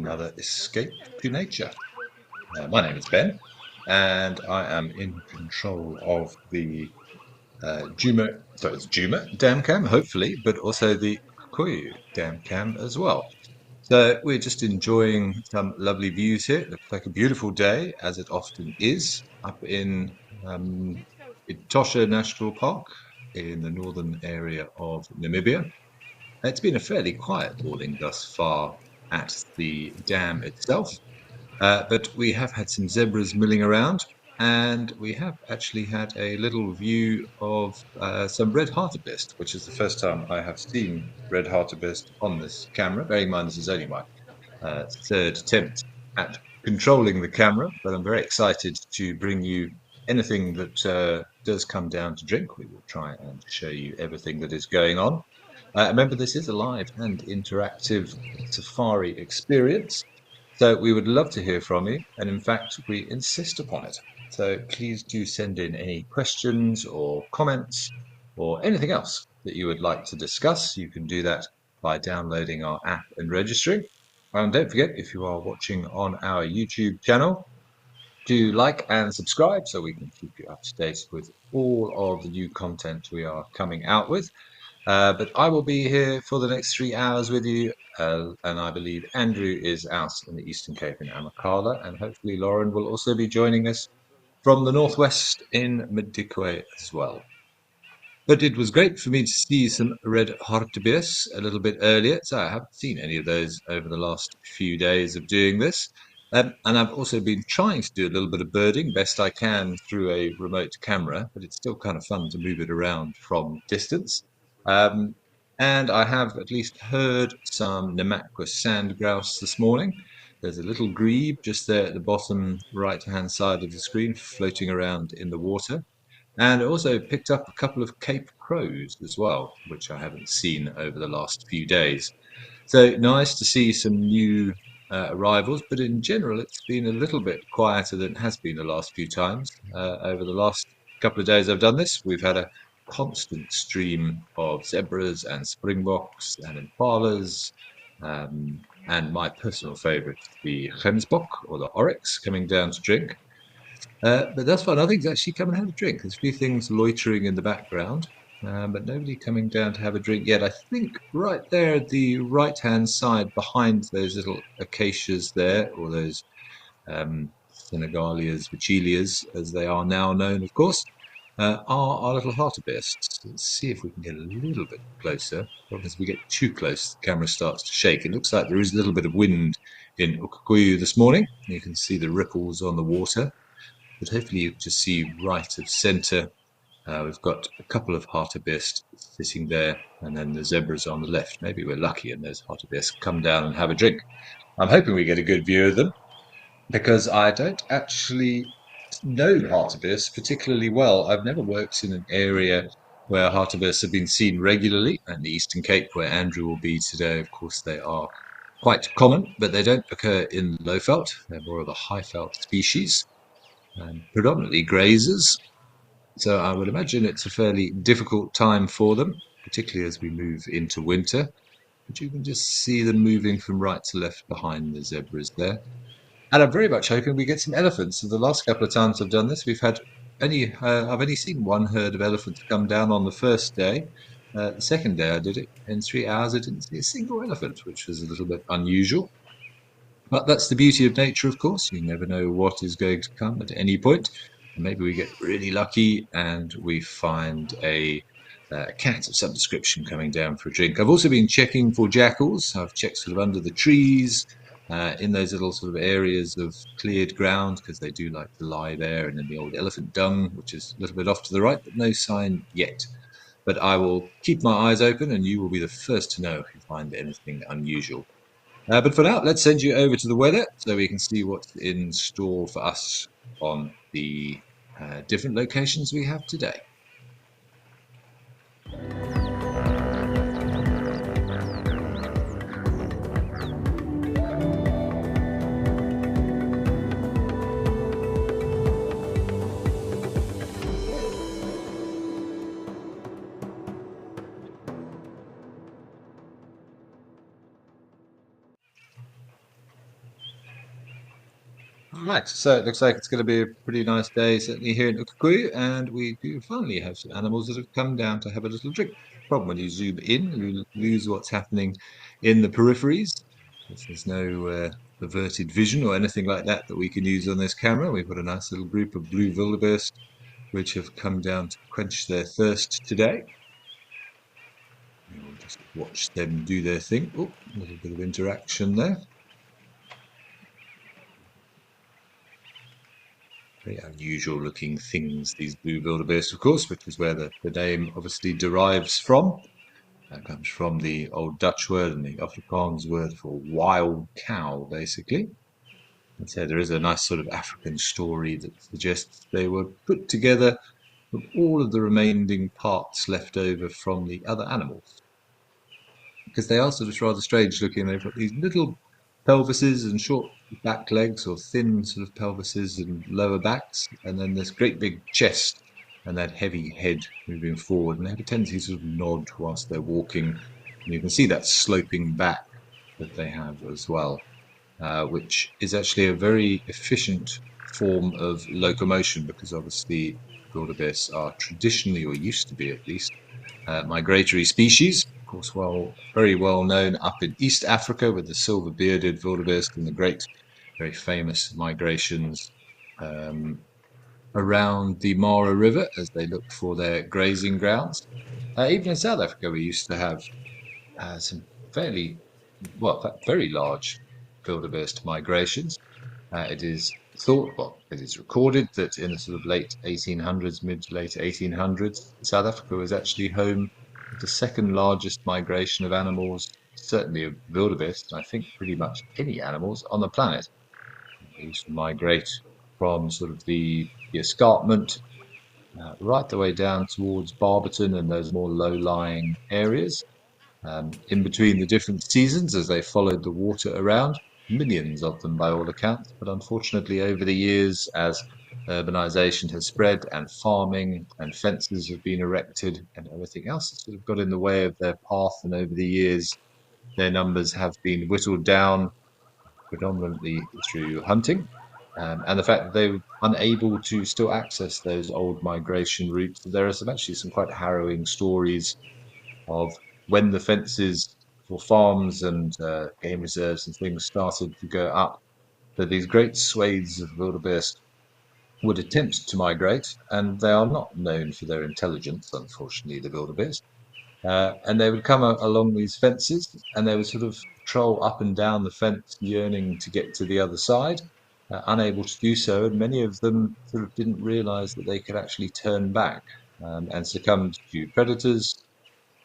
another escape to nature. My name is Ben, and I am in control of the it's Juma dam cam, hopefully, but also the Kikuyu dam cam as well. So we're just enjoying some lovely views here. It looks like a beautiful day, as it often is, up in Etosha National Park in the northern area of Namibia. It's been a fairly quiet morning thus far at the dam itself, but we have had some zebras milling around, and we have actually had a little view of some red hartebeest, which is the first time I have seen red hartebeest on this camera. Bearing in mind this is only my third attempt at controlling the camera, but I'm very excited to bring you anything that does come down to drink. We will try and show you everything that is going on. Remember, this is a live and interactive safari experience, so we would love to hear from you, and in fact, we insist upon it. So please do send in any questions or comments or anything else that you would like to discuss. You can do that by downloading our app and registering. And don't forget, if you are watching on our YouTube channel, do like and subscribe so we can keep you up to date with all of the new content we are coming out with. But I will be here for the next 3 hours with you, and I believe Andrew is out in the Eastern Cape in Amakhala, and hopefully Lauren will also be joining us from the northwest in Madikwe as well. But it was great for me to see some red hartebeest a little bit earlier, so I haven't seen any of those over the last few days of doing this. And I've also been trying to do a little bit of birding best I can through a remote camera, but it's still kind of fun to move it around from distance. Um, and I have at least heard some Namakwa sand grouse this morning. There's a little grebe just there at the bottom right-hand side of the screen floating around in the water. And I also picked up a couple of Cape crows as well, which I haven't seen over the last few days. So nice to see some new arrivals, but in general, it's been a little bit quieter than it has been the last few times. Over the last couple of days I've done this, we've had a constant stream of zebras and springboks and impalas, and my personal favourite, the Gemsbok or the oryx, coming down to drink. But that's fine. Nothing's actually come and had a drink. There's a few things loitering in the background, but nobody coming down to have a drink yet. I think right there at the right-hand side, behind those little acacias there, or those Senegalias, Vichilias, as they are now known, of course, are our little hartebeests. Let's see if we can get a little bit closer. But as we get too close, the camera starts to shake. It looks like there is a little bit of wind in Ukikuyu this morning. You can see the ripples on the water. But hopefully you can just see right of centre. We've got a couple of hartebeest sitting there, and then the zebras on the left. Maybe we're lucky and those hartebeest come down and have a drink. I'm hoping we get a good view of them, because I don't actually know hartebeest particularly well. I've never worked in an area where hartebeest have been seen regularly. And the Eastern Cape, where Andrew will be today, of course, they are quite common, but they don't occur in low felt. They're more of a high felt species, and predominantly grazers. So I would imagine it's a fairly difficult time for them, particularly as we move into winter. But you can just see them moving from right to left behind the zebras there. And I'm very much hoping we get some elephants. So the last couple of times I've done this, I've only seen one herd of elephants come down on the first day. The second day I did it, in 3 hours I didn't see a single elephant, which was a little bit unusual. But that's the beauty of nature, of course. You never know what is going to come at any point. Maybe we get really lucky and we find a cat of some description coming down for a drink. I've also been checking for jackals. I've checked sort of under the trees, in those little sort of areas of cleared ground, because they do like to lie there, and in the old elephant dung, which is a little bit off to the right, but no sign yet. But I will keep my eyes open, and you will be the first to know if you find anything unusual. But for now, let's send you over to the weather so we can see what's in store for us on the different locations we have today. Right, so it looks like it's going to be a pretty nice day, certainly here in Ukukui, and we do finally have some animals that have come down to have a little drink. Problem when you zoom in, you lose what's happening in the peripheries. There's no averted vision or anything like that that we can use on this camera. We've got a nice little group of blue wildebeest which have come down to quench their thirst today. We'll just watch them do their thing. Oh, a little bit of interaction there. Very unusual looking things, these blue wildebeest, of course, which is where the name obviously derives from. That comes from the Old Dutch word and the Afrikaans word for wild cow, basically. And so there is a nice sort of African story that suggests they were put together from all of the remaining parts left over from the other animals. Because they are sort of rather strange looking. They've got these little pelvises and short back legs, or thin sort of pelvises and lower backs, and then this great big chest and that heavy head moving forward. And they have a tendency to sort of nod whilst they're walking. And you can see that sloping back that they have as well, which is actually a very efficient form of locomotion, because obviously wildebeests are traditionally, or used to be at least, migratory species. Of course, very well known up in East Africa with the silver-bearded wildebeest and the great, very famous migrations around the Mara River as they look for their grazing grounds. Even in South Africa, we used to have some fairly, well, in fact, very large wildebeest migrations. It is thought, well, it is recorded that in the sort of late 1800s, mid to late 1800s, South Africa was actually home to the second largest migration of animals, certainly of wildebeest, and I think pretty much any animals on the planet. They used to migrate from sort of the escarpment right the way down towards Barberton and those more low-lying areas. In between the different seasons, as they followed the water around, millions of them by all accounts. But unfortunately, over the years, as urbanization has spread and farming and fences have been erected and everything else has sort of got in the way of their path, and over the years, their numbers have been whittled down predominantly through hunting. And the fact that they were unable to still access those old migration routes. There are actually some quite harrowing stories of when the fences for farms and game reserves and things started to go up, that these great swathes of wildebeest would attempt to migrate, and they are not known for their intelligence, unfortunately, the wildebeest. And they would come along these fences, and they would sort of troll up and down the fence, yearning to get to the other side, unable to do so. And many of them sort of didn't realize that they could actually turn back and succumbed to predators,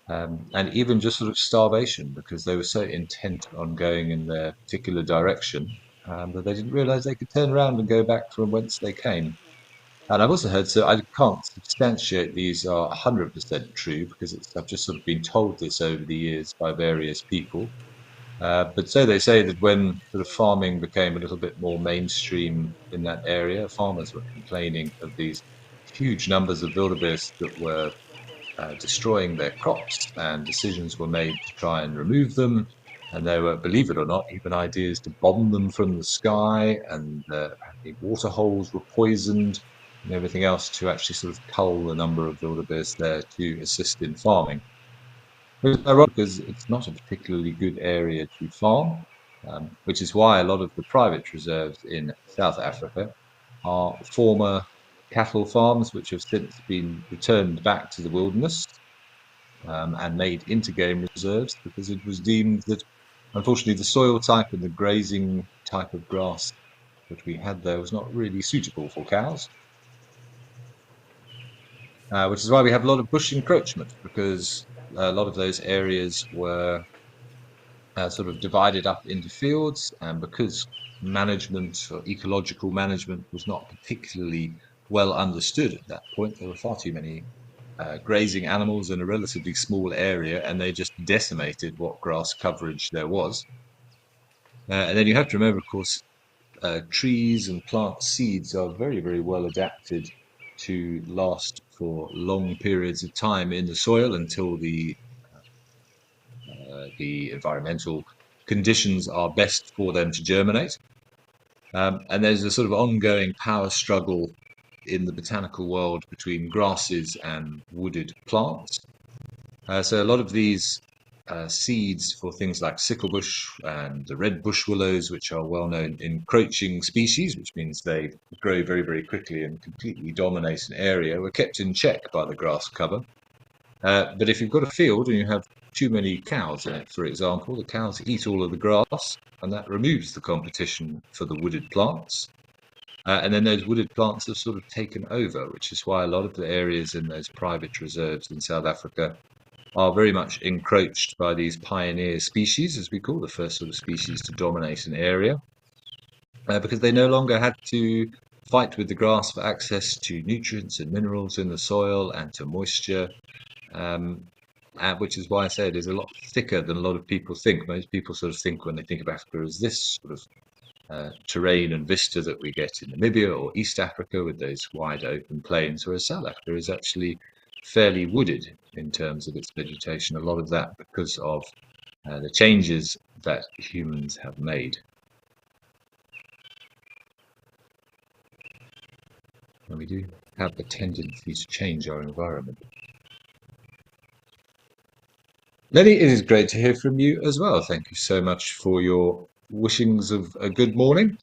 and even just sort of starvation, because they were so intent on going in their particular direction that they didn't realize they could turn around and go back from whence they came. And I've also heard, so I can't substantiate these are 100% true, because I've just sort of been told this over the years by various people. But so they say that when sort of farming became a little bit more mainstream in that area, farmers were complaining of these huge numbers of wildebeest that were destroying their crops, and decisions were made to try and remove them. And there were, believe it or not, even ideas to bomb them from the sky, and the water holes were poisoned and everything else to actually sort of cull the number of wildebeest there to assist in farming. It's ironic because it's not a particularly good area to farm, which is why a lot of the private reserves in South Africa are former cattle farms which have since been returned back to the wilderness and made into game reserves, because it was deemed that, unfortunately, the soil type and the grazing type of grass that we had there was not really suitable for cows. Which is why we have a lot of bush encroachment, because a lot of those areas were sort of divided up into fields, and because management or ecological management was not particularly well understood at that point, there were far too many grazing animals in a relatively small area, and they just decimated what grass coverage there was. And then you have to remember, of course, trees and plant seeds are very, very well adapted to last for long periods of time in the soil until the environmental conditions are best for them to germinate. And there's a sort of ongoing power struggle in the botanical world between grasses and wooded plants. So a lot of these seeds for things like sicklebush and the red bush willows, which are well-known encroaching species, which means they grow very, very quickly and completely dominate an area, were kept in check by the grass cover. But if you've got a field and you have too many cows in it, for example, the cows eat all of the grass, and that removes the competition for the wooded plants. And then those wooded plants have sort of taken over, which is why a lot of the areas in those private reserves in South Africa are very much encroached by these pioneer species, as we call the first sort of species to dominate an area, because they no longer had to fight with the grass for access to nutrients and minerals in the soil and to moisture. Which is why I say it is a lot thicker than a lot of people think. Most people sort of think when they think of Africa as this sort of terrain and vista that we get in Namibia or East Africa with those wide open plains, whereas South Africa is actually fairly wooded in terms of its vegetation. A lot of that because of the changes that humans have made. And we do have a tendency to change our environment. Lenny, it is great to hear from you as well. Thank you so much for your wishings of a good morning.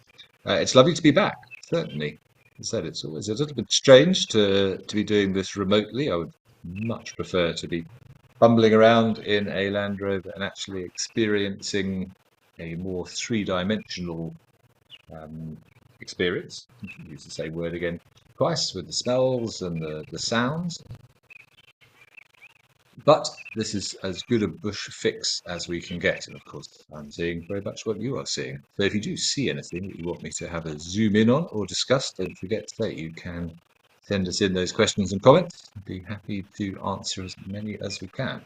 It's lovely to be back, certainly. As I said, it's always a little bit strange to be doing this remotely. I would much prefer to be bumbling around in a Land Rover and actually experiencing a more three-dimensional experience. Use the same word again twice with the smells and the sounds. But this is as good a bush fix as we can get. And of course, I'm seeing very much what you are seeing. So if you do see anything that you want me to have a zoom in on or discuss, don't forget that you can send us in those questions and comments. I'd be happy to answer as many as we can.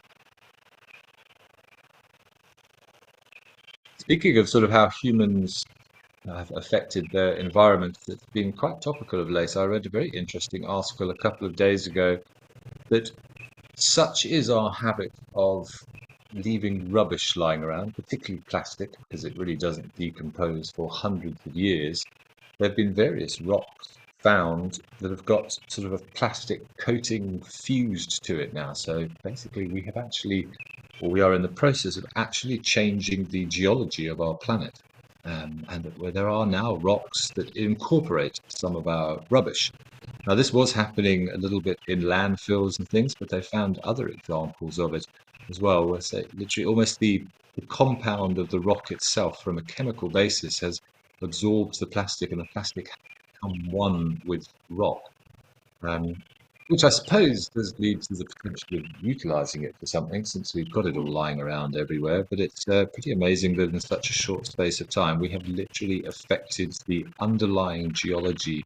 Speaking of sort of how humans have affected their environment, it's been quite topical of late. I read a very interesting article a couple of days ago that such is our habit of leaving rubbish lying around, particularly plastic, because it really doesn't decompose for hundreds of years. There have been various rocks found that have got sort of a plastic coating fused to it now. So basically we have actually, or we are in the process of actually changing the geology of our planet. And where there are now rocks that incorporate some of our rubbish. Now, this was happening a little bit in landfills and things, but they found other examples of it as well, where say literally almost the compound of the rock itself from a chemical basis has absorbed the plastic and the plastic has become one with rock. Which I suppose does lead to the potential of utilising it for something, since we've got it all lying around everywhere. But it's pretty amazing that in such a short space of time, we have literally affected the underlying geology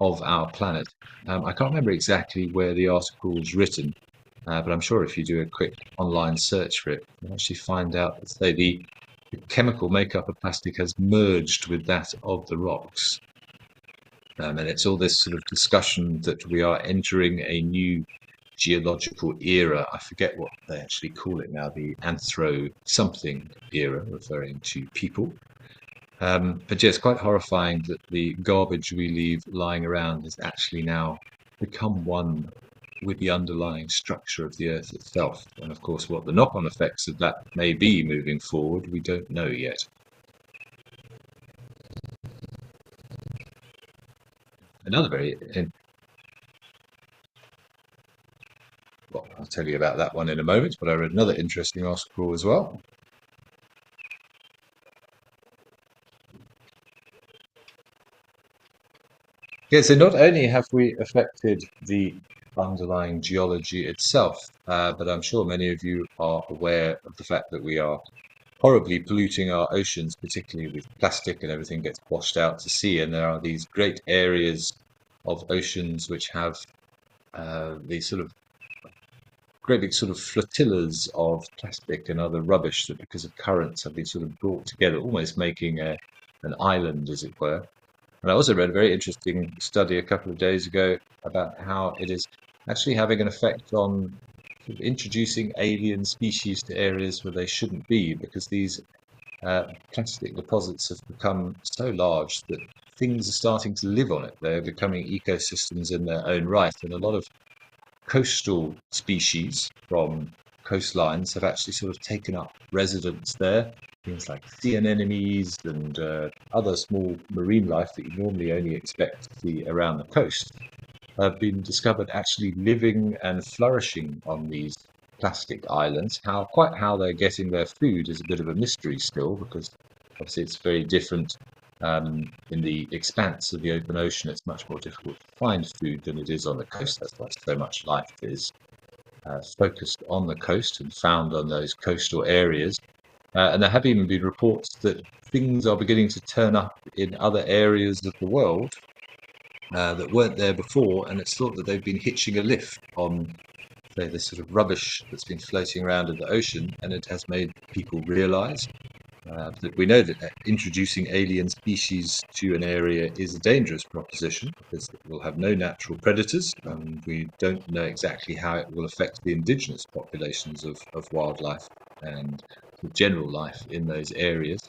of our planet. I can't remember exactly where the article was written, but I'm sure if you do a quick online search for it, you'll actually find out that, say, the chemical makeup of plastic has merged with that of the rocks. And it's all this sort of discussion that we are entering a new geological era. I forget what they actually call it now, the anthro something era, referring to people. But yeah, it's quite horrifying that the garbage we leave lying around has actually now become one with the underlying structure of the earth itself. And of course, what the knock-on effects of that may be moving forward, we don't know yet. Another very, well, I'll tell you about that one in a moment, but I read another interesting article as well. Yeah, so not only have we affected the underlying geology itself, but I'm sure many of you are aware of the fact that we are horribly polluting our oceans, particularly with plastic and everything gets washed out to sea. And there are these great areas of oceans which have these sort of great big sort of flotillas of plastic and other rubbish that, because of currents, have been sort of brought together, almost making an island, as it were. And I also read a very interesting study a couple of days ago about how it is actually having an effect on sort of introducing alien species to areas where they shouldn't be, because these plastic deposits have become so large that things are starting to live on it. They're becoming ecosystems in their own right, and a lot of coastal species from coastlines have actually sort of taken up residence there. Things like sea anemones and other small marine life that you normally only expect to see around the coast have been discovered actually living and flourishing on these plastic islands. How they're getting their food is a bit of a mystery still, because obviously it's very different. In the expanse of the open ocean, it's much more difficult to find food than it is on the coast. That's why so much life is focused on the coast and found on those coastal areas. And there have even been reports that things are beginning to turn up in other areas of the world that weren't there before, and it's thought that they've been hitching a lift on, say, this sort of rubbish that's been floating around in the ocean, and it has made people realise that we know that introducing alien species to an area is a dangerous proposition because it will have no natural predators, and we don't know exactly how it will affect the indigenous populations of wildlife and the general life in those areas.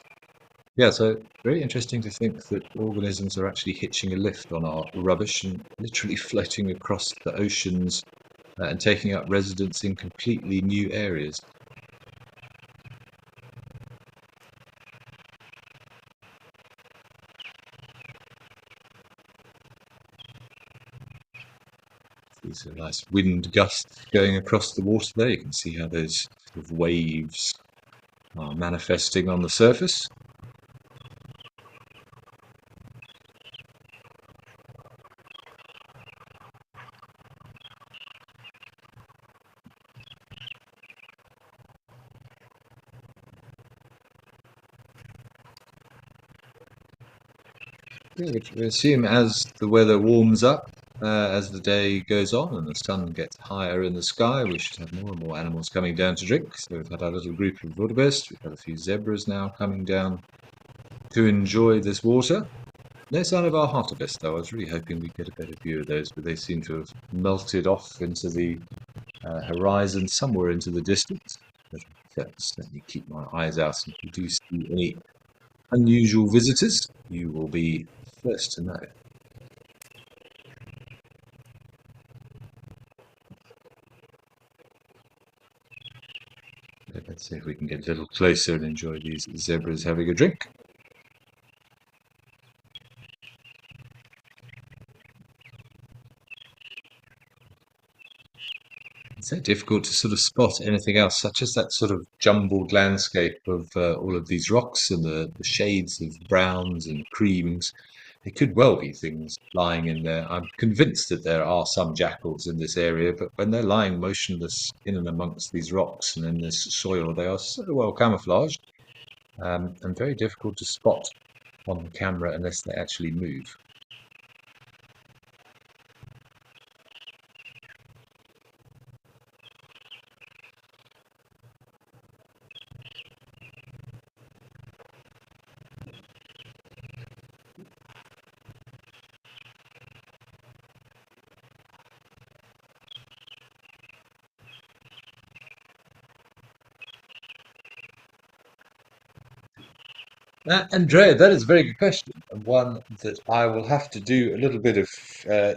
Yeah, so very interesting to think that organisms are actually hitching a lift on our rubbish and literally floating across the oceans and taking up residence in completely new areas. These are nice wind gusts going across the water there. You can see how those sort of waves are manifesting on the surface. Yeah, we assume as the weather warms up, as the day goes on and the sun gets higher in the sky, we should have more and more animals coming down to drink. So we've had our little group of wildebeest, we've had a few zebras now coming down to enjoy this water. No sign of our hartebeest, though. I was really hoping we'd get a better view of those, but they seem to have melted off into the horizon somewhere into the distance. But I'll certainly keep my eyes out, and if you do see any unusual visitors, you will be first to know. Let's see if we can get a little closer and enjoy these zebras having a drink. It's so difficult to sort of spot anything else, such as that sort of jumbled landscape of all of these rocks and the shades of browns and creams. It could well be things lying in there. I'm convinced that there are some jackals in this area, but when they're lying motionless in and amongst these rocks and in this soil, they are so well camouflaged and very difficult to spot on camera unless they actually move. Andrea, that is a very good question, and one that I will have to do a little bit of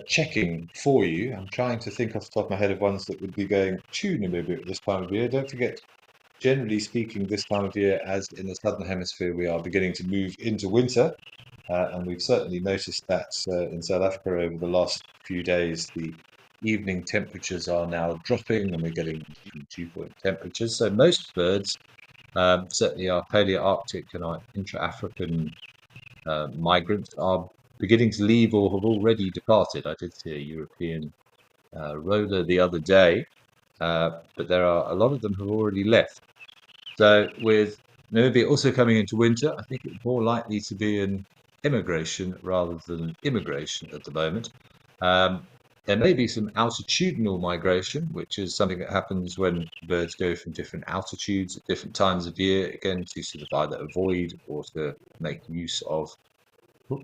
checking for you. I'm trying to think off the top of my head of ones that would be going tuna maybe at this time of year. Don't forget, generally speaking, this time of year, as in the southern hemisphere, we are beginning to move into winter, and we've certainly noticed that in South Africa over the last few days. The evening temperatures are now dropping, and we're getting dew-point temperatures. So most birds, certainly our Palearctic and our intra-African migrants, are beginning to leave or have already departed. I did see a European roller the other day, but there are a lot of them who have already left. So with Namibia also coming into winter, I think it's more likely to be an immigration rather than an immigration at the moment. There may be some altitudinal migration, which is something that happens when birds go from different altitudes at different times of year, again, to sort of either avoid or to make use of.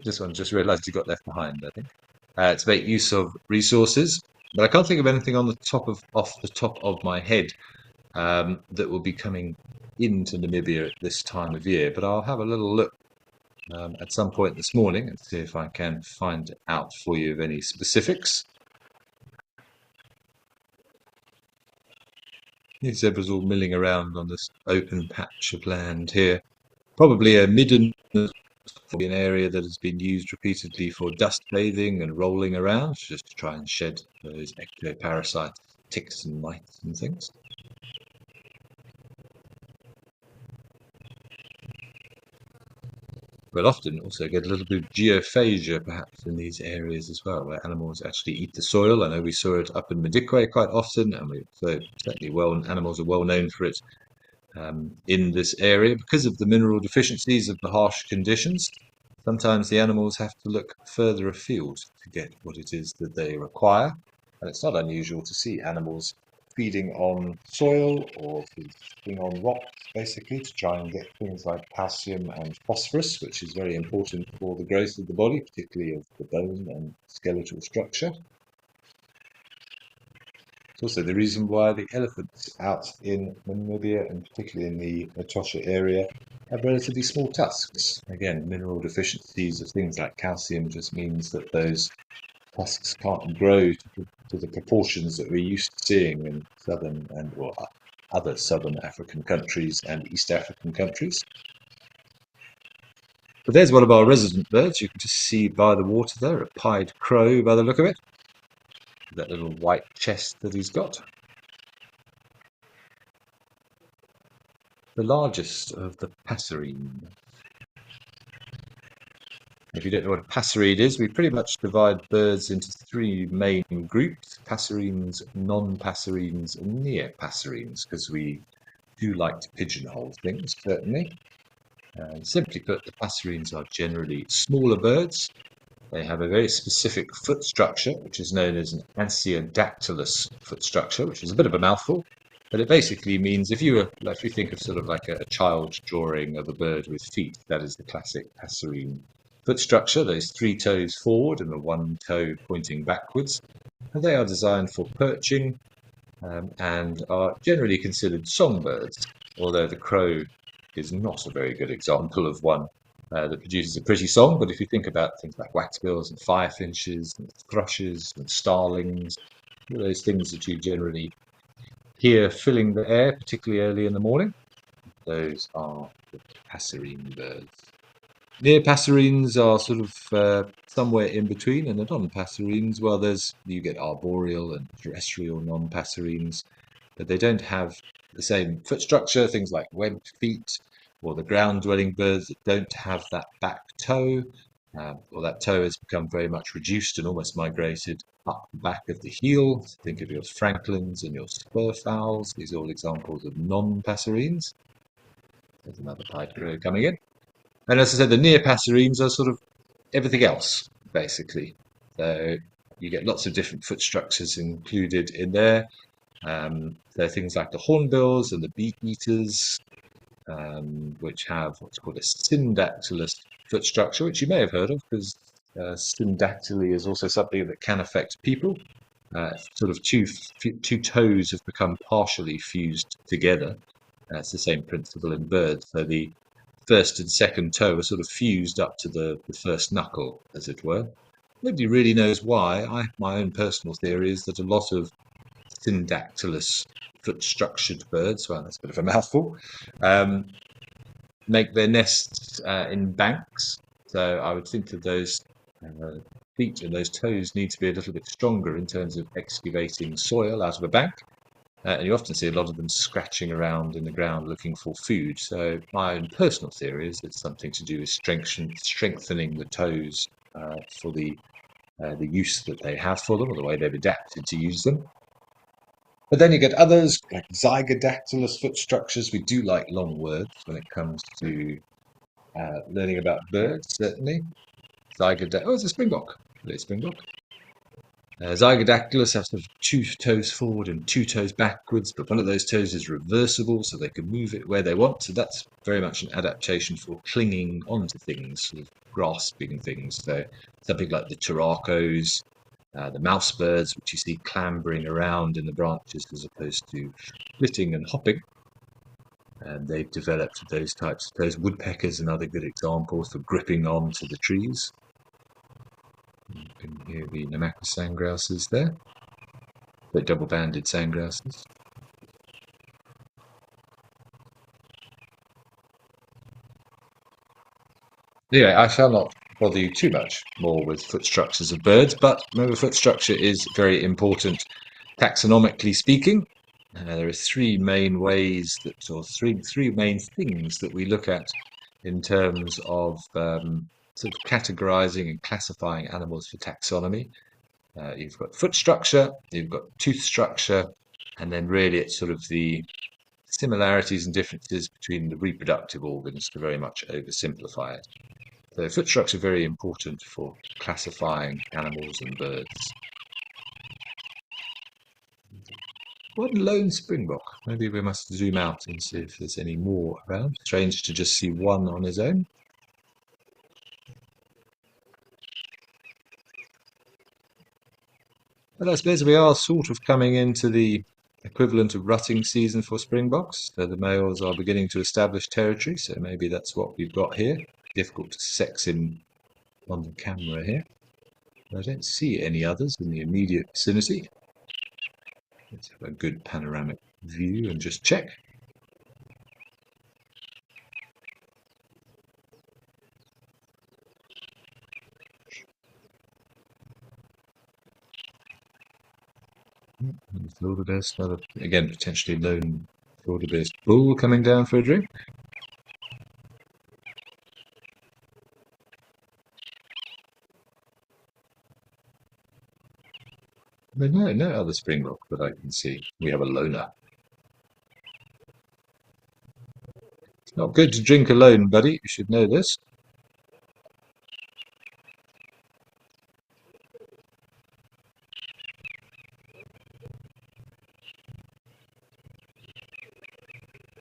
This one just realised you got left behind, I think. To make use of resources. But I can't think of anything on the top of off the top of my head that will be coming into Namibia at this time of year, but I'll have a little look at some point this morning and see if I can find out for you of any specifics. These zebras all milling around on this open patch of land here. Probably a midden, an area that has been used repeatedly for dust bathing and rolling around, just to try and shed those ectoparasites, ticks and mites and things. We'll often also get a little bit of geophagia perhaps in these areas as well, where animals actually eat the soil. I know we saw it up in Madikwe quite often, and animals are well known for it in this area because of the mineral deficiencies of the harsh conditions. Sometimes the animals have to look further afield to get what it is that they require, and it's not unusual to see animals feeding on soil or feeding on rocks, basically, to try and get things like calcium and phosphorus, which is very important for the growth of the body, particularly of the bone and skeletal structure. It's also the reason why the elephants out in Namibia, and particularly in the Etosha area, have relatively small tusks. Again, mineral deficiencies of things like calcium just means that those tusks can't grow to the proportions that we're used to seeing in southern and other southern African countries and East African countries. But there's one of our resident birds. You can just see by the water there, a pied crow by the look of it. That little white chest that he's got. The largest of the passerines. If you don't know what a passerine is, we pretty much divide birds into three main groups: passerines, non-passerines, and near passerines, because we do like to pigeonhole things, certainly. Simply put, the passerines are generally smaller birds. They have a very specific foot structure, which is known as an anciodactylous foot structure, which is a bit of a mouthful. But it basically means if you think of sort of like a child's drawing of a bird with feet, that is the classic passerine foot structure, those three toes forward and the one toe pointing backwards. And they are designed for perching and are generally considered songbirds, although the crow is not a very good example of one that produces a pretty song. But if you think about things like waxbills and firefinches and thrushes and starlings, all those things that you generally hear filling the air, particularly early in the morning, those are the passerine birds. Near passerines are sort of somewhere in between, and the non-passerines, well, you get arboreal and terrestrial non-passerines, but they don't have the same foot structure, things like webbed feet, or the ground-dwelling birds that don't have that back toe, or that toe has become very much reduced and almost migrated up the back of the heel. Think of your francolins and your spurfowls. These are all examples of non-passerines. There's another pied crow coming in. And as I said, the near passerines are sort of everything else, basically. So you get lots of different foot structures included in there. There are things like the hornbills and the beak eaters, which have what's called a syndactylous foot structure, which you may have heard of, because syndactyly is also something that can affect people. Sort of two toes have become partially fused together. It's the same principle in birds. So the first and second toe are sort of fused up to the first knuckle, as it were. Nobody really knows why. My own personal theory is that a lot of syndactylous foot-structured birds, well, that's a bit of a mouthful, make their nests in banks. So I would think that those feet and those toes need to be a little bit stronger in terms of excavating soil out of a bank. And you often see a lot of them scratching around in the ground looking for food. So my own personal theory is it's something to do with strengthening the toes for the use that they have for them, or the way they've adapted to use them. But then you get others, like zygodactylous foot structures. We do like long words when it comes to learning about birds, certainly. Oh, it's a springbok. It's a springbok. Zygodactylus have sort of two toes forward and two toes backwards, but one of those toes is reversible, so they can move it where they want. So that's very much an adaptation for clinging onto things, sort of grasping things. So something like the turacos, the mouse birds, which you see clambering around in the branches as opposed to flitting and hopping. And they've developed those woodpeckers and other good examples for gripping onto the trees. You can hear the Namaqua sandgrasses there, the double-banded sandgrasses. Anyway, I shall not bother you too much more with foot structures of birds, but remember, foot structure is very important taxonomically speaking. There are three main ways that, or three main things that we look at in terms of sort of categorizing and classifying animals for taxonomy. You've got foot structure, you've got tooth structure, and then really it's sort of the similarities and differences between the reproductive organs, to very much oversimplify it. So foot structure is very important for classifying animals and birds. One lone springbok. Maybe we must zoom out and see if there's any more around. Strange to just see one on his own. But I suppose we are sort of coming into the equivalent of rutting season for springboks. So the males are beginning to establish territory, so maybe that's what we've got here. Difficult to sex him on the camera here. I don't see any others in the immediate vicinity. Let's have a good panoramic view and just check. Wildebeest, another, again, potentially lone wildebeest bull coming down for a drink. No other springbok that I can see. We have a loner. It's not good to drink alone, buddy. You should know this.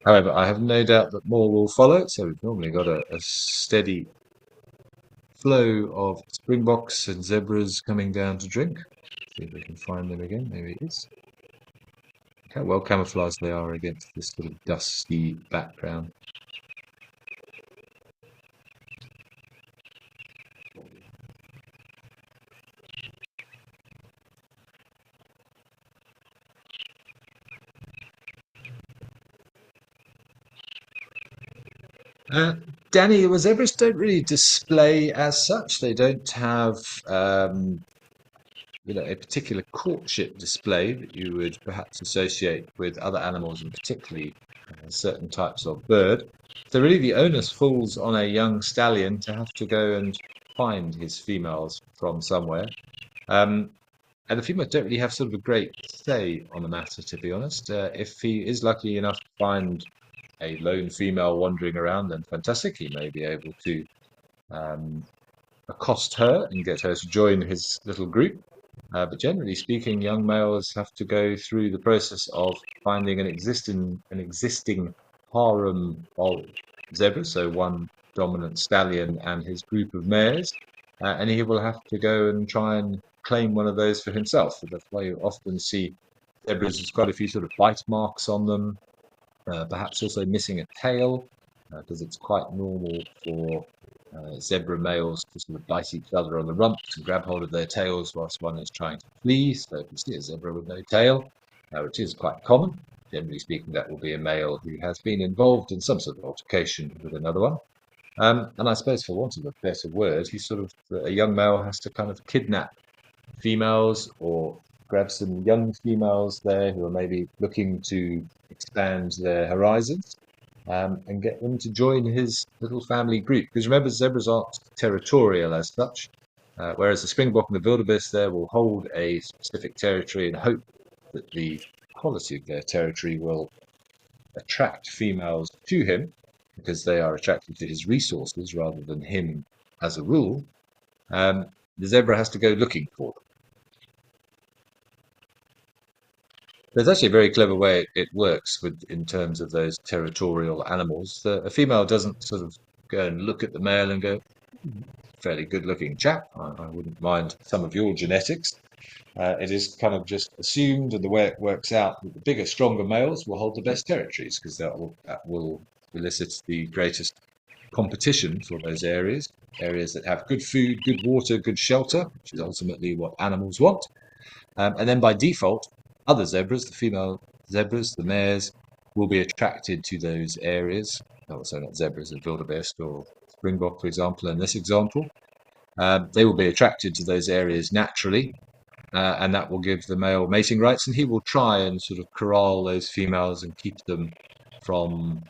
However, I have no doubt that more will follow. So we've normally got a steady flow of springboks and zebras coming down to drink. See if we can find them again. Maybe it is. Look how well camouflaged they are against this sort of dusty background. Danny, the zebras don't really display as such. They don't have a particular courtship display that you would perhaps associate with other animals, and particularly certain types of bird. So really the onus falls on a young stallion to have to go and find his females from somewhere. And the females don't really have sort of a great say on the matter, to be honest. If he is lucky enough to find a lone female wandering around, then fantastic. He may be able to accost her and get her to join his little group. But generally speaking, young males have to go through the process of finding an existing harem of zebras, so one dominant stallion and his group of mares, and he will have to go and try and claim one of those for himself. So that's why you often see zebras with quite a few sort of bite marks on them, perhaps also missing a tail, because it's quite normal for zebra males to sort of bite each other on the rumps and grab hold of their tails whilst one is trying to flee. So if you see a zebra with no tail, which is quite common, generally speaking, that will be a male who has been involved in some sort of altercation with another one. And I suppose, for want of a better word, a young male has to kind of kidnap females or grab some young females there who are maybe looking to expand their horizons, and get them to join his little family group. Because remember, zebras aren't territorial as such, whereas the springbok and the wildebeest there will hold a specific territory and hope that the quality of their territory will attract females to him, because they are attracted to his resources rather than him as a rule. The zebra has to go looking for them. There's actually a very clever way it works in terms of those territorial animals. A female doesn't sort of go and look at the male and go, fairly good-looking chap. I wouldn't mind some of your genetics. It is kind of just assumed, and the way it works out, that the bigger, stronger males will hold the best territories because that will elicit the greatest competition for those areas that have good food, good water, good shelter, which is ultimately what animals want. And then by default, other zebras, the female zebras, the mares, will be attracted to those areas. Also, not zebras, a wildebeest or springbok, for example, in this example. They will be attracted to those areas naturally, and that will give the male mating rights, and he will try and sort of corral those females and keep them from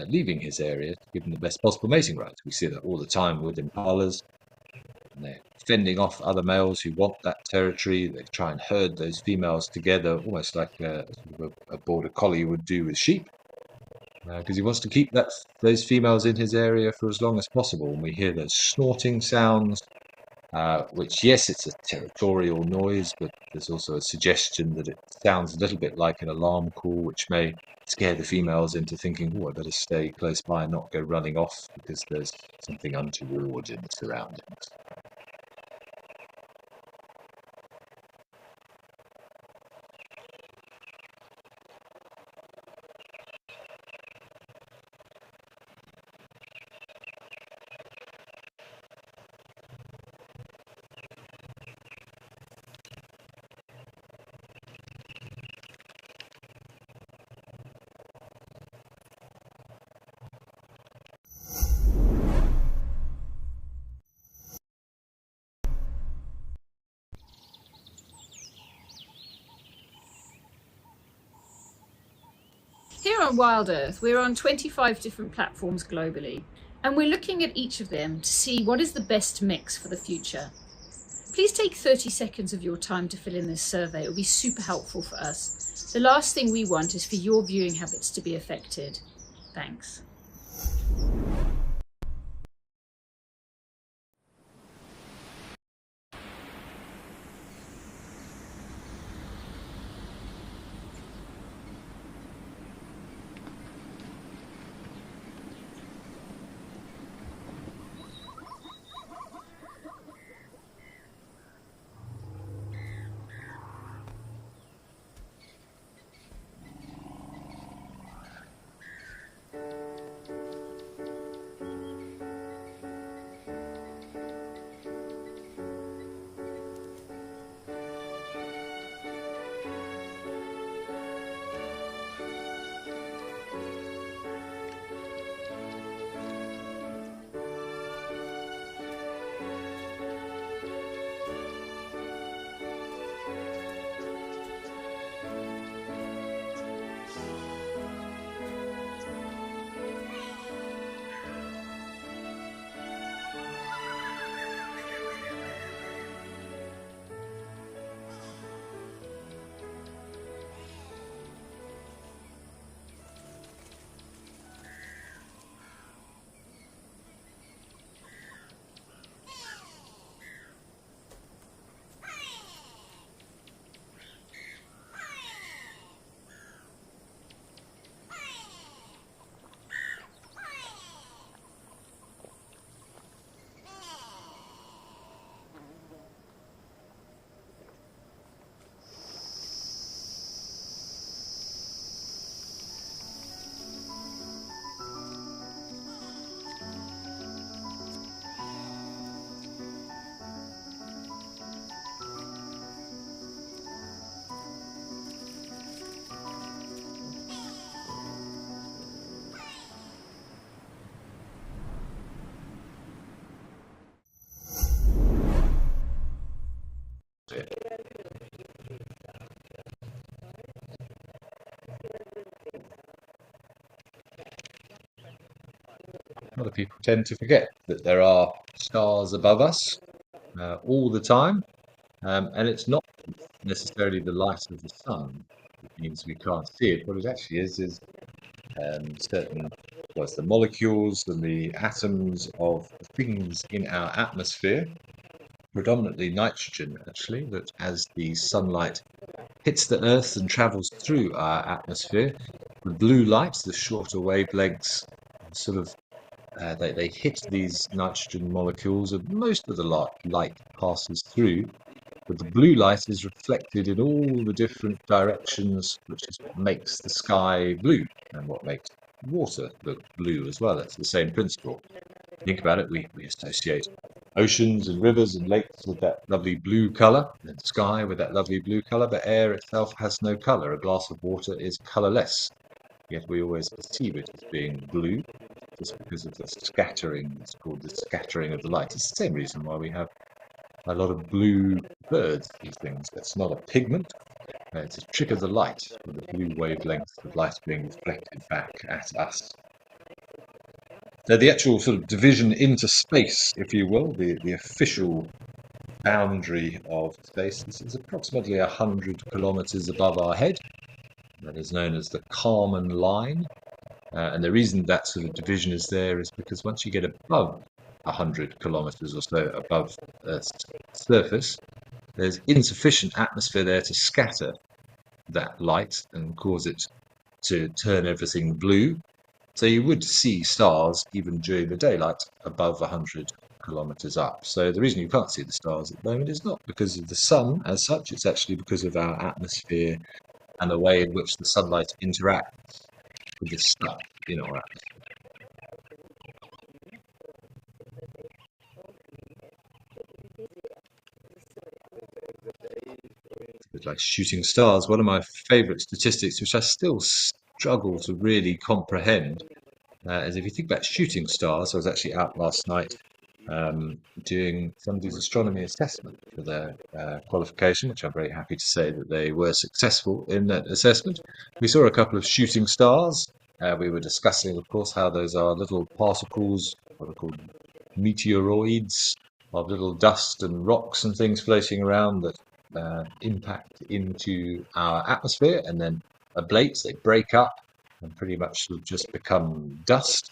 leaving his area to give them the best possible mating rights. We see that all the time with impalas. And they're fending off other males who want that territory. They try and herd those females together, almost like a border collie would do with sheep, because he wants to keep those females in his area for as long as possible. And we hear those snorting sounds, which, yes, it's a territorial noise, but there's also a suggestion that it sounds a little bit like an alarm call, which may scare the females into thinking, oh, I better stay close by and not go running off because there's something untoward in the surroundings. Here on Wild Earth, we're on 25 different platforms globally, and we're looking at each of them to see what is the best mix for the future. Please take 30 seconds of your time to fill in this survey. It will be super helpful for us. The last thing we want is for your viewing habits to be affected. Thanks. A lot of people tend to forget that there are stars above us all the time, and it's not necessarily the light of the sun that means we can't see it. What it actually is certain, well, it's the molecules and the atoms of things in our atmosphere, predominantly nitrogen, actually, that as the sunlight hits the Earth and travels through our atmosphere, the blue light, the shorter wavelengths, sort of they hit these nitrogen molecules, and most of the light passes through. But the blue light is reflected in all the different directions, which is what makes the sky blue and what makes water look blue as well. It's the same principle. Think about it, we associate oceans and rivers and lakes with that lovely blue colour, and sky with that lovely blue colour, but air itself has no colour. A glass of water is colourless, yet we always perceive it as being blue just because of the scattering. It's called the scattering of the light. It's the same reason why we have a lot of blue birds, these things. That's not a pigment, it's a trick of the light, with the blue wavelength of light being reflected back at us. So the actual sort of division into space, if you will, the official boundary of space, this is approximately 100 kilometers above our head. That is known as the Kármán line. And the reason that sort of division is there is because once you get above 100 kilometers or so above Earth's surface, there's insufficient atmosphere there to scatter that light and cause it to turn everything blue. So you would see stars even during the daylight above 100 kilometers up. So the reason you can't see the stars at the moment is not because of the sun as such, it's actually because of our atmosphere and the way in which the sunlight interacts with the stuff in our atmosphere. It's like shooting stars. One of my favorite statistics, which I still struggle to really comprehend, is if you think about shooting stars. I was actually out last night doing somebody's astronomy assessment for their qualification, which I'm very happy to say that they were successful in that assessment. We saw a couple of shooting stars. We were discussing, of course, how those are little particles, what are called meteoroids, of little dust and rocks and things floating around that impact into our atmosphere and then ablate, they break up and pretty much sort of just become dust.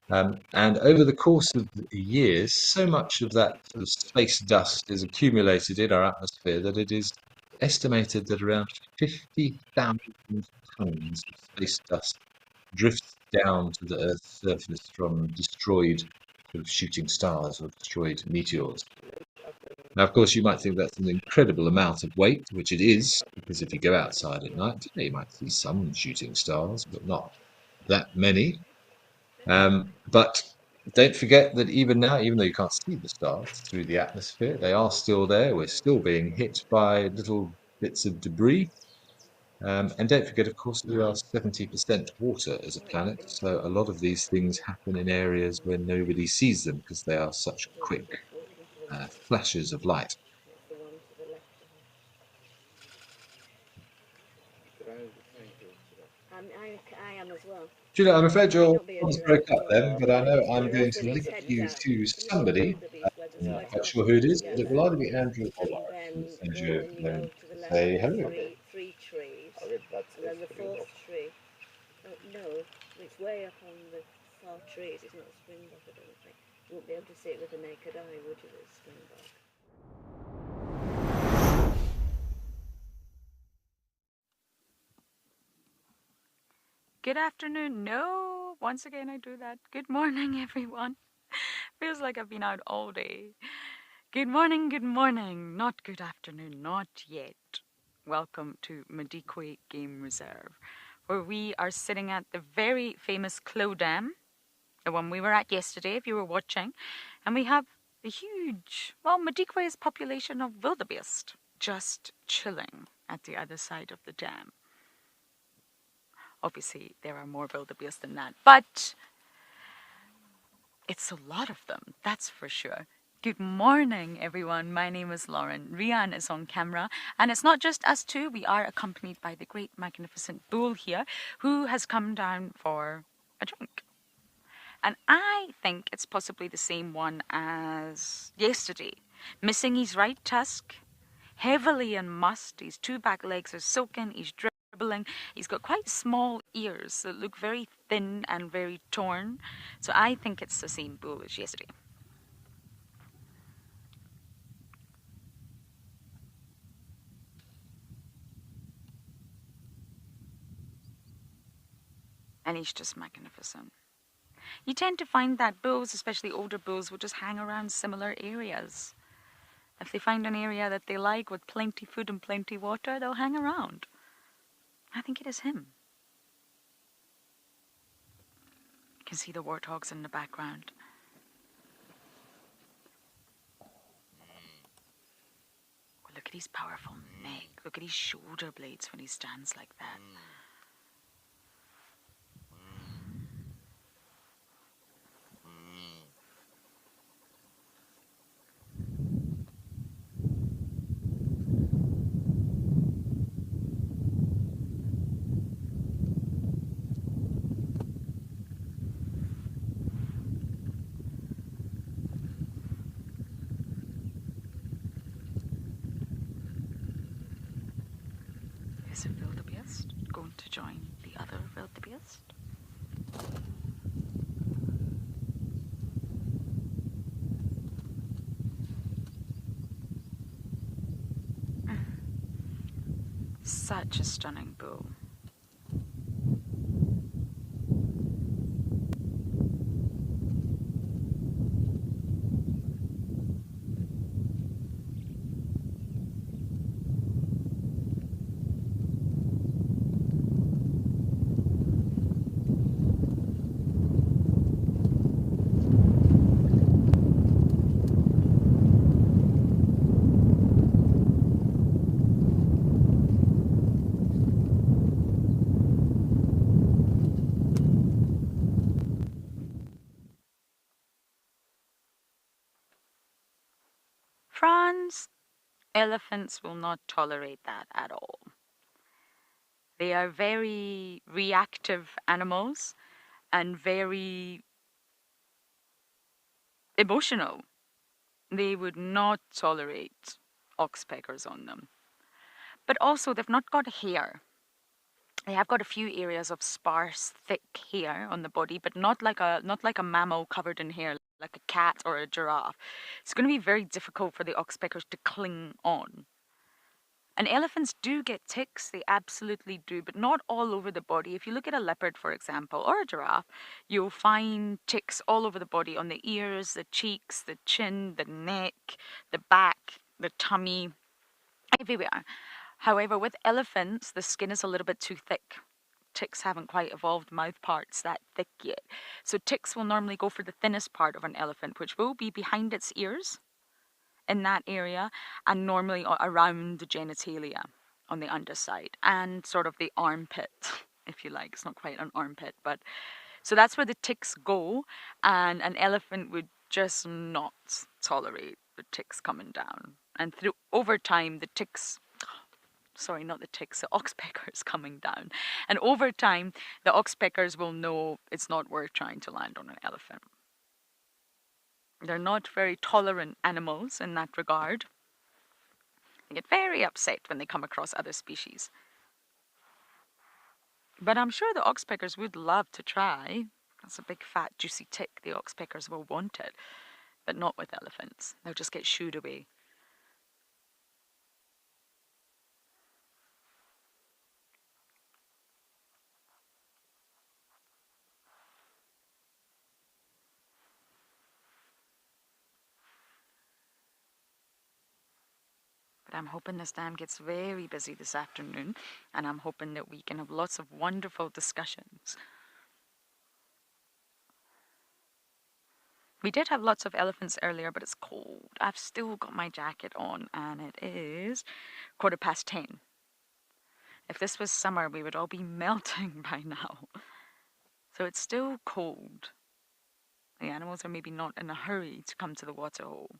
And over the course of years, so much of that sort of space dust is accumulated in our atmosphere that it is estimated that around 50,000 tons of space dust drifts down to the Earth's surface from destroyed sort of shooting stars or destroyed meteors. Now, of course, you might think that's an incredible amount of weight, which it is, because if you go outside at night, you might see some shooting stars, but not that many. But don't forget that even now, even though you can't see the stars through the atmosphere, they are still there. We're still being hit by little bits of debris. And don't forget, of course, we are 70% water as a planet, so a lot of these things happen in areas where nobody sees them because they are such quick flashes of light. I am as well. Julia, I'm afraid your voice broke up then, but I know I'm going to link you to somebody. I'm not quite sure who it is, but it will either be Andrew or Lauren. Send you say hello. Three trees, and then the fourth tree. No, it's way up on the far trees. It's not a springbok, I don't think. You won't be able to see it with the naked eye, would you? It's springbok. Good afternoon. No, once again I do that. Good morning, everyone. Feels like I've been out all day. Good morning, not good afternoon, not yet. Welcome to Madikwe Game Reserve, where we are sitting at the very famous Clo Dam, the one we were at yesterday if you were watching, and we have a huge, Madikwe's population of wildebeest just chilling at the other side of the dam. Obviously, there are more wildebeest than that, but it's a lot of them, that's for sure. Good morning, everyone. My name is Lauren. Rian is on camera, and it's not just us two. We are accompanied by the great, magnificent Bull here, who has come down for a drink. And I think it's possibly the same one as yesterday. Missing his right tusk, heavily in must, his two back legs are soaking, he's dribbling. He's got quite small ears that look very thin and very torn. So I think it's the same bull as yesterday. And he's just magnificent. you tend to find that bulls, especially older bulls, will just hang around similar areas. If they find an area that they like with plenty food and plenty water, they'll hang around. I think it is him. You can see the warthogs in the background. Look at his powerful neck. Look at his shoulder blades when he stands like that. Is a wildebeest going to join the other wildebeest? Such a stunning bull. France, elephants will not tolerate that at all. They are very reactive animals and very emotional. They would not tolerate oxpeckers on them. But also, they've not got hair. They have got a few areas of sparse, thick hair on the body, but not like a mammal covered in hair, like a cat or a giraffe. It's going to be very difficult for the oxpeckers to cling on. And elephants do get ticks, they absolutely do, but not all over the body. If you look at a leopard, for example, or a giraffe, you'll find ticks all over the body, on the ears, the cheeks, the chin, the neck, the back, the tummy, everywhere. However, with elephants, the skin is a little bit too thick. Ticks haven't quite evolved mouth parts that thick yet. So ticks will normally go for the thinnest part of an elephant, which will be behind its ears, in that area, and normally around the genitalia on the underside and sort of the armpit, if you like. It's not quite an armpit, but so that's where the ticks go, and an elephant would just not tolerate the ticks coming down. And over time, the ticks, sorry, not the ticks, the oxpeckers coming down. And over time, the oxpeckers will know it's not worth trying to land on an elephant. They're not very tolerant animals in that regard. They get very upset when they come across other species. But I'm sure the oxpeckers would love to try. That's a big, fat, juicy tick. The oxpeckers will want it, but not with elephants. They'll just get shooed away. But I'm hoping this dam gets very busy this afternoon, and I'm hoping that we can have lots of wonderful discussions. We did have lots of elephants earlier, but it's cold. I've still got my jacket on, and it is 10:15. If this was summer, we would all be melting by now. So it's still cold. The animals are maybe not in a hurry to come to the waterhole.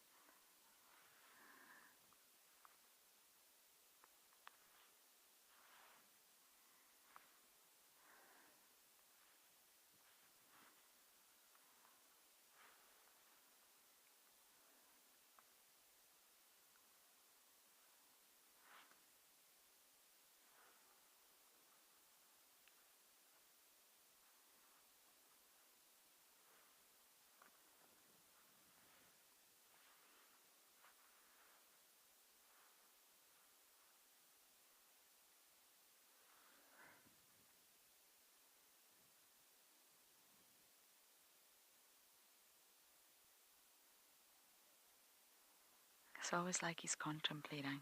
It's always like he's contemplating.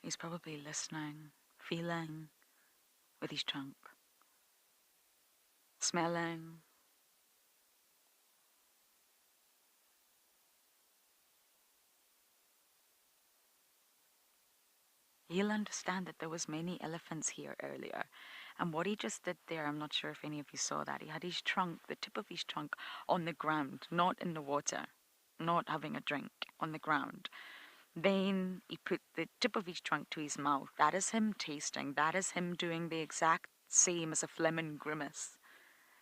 He's probably listening, feeling with his trunk, smelling. He'll understand that there was many elephants here earlier. And what he just did there, I'm not sure if any of you saw that. He had his trunk, the tip of his trunk, on the ground, not in the water, not having a drink, on the ground. Then he put the tip of his trunk to his mouth. That is him tasting. That is him doing the exact same as a Fleming grimace.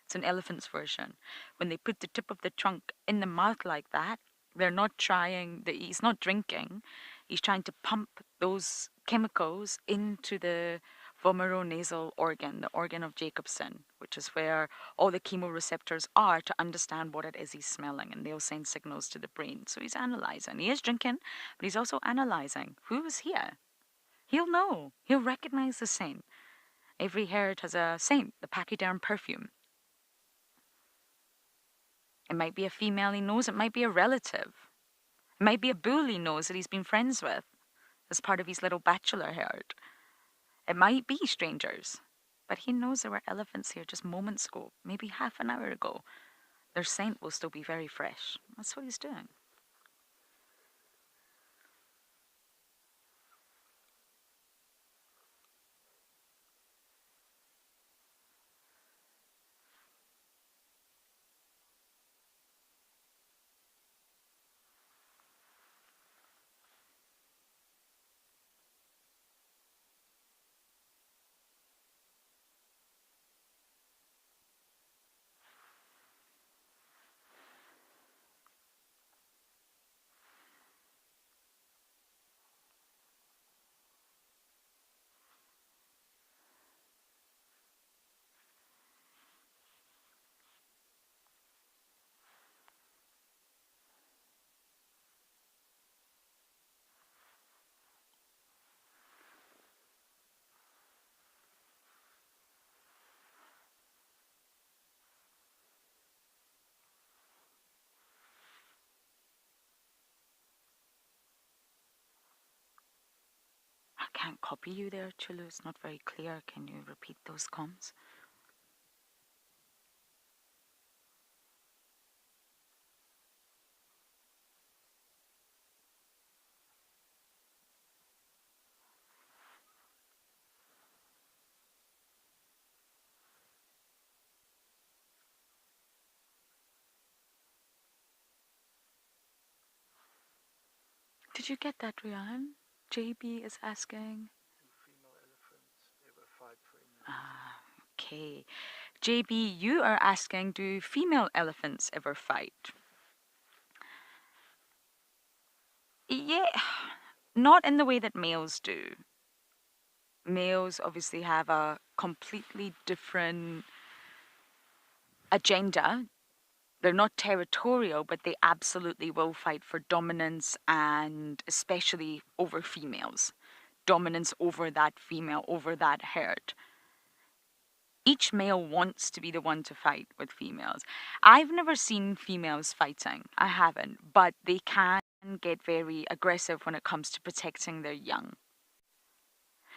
It's an elephant's version. When they put the tip of the trunk in the mouth like that, they're not trying, he's not drinking. He's trying to pump those chemicals into the vomeronasal organ, the organ of Jacobson, which is where all the chemoreceptors are to understand what it is he's smelling, and they'll send signals to the brain. So he's analyzing. He is drinking, but he's also analyzing. Who is here? He'll know. He'll recognize the scent. Every herd has a scent, the pachyderm perfume. It might be a female he knows, it might be a relative. It might be a bull he knows that he's been friends with as part of his little bachelor herd. It might be strangers, but he knows there were elephants here just moments ago, maybe half an hour ago. Their scent will still be very fresh. That's what he's doing. I can't copy you there, Chulu. It's not very clear. Can you repeat those comms? Did you get that, Rian? JB is asking. Female elephants ever fight for a male? Okay. JB, you are asking, do female elephants ever fight? Yeah, not in the way that males do. Males obviously have a completely different agenda. They're not territorial, but they absolutely will fight for dominance, and especially over females. Dominance over that female, over that herd. Each male wants to be the one to fight with females. I've never seen females fighting. I haven't. But they can get very aggressive when it comes to protecting their young.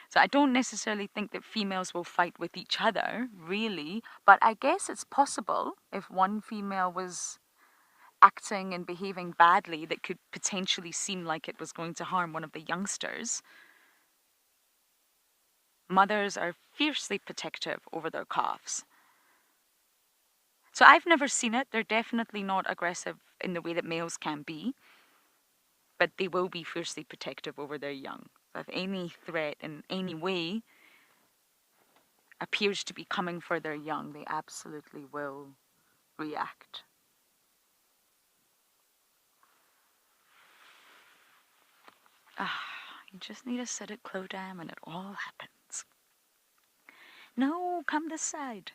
So I don't necessarily think that females will fight with each other, really. But I guess it's possible if one female was acting and behaving badly that could potentially seem like it was going to harm one of the youngsters. Mothers are fiercely protective over their calves. So I've never seen it. They're definitely not aggressive in the way that males can be. But they will be fiercely protective over their young. So if any threat in any way appears to be coming for their young, they absolutely will react. You just need to sit at Clodam and it all happens. No, come this side.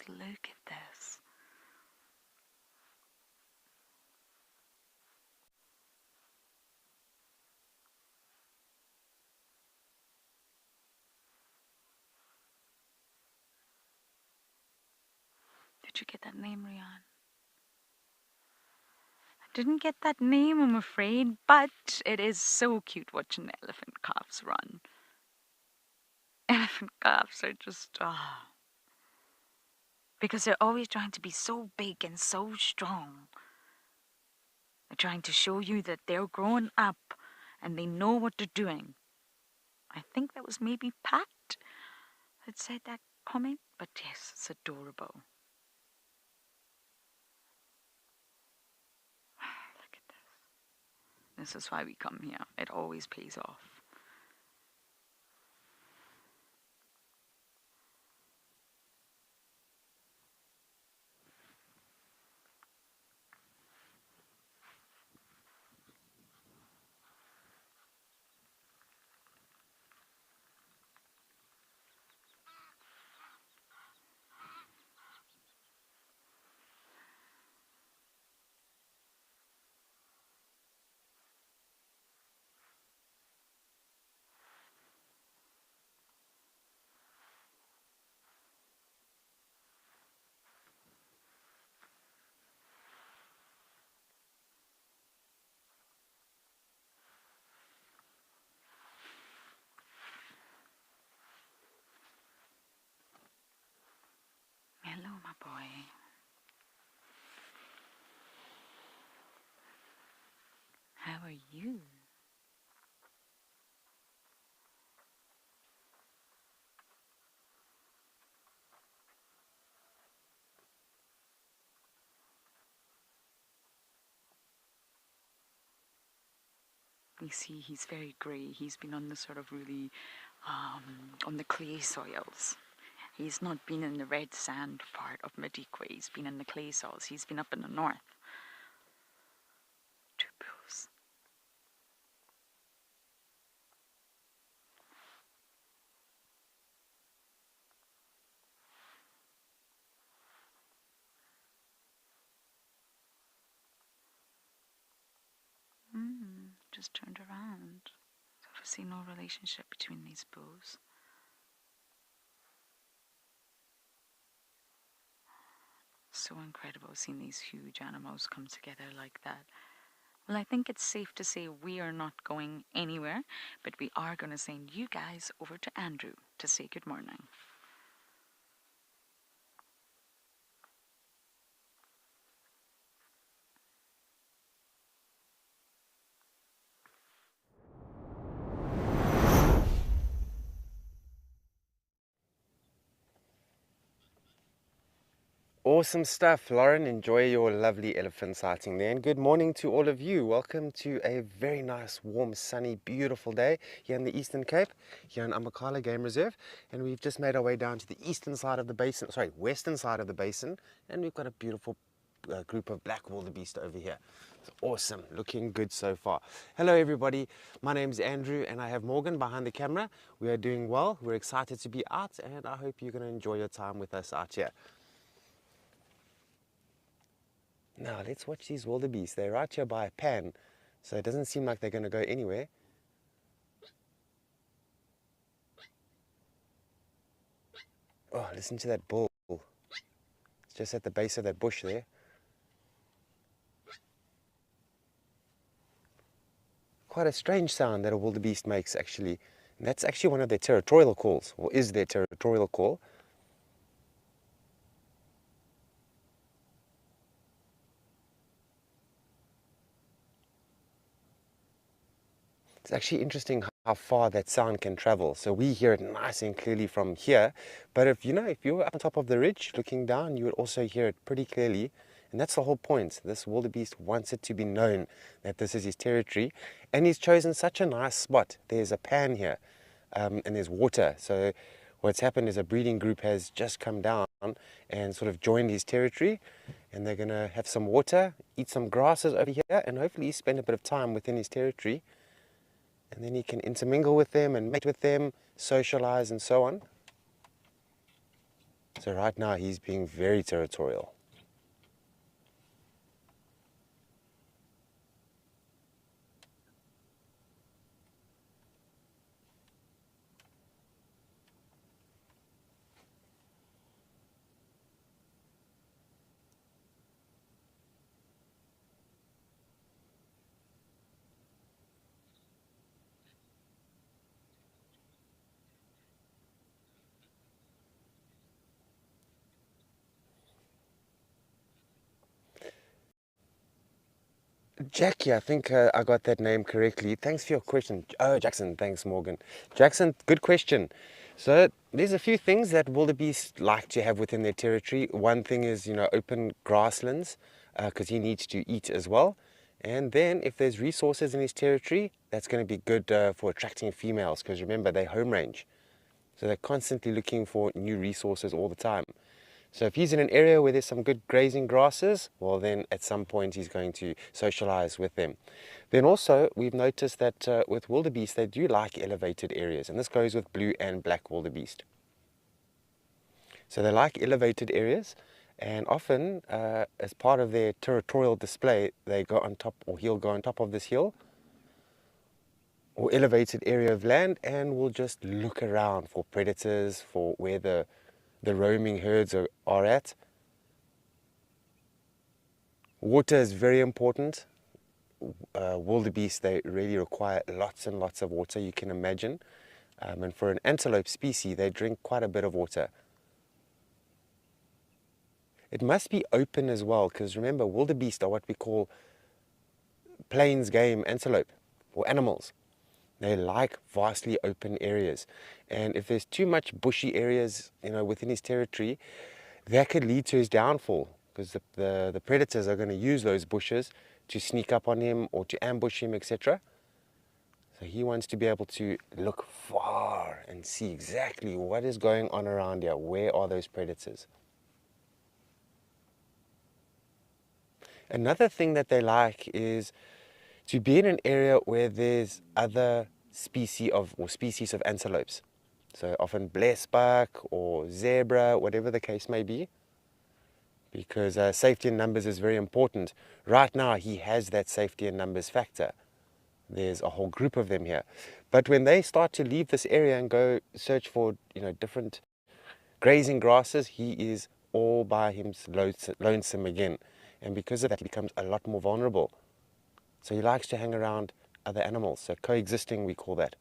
Just look at this. Did you get that name, Rian? I didn't get that name, I'm afraid, but it is so cute watching the elephant calves run. Elephant calves are just, because they're always trying to be so big and so strong. They're trying to show you that they're grown up and they know what they're doing. I think that was maybe Pat that said that comment, but yes, it's adorable. Look at this. This is why we come here. It always pays off. Hello, my boy. How are you? You see, he's very grey. He's been on the sort of really, on the clay soils. He's not been in the red sand part of Madikwe. He's been in the clay soils. He's been up in the north. Two bulls. Just turned around. There's obviously no relationship between these bulls. So incredible seeing these huge animals come together like that. Well, I think it's safe to say we are not going anywhere, but we are going to send you guys over to Andrew to say good morning. Awesome stuff, Lauren. Enjoy your lovely elephant sighting there. And good morning to all of you. Welcome to a very nice, warm, sunny, beautiful day here in the Eastern Cape, here in Amakhala Game Reserve. And we've just made our way down to the eastern side of the basin, western side of the basin. And we've got a beautiful group of black wildebeest over here. It's awesome, looking good so far. Hello everybody, my name's Andrew and I have Morgan behind the camera. We are doing well, we're excited to be out and I hope you're going to enjoy your time with us out here. Now, let's watch these wildebeest. They're right here by a pan, so it doesn't seem like they're going to go anywhere. Oh, listen to that bull. It's just at the base of that bush there. Quite a strange sound that a wildebeest makes, actually. And that's actually one of their territorial calls, or is their territorial call. It's actually interesting how far that sound can travel. So we hear it nice and clearly from here, but if you're up on top of the ridge looking down, you would also hear it pretty clearly. And that's the whole point. This wildebeest wants it to be known that this is his territory, and he's chosen such a nice spot. There's a pan here, and there's water. So what's happened is a breeding group has just come down and sort of joined his territory, and they're going to have some water, eat some grasses over here, and hopefully spend a bit of time within his territory. And then he can intermingle with them and mate with them, socialize and so on. So right now he's being very territorial. Jackie, I think I got that name correctly. Thanks for your question. Oh, Jackson, thanks, Morgan. Jackson, good question. So there's a few things that wildebeest like to have within their territory. One thing is, open grasslands, because he needs to eat as well. And then if there's resources in his territory, that's going to be good for attracting females, because remember, they're home range. So they're constantly looking for new resources all the time. So if he's in an area where there's some good grazing grasses, well then at some point he's going to socialize with them. Then also we've noticed that with wildebeest they do like elevated areas, and this goes with blue and black wildebeest. So they like elevated areas, and often as part of their territorial display they go on top, or he'll go on top of this hill or elevated area of land, and will just look around for predators, for where the roaming herds are at. Water is very important. Wildebeest, they really require lots and lots of water, you can imagine. And for an antelope species, they drink quite a bit of water. It must be open as well, because remember, wildebeest are what we call plains game antelope, or animals. They like vastly open areas. And if there's too much bushy areas, within his territory, that could lead to his downfall, because the predators are going to use those bushes to sneak up on him or to ambush him, etc. So he wants to be able to look far and see exactly what is going on around here. Where are those predators? Another thing that they like is to be in an area where there's other species of antelopes. So often blesbuck or zebra, whatever the case may be, because safety in numbers is very important. Right now he has that safety in numbers factor. There's a whole group of them here. But when they start to leave this area and go search for different grazing grasses, he is all by himself, lonesome again. And because of that, he becomes a lot more vulnerable. So he likes to hang around other animals. So coexisting, we call that.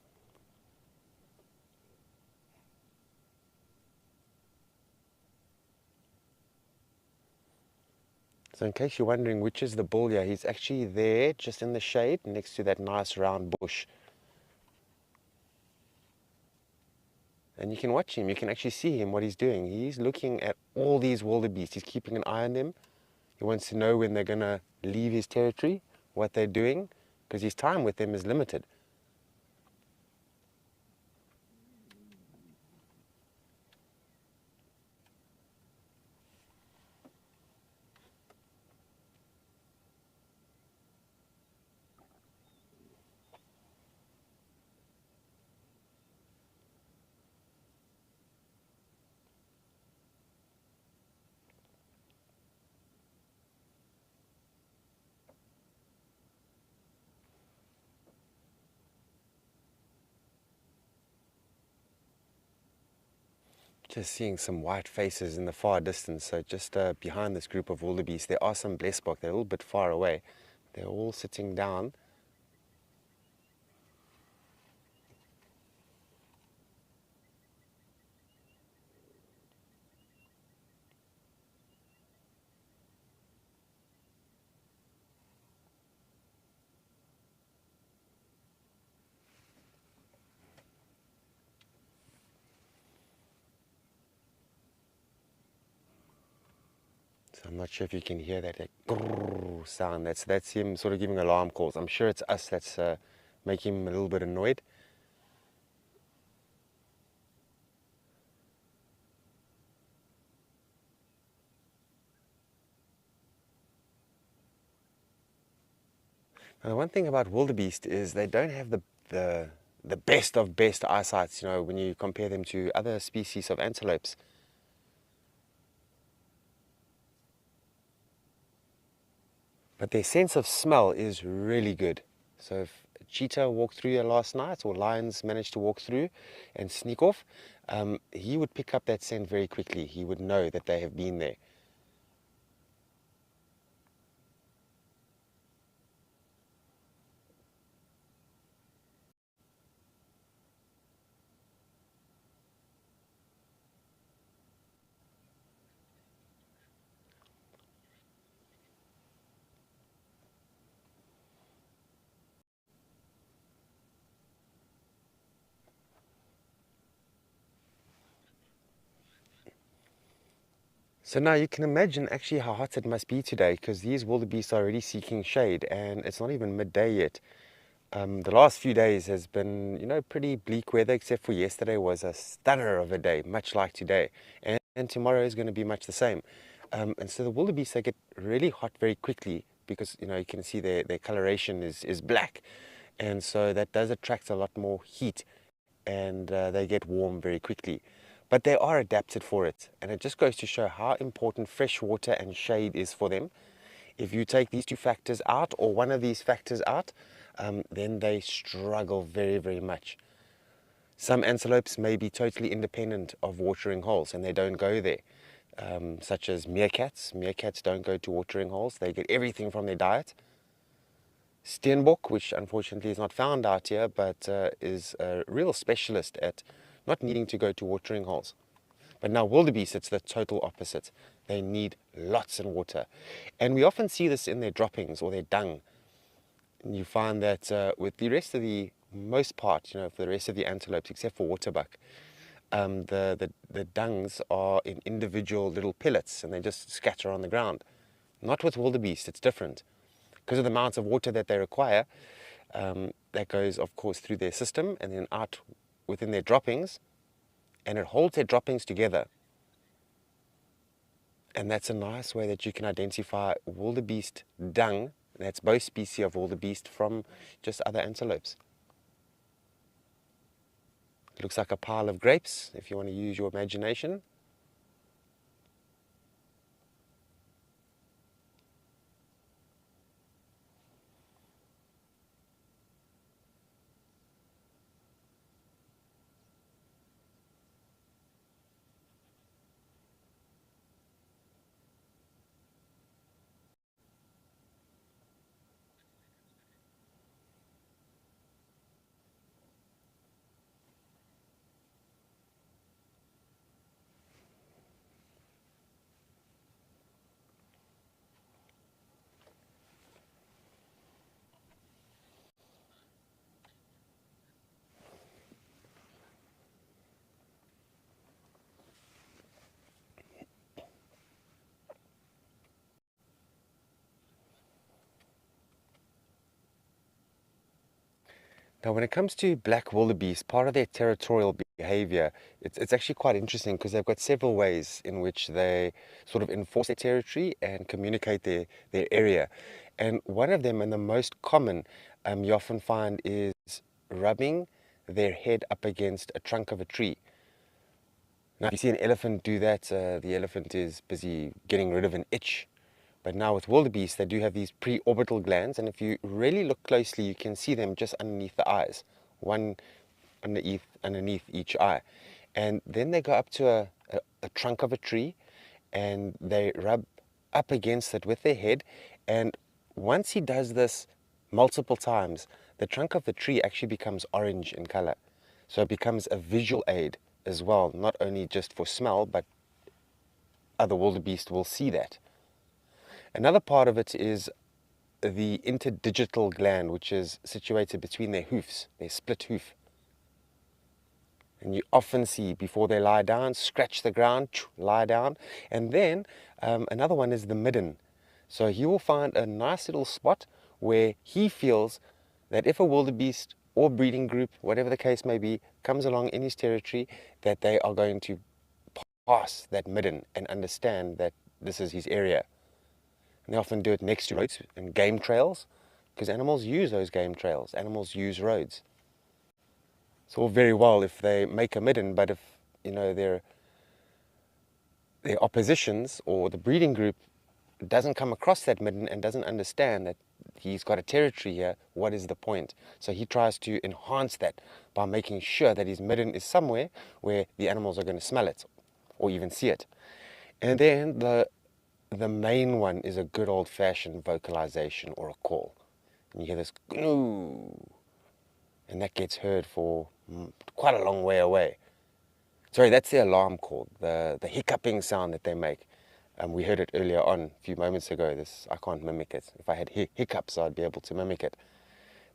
So in case you're wondering which is the bull here, he's actually there, just in the shade, next to that nice round bush. And you can watch him, you can actually see him, what he's doing. He's looking at all these wildebeest. He's keeping an eye on them. He wants to know when they're going to leave his territory, what they're doing, because his time with them is limited. Just seeing some white faces in the far distance. So just behind this group of wildebeest, there are some blesbuck. They're a little bit far away. They're all sitting down. So I'm not sure if you can hear that grrr sound. That's him sort of giving alarm calls. I'm sure it's us that's making him a little bit annoyed. Now, the one thing about wildebeest is they don't have the best of best eyesight, when you compare them to other species of antelopes. But their sense of smell is really good. So if a cheetah walked through here last night, or lions managed to walk through and sneak off, he would pick up that scent very quickly. He would know that they have been there. So now you can imagine actually how hot it must be today, because these wildebeest are already seeking shade and it's not even midday yet. The last few days has been, pretty bleak weather, except for yesterday was a stunner of a day, much like today. And tomorrow is going to be much the same. And so the wildebeest, they get really hot very quickly because, you can see their coloration is black. And so that does attract a lot more heat, and they get warm very quickly. But they are adapted for it. And it just goes to show how important fresh water and shade is for them. If you take these two factors out, or one of these factors out, then they struggle very, very much. Some antelopes may be totally independent of watering holes and they don't go there, such as meerkats. Meerkats don't go to watering holes. They get everything from their diet. Steenbok, which unfortunately is not found out here, but is a real specialist at not needing to go to watering holes. But now wildebeest, it's the total opposite. They need lots of water. And we often see this in their droppings or their dung. And you find that with the rest of the, most part, for the rest of the antelopes, except for waterbuck, the dungs are in individual little pellets and they just scatter on the ground. Not with wildebeest, it's different. Because of the amounts of water that they require, that goes, of course, through their system and then out within their droppings, and it holds their droppings together. And that's a nice way that you can identify wildebeest dung, that's both species of wildebeest, from just other antelopes. It looks like a pile of grapes, if you want to use your imagination. Now, when it comes to black wildebeest, part of their territorial behavior, it's actually quite interesting because they've got several ways in which they sort of enforce their territory and communicate their area. And one of them, and the most common, you often find is rubbing their head up against a trunk of a tree. Now, if you see an elephant do that, the elephant is busy getting rid of an itch. But now with wildebeest, they do have these preorbital glands, and if you really look closely, you can see them just underneath the eyes, one underneath each eye. And then they go up to a trunk of a tree, and they rub up against it with their head. And once he does this multiple times, the trunk of the tree actually becomes orange in color. So it becomes a visual aid as well, not only just for smell, but other wildebeest will see that. Another part of it is the interdigital gland, which is situated between their hoofs, their split hoof. And you often see, before they lie down, scratch the ground, lie down. And then another one is the midden. So he will find a nice little spot where he feels that if a wildebeest or breeding group, whatever the case may be, comes along in his territory, that they are going to pass that midden and understand that this is his area. And they often do it next to roads and game trails, because animals use those game trails. Animals use roads. It's all very well if they make a midden, but if their oppositions or the breeding group doesn't come across that midden and doesn't understand that he's got a territory here, what is the point? So he tries to enhance that by making sure that his midden is somewhere where the animals are going to smell it or even see it. And then the main one is a good old-fashioned vocalization or a call. And you hear this GNU, and that gets heard for quite a long way away. Sorry, that's the alarm call, the hiccuping sound that they make. We heard it earlier on, a few moments ago. I can't mimic it. If I had hiccups, I'd be able to mimic it.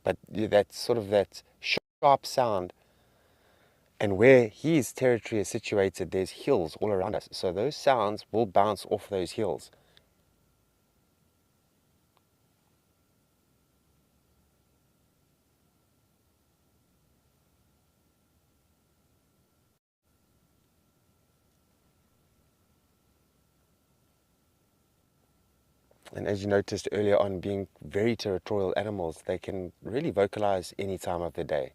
But that's sort of that sharp sound. And where his territory is situated, there's hills all around us. So those sounds will bounce off those hills. And as you noticed earlier on, being very territorial animals, they can really vocalize any time of the day.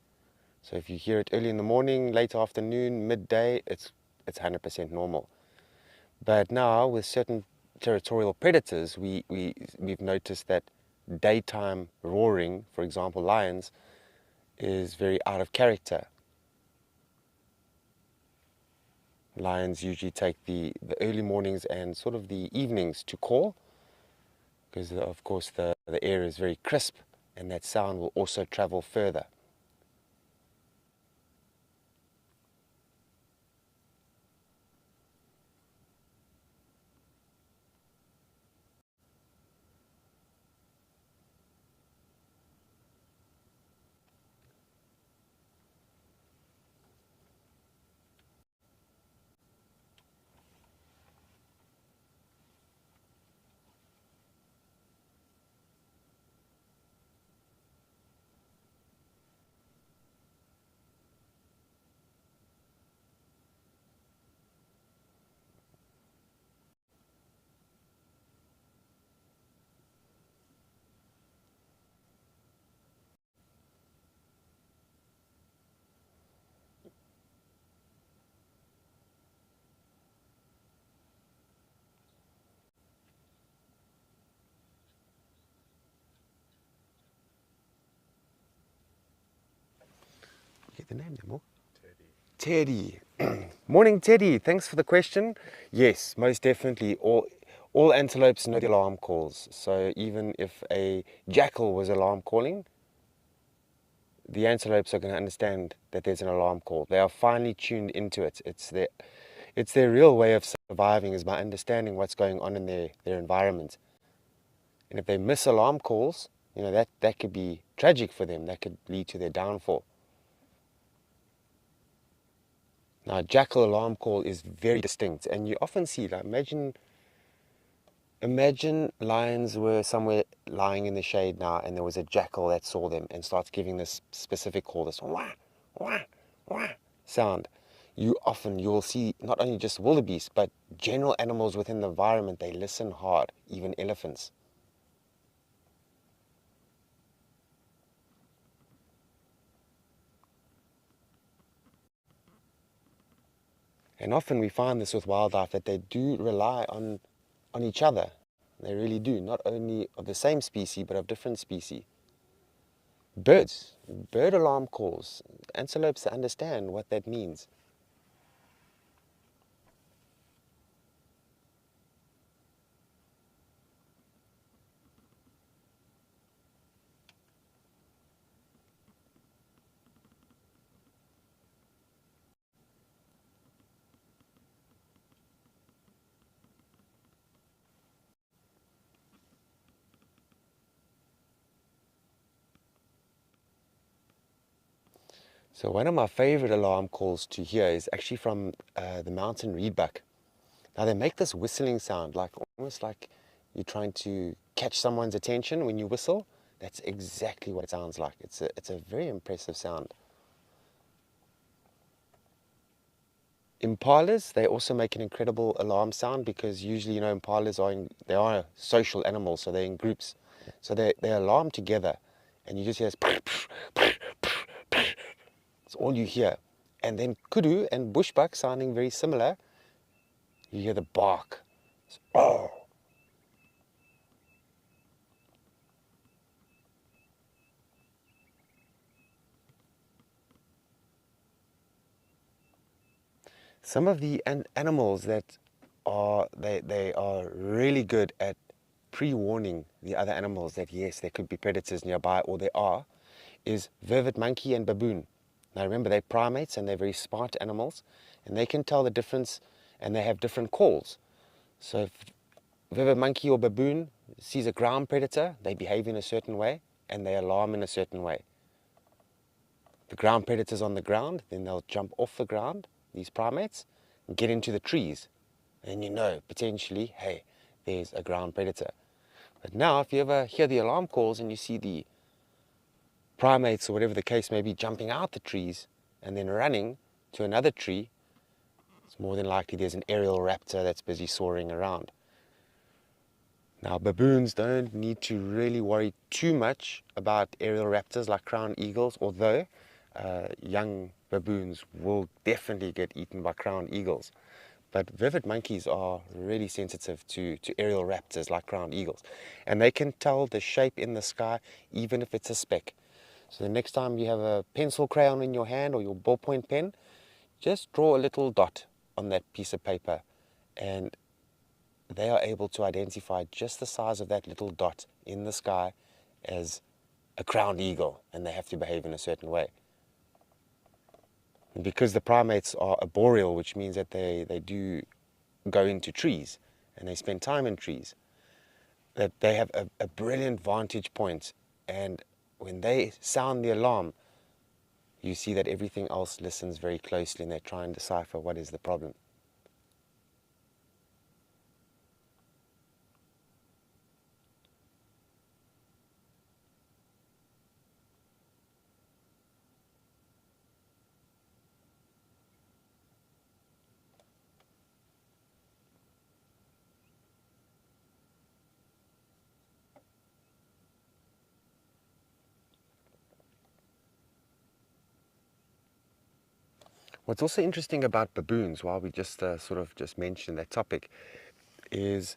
So if you hear it early in the morning, late afternoon, midday, it's 100% normal. But now with certain territorial predators, we've noticed that daytime roaring, for example lions, is very out of character. Lions usually take the early mornings and sort of the evenings to call, because of course the air is very crisp and that sound will also travel further. Get the name, Nemo? Teddy. Morning, Teddy. Thanks for the question. Yes, most definitely. All antelopes know the alarm calls. So even if a jackal was alarm calling, the antelopes are going to understand that there's an alarm call. They are finely tuned into it. It's their real way of surviving, is by understanding what's going on in their environment. And if they miss alarm calls, that could be tragic for them. That could lead to their downfall. Now, jackal alarm call is very distinct, and you often see that. Imagine lions were somewhere lying in the shade now, and there was a jackal that saw them and starts giving this specific call, this wah, wah, wah sound. You'll see not only just wildebeest, but general animals within the environment, they listen hard, even elephants. And often we find this with wildlife, that they do rely on each other. They really do, not only of the same species, but of different species. Bird alarm calls. Antelopes understand what that means. So one of my favorite alarm calls to hear is actually from the mountain reedbuck. Now they make this whistling sound, almost like you're trying to catch someone's attention when you whistle. That's exactly what it sounds like. It's a very impressive sound. Impalas, they also make an incredible alarm sound, because usually, impalas are social animals, so they're in groups. So they alarm together, and you just hear this. It's all you hear. And then kudu and bushbuck sounding very similar. You hear the bark. Oh. Some of the animals that they are really good at pre-warning the other animals that yes, there could be predators nearby, or there are, is vervet monkey and baboon. Now remember, they're primates and they're very smart animals, and they can tell the difference, and they have different calls. So if vervet monkey or baboon sees a ground predator, they behave in a certain way and they alarm in a certain way. The ground predator's on the ground, then they'll jump off the ground, these primates, and get into the trees. And you know, potentially, hey, there's a ground predator. But now, if you ever hear the alarm calls and you see the primates or whatever the case may be jumping out the trees and then running to another tree, it's more than likely there's an aerial raptor that's busy soaring around. Now, baboons don't need to really worry too much about aerial raptors like crowned eagles, although young baboons will definitely get eaten by crowned eagles. But vervet monkeys are really sensitive to aerial raptors like crowned eagles. And they can tell the shape in the sky, even if it's a speck. So the next time you have a pencil crayon in your hand or your ballpoint pen, just draw a little dot on that piece of paper, and they are able to identify just the size of that little dot in the sky as a crowned eagle, and they have to behave in a certain way. And because the primates are arboreal, which means that they do go into trees and they spend time in trees, that they have a brilliant vantage point, and when they sound the alarm, you see that everything else listens very closely and they try and decipher what is the problem. What's also interesting about baboons, while we just just mentioned that topic, is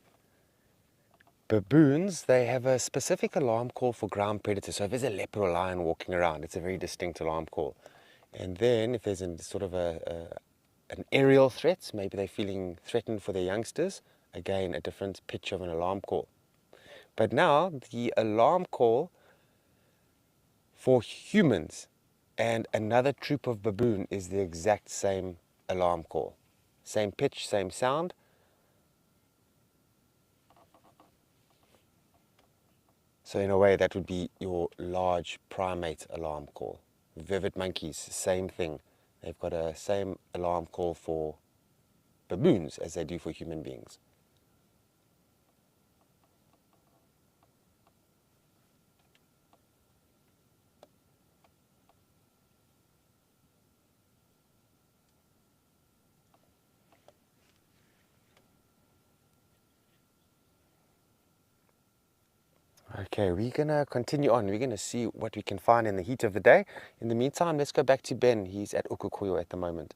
baboons, they have a specific alarm call for ground predators. So if there's a leopard or lion walking around, it's a very distinct alarm call. And then if there's an aerial threat, maybe they're feeling threatened for their youngsters, again, a different pitch of an alarm call. But now the alarm call for humans and another troop of baboon is the exact same alarm call. Same pitch, same sound. So in a way, that would be your large primate alarm call. Vervet monkeys, same thing. They've got a same alarm call for baboons as they do for human beings. Okay, we're going to continue on. We're going to see what we can find in the heat of the day. In the meantime, let's go back to Ben. He's at Ukukuyu at the moment.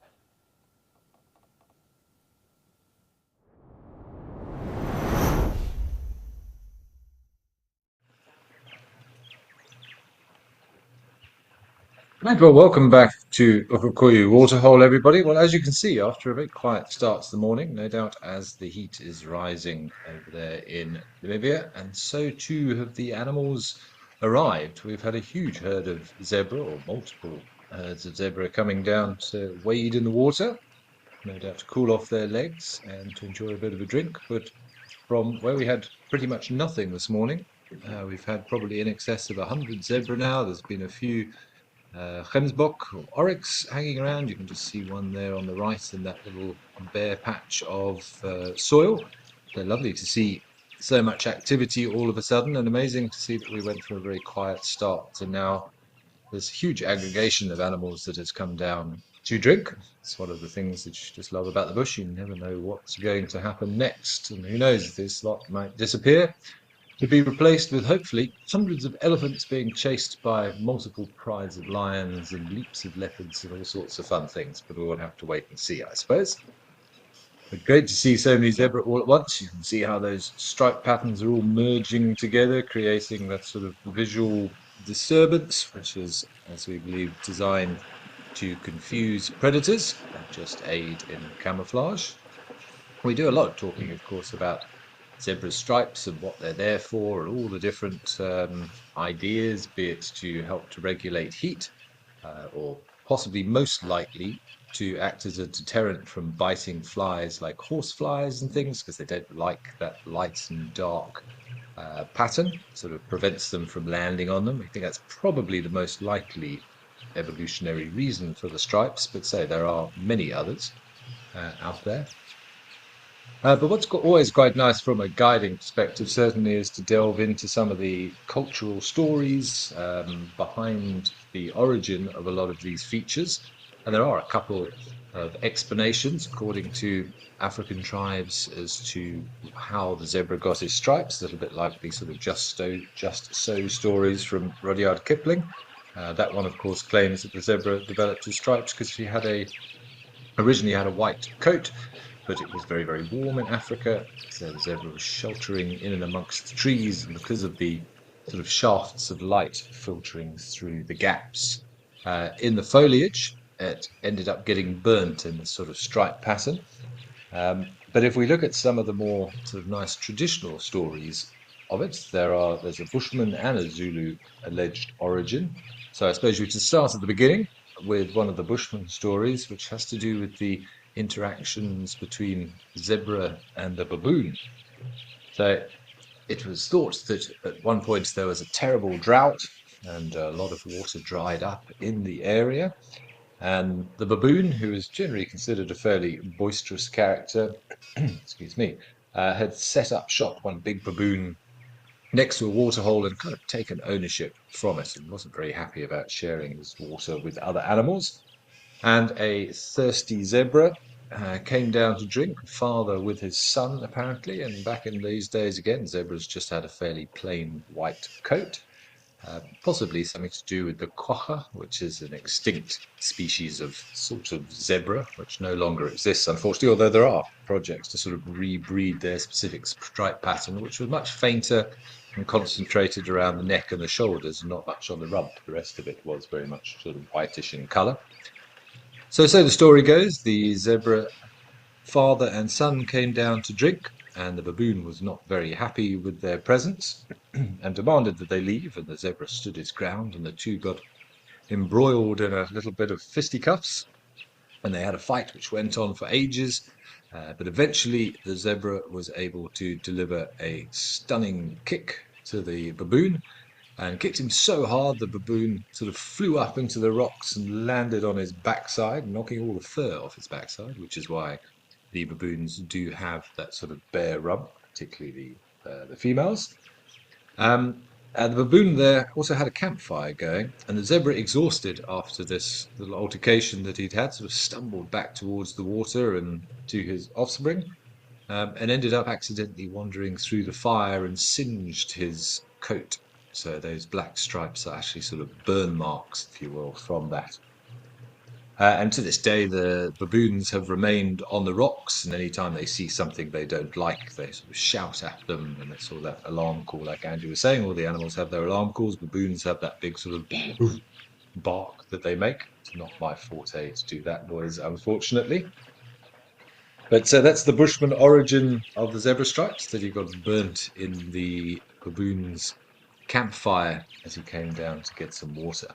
Right, well, welcome back to Ukukuyu Waterhole, everybody. Well, as you can see, after a very quiet start to the morning, no doubt as the heat is rising over there in Namibia, and so too have the animals arrived. We've had a huge herd of zebra, or multiple herds of zebra, coming down to wade in the water, no doubt to cool off their legs and to enjoy a bit of a drink. But from where we had pretty much nothing this morning, we've had probably in excess of 100 zebra now. There's been a few Gemsbok or oryx hanging around. You can just see one there on the right in that little bare patch of soil. They're lovely to see so much activity all of a sudden, and amazing to see that we went from a very quiet start to now there's a huge aggregation of animals that has come down to drink. It's one of the things that you just love about the bush. You never know what's going to happen next, and who knows, this lot might disappear to be replaced with hopefully hundreds of elephants being chased by multiple prides of lions and leaps of leopards and all sorts of fun things. But we'll have to wait and see, I suppose. But great to see so many zebra all at once. You can see how those stripe patterns are all merging together, creating that sort of visual disturbance, which is, as we believe, designed to confuse predators and just aid in camouflage. We do a lot of talking, of course, about zebra stripes and what they're there for, and all the different ideas, be it to help to regulate heat, or possibly most likely to act as a deterrent from biting flies like horse flies and things, because they don't like that light and dark pattern, sort of prevents them from landing on them. I think that's probably the most likely evolutionary reason for the stripes, but say there are many others out there. But what's always quite nice from a guiding perspective, certainly, is to delve into some of the cultural stories behind the origin of a lot of these features. And there are a couple of explanations, according to African tribes, as to how the zebra got his stripes, a little bit like the sort of just so stories from Rudyard Kipling. That one, of course, claims that the zebra developed his stripes because he originally had a white coat, but it was very, very warm in Africa, so the zebra was sheltering in and amongst the trees, and because of the sort of shafts of light filtering through the gaps in the foliage, it ended up getting burnt in this sort of stripe pattern. But if we look at some of the more sort of nice traditional stories of it, there's a Bushman and a Zulu alleged origin. So I suppose we should start at the beginning with one of the Bushman stories, which has to do with the interactions between the zebra and the baboon. So it was thought that at one point there was a terrible drought and a lot of water dried up in the area. And the baboon, who is generally considered a fairly boisterous character, excuse me, had set up shop, one big baboon, next to a waterhole and kind of taken ownership from it, and wasn't very happy about sharing his water with other animals. And a thirsty zebra came down to drink, father with his son, apparently. And back in these days, again, zebras just had a fairly plain white coat. Possibly something to do with the quagga, which is an extinct species of sort of zebra, which no longer exists, unfortunately, although there are projects to sort of rebreed their specific stripe pattern, which was much fainter and concentrated around the neck and the shoulders, not much on the rump. The rest of it was very much sort of whitish in colour. So the story goes, the zebra father and son came down to drink, and the baboon was not very happy with their presence and demanded that they leave, and the zebra stood his ground, and the two got embroiled in a little bit of fisticuffs, and they had a fight which went on for ages, but eventually the zebra was able to deliver a stunning kick to the baboon, and kicked him so hard the baboon sort of flew up into the rocks and landed on his backside, knocking all the fur off his backside, which is why the baboons do have that sort of bare rump, particularly the females. And the baboon there also had a campfire going, and the zebra, exhausted after this little altercation that he'd had, sort of stumbled back towards the water and to his offspring, and ended up accidentally wandering through the fire and singed his coat. So those black stripes are actually sort of burn marks, if you will, from that. And to this day, the baboons have remained on the rocks, and any time they see something they don't like, they sort of shout at them, and it's all that alarm call, like Andrew was saying. All the animals have their alarm calls. Baboons have that big sort of bark that they make. It's not my forte to do that noise, unfortunately. But so that's the Bushman origin of the zebra stripes, that he got burnt in the baboon's campfire as he came down to get some water.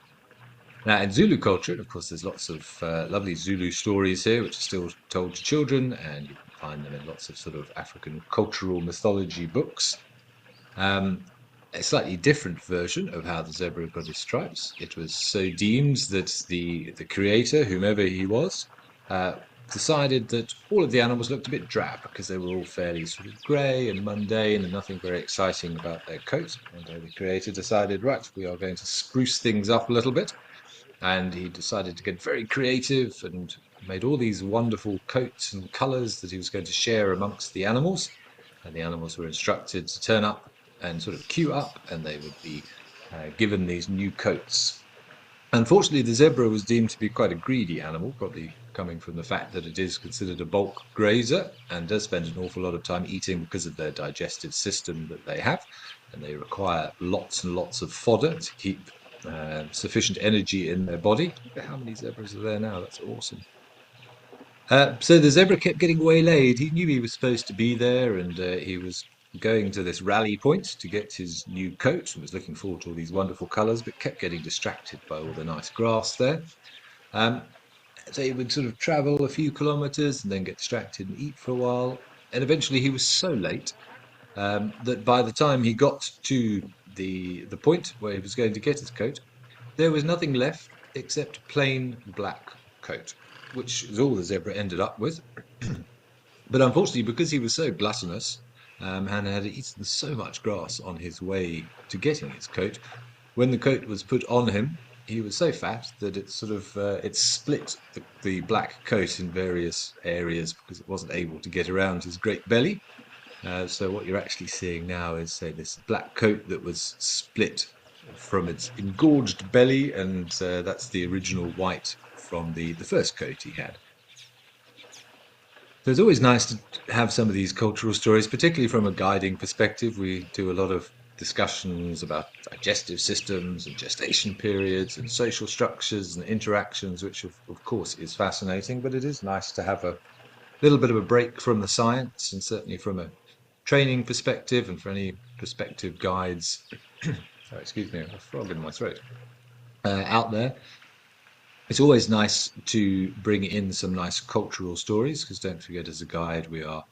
Now, in Zulu culture, and of course, there's lots of lovely Zulu stories here, which are still told to children, and you can find them in lots of sort of African cultural mythology books. A slightly different version of how the zebra got his stripes. It was so deemed that the creator, whomever he was, decided that all of the animals looked a bit drab because they were all fairly sort of grey and mundane and nothing very exciting about their coat. And the creator decided, right, we are going to spruce things up a little bit. And he decided to get very creative and made all these wonderful coats and colours that he was going to share amongst the animals. And the animals were instructed to turn up and sort of queue up, and they would be given these new coats. Unfortunately, the zebra was deemed to be quite a greedy animal, probably coming from the fact that it is considered a bulk grazer and does spend an awful lot of time eating because of their digestive system that they have. And they require lots and lots of fodder to keep sufficient energy in their body. Look at how many zebras are there now. That's awesome. So the zebra kept getting waylaid. He knew he was supposed to be there, and he was going to this rally point to get his new coat and was looking forward to all these wonderful colours, but kept getting distracted by all the nice grass there. So he would sort of travel a few kilometres and then get distracted and eat for a while. And eventually he was so late that by the time he got to the point where he was going to get his coat, there was nothing left except plain black coat, which is all the zebra ended up with. But unfortunately, because he was so gluttonous and had eaten so much grass on his way to getting his coat, when the coat was put on him, he was so fat that it sort of it split the black coat in various areas because it wasn't able to get around his great belly. So what you're actually seeing now is, say, this black coat that was split from its engorged belly, and that's the original white from the first coat he had. So it's always nice to have some of these cultural stories, particularly from a guiding perspective. We do a lot of discussions about digestive systems and gestation periods and social structures and interactions, which of course is fascinating, but it is nice to have a little bit of a break from the science, and certainly from a training perspective and for any prospective guides. Oh, excuse me, I have a frog in my throat. Out there, it's always nice to bring in some nice cultural stories, because don't forget, as a guide, we are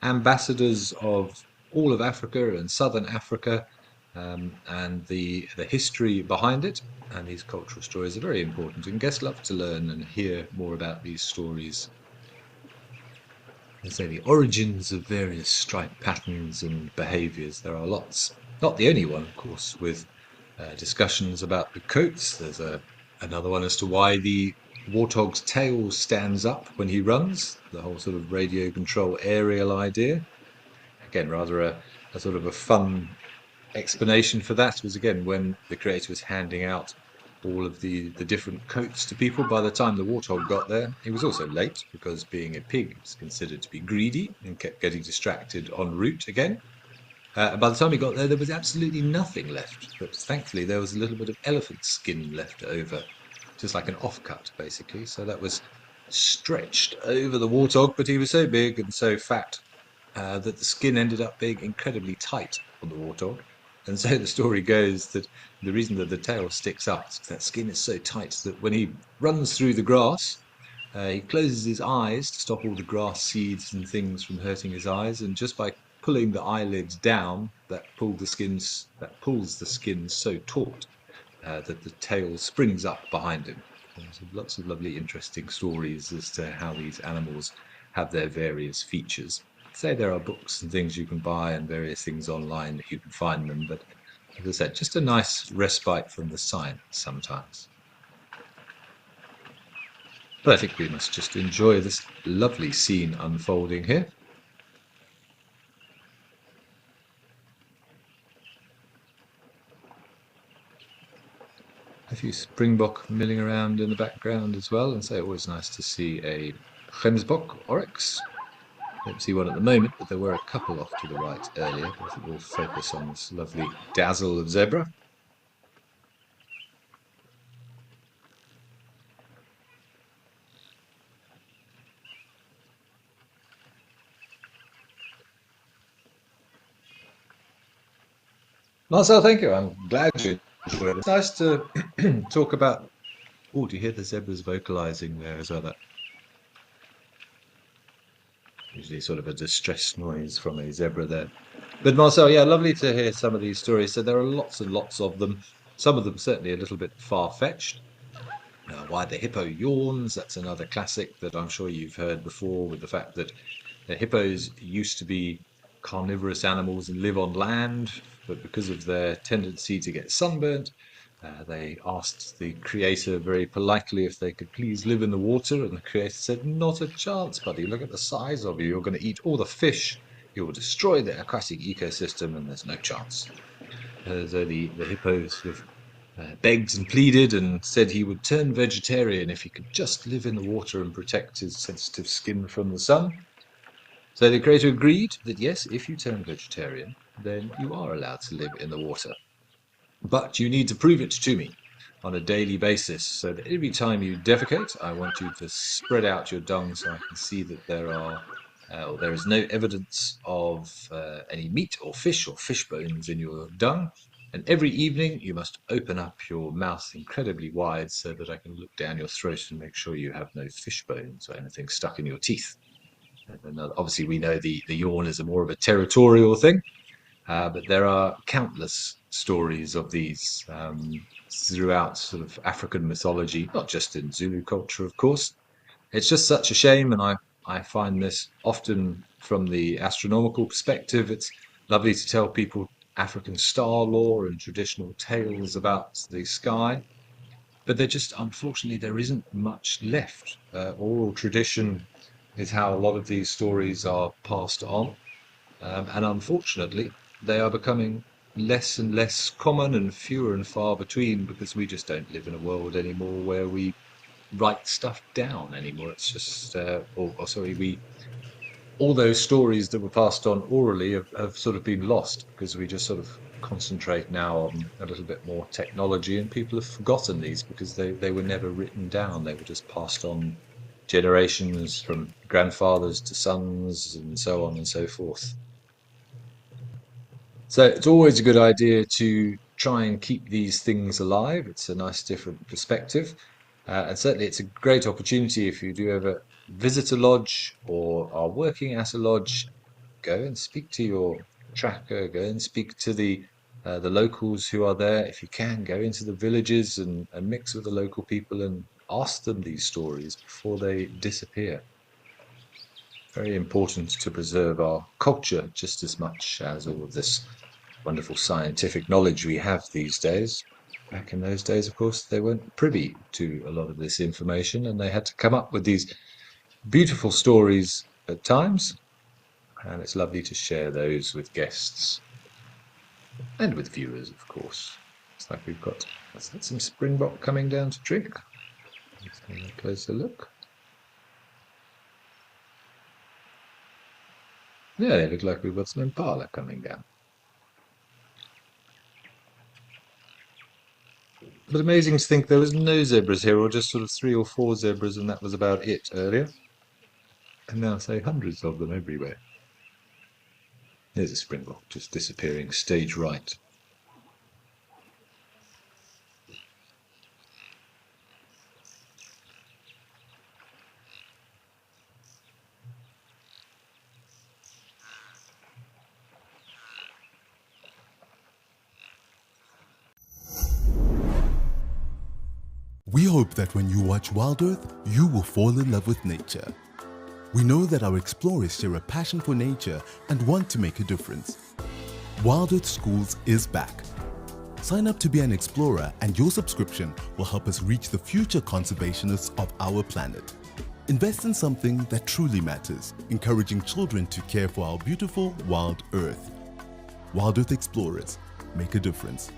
ambassadors of all of Africa and Southern Africa, and the history behind it. And these cultural stories are very important, and guests love to learn and hear more about these stories. I say the origins of various stripe patterns and behaviours. There are lots. Not the only one, of course, with discussions about the coats. There's another one as to why the warthog's tail stands up when he runs. The whole sort of radio control aerial idea. Again, rather a sort of a fun explanation for that was, again, when the creator was handing out all of the different coats to people. By the time the warthog got there, he was also late, because being a pig was considered to be greedy and kept getting distracted en route again. By the time he got there was absolutely nothing left, but thankfully there was a little bit of elephant skin left over, just like an offcut basically. So that was stretched over the warthog, but he was so big and so fat that the skin ended up being incredibly tight on the warthog. And so the story goes that the reason that the tail sticks up is that skin is so tight that when he runs through the grass, he closes his eyes to stop all the grass seeds and things from hurting his eyes, and just by pulling the eyelids down, that pulls the skin so taut that the tail springs up behind him. There's lots of lovely, interesting stories as to how these animals have their various features. Say there are books and things you can buy and various things online that you can find them, but as I said, just a nice respite from the science sometimes. But I think we must just enjoy this lovely scene unfolding here. A few springbok milling around in the background as well, and so always nice to see a gemsbok oryx. Don't see one at the moment, but there were a couple off to the right earlier. But I think we'll focus on this lovely dazzle of zebra. Marcel, thank you. I'm glad you enjoyed it. It's nice to talk about... Oh, do you hear the zebras vocalizing there as well? That usually sort of a distress noise from a zebra there. But Marcel, yeah, lovely to hear some of these stories. So there are lots and lots of them. Some of them certainly a little bit far-fetched. Why the hippo yawns, that's another classic that I'm sure you've heard before, with the fact that the hippos used to be carnivorous animals and live on land, but because of their tendency to get sunburnt, they asked the creator very politely if they could please live in the water, and the creator said, "Not a chance, buddy. Look at the size of you. You're going to eat all the fish. You will destroy the aquatic ecosystem, and there's no chance." So the hippo sort of begged and pleaded and said he would turn vegetarian if he could just live in the water and protect his sensitive skin from the sun. So the creator agreed that yes, if you turn vegetarian, then you are allowed to live in the water. But you need to prove it to me. on a daily basis. So that every time you defecate, I want you to spread out your dung so I can see that there is no evidence of any meat or fish bones in your dung. And every evening you must open up your mouth incredibly wide so that I can look down your throat and make sure you have no fish bones or anything stuck in your teeth. And obviously we know the yawn is more of a territorial thing, but there are countless stories of these throughout sort of African mythology, not just in Zulu culture, of course. It's just such a shame, and I find this often from the astronomical perspective. It's lovely to tell people African star lore and traditional tales about the sky, but unfortunately, there isn't much left. Oral tradition is how a lot of these stories are passed on, and unfortunately, they are becoming less and less common and fewer and far between because we just don't live in a world anymore where we write stuff down anymore. It's just, all those stories that were passed on orally have sort of been lost because we just sort of concentrate now on a little bit more technology, and people have forgotten these because they were never written down. They were just passed on generations from grandfathers to sons and so on and so forth. So it's always a good idea to try and keep these things alive. It's a nice different perspective. And certainly it's a great opportunity if you do ever visit a lodge or are working at a lodge, go and speak to your tracker, go and speak to the locals who are there. If you can, go into the villages and mix with the local people and ask them these stories before they disappear. Very important to preserve our culture just as much as all of this wonderful scientific knowledge we have these days. Back in those days, of course, they weren't privy to a lot of this information, and they had to come up with these beautiful stories at times, and it's lovely to share those with guests and with viewers, of course. It's like let's have some springbok coming down to drink. Let's have a closer look. Yeah, they look like we've got some impala coming down. But amazing to think there was no zebras here, or just sort of 3 or 4 zebras, and that was about it earlier. And now, say, hundreds of them everywhere. There's a springbok just disappearing stage right. We hope that when you watch Wild Earth, you will fall in love with nature. We know that our explorers share a passion for nature and want to make a difference. Wild Earth Schools is back. Sign up to be an explorer, and your subscription will help us reach the future conservationists of our planet. Invest in something that truly matters, encouraging children to care for our beautiful wild Earth. Wild Earth Explorers, make a difference.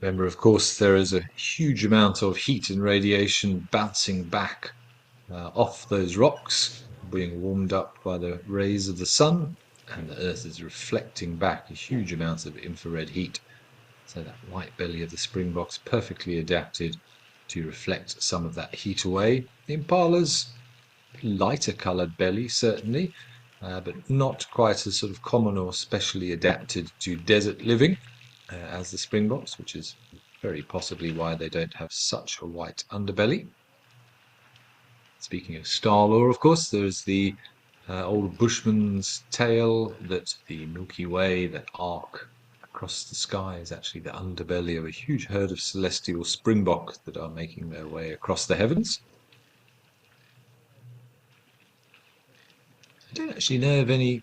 Remember, of course, there is a huge amount of heat and radiation bouncing back off those rocks, being warmed up by the rays of the sun, and the Earth is reflecting back a huge amount of infrared heat. So that white belly of the springbok's perfectly adapted to reflect some of that heat away. The impala's lighter coloured belly, certainly, but not quite as sort of common or specially adapted to desert living as the springboks, which is very possibly why they don't have such a white underbelly. Speaking of star lore, of course, there's the old Bushman's tale that the Milky Way, that arc across the sky, is actually the underbelly of a huge herd of celestial springbok that are making their way across the heavens. I don't actually know of any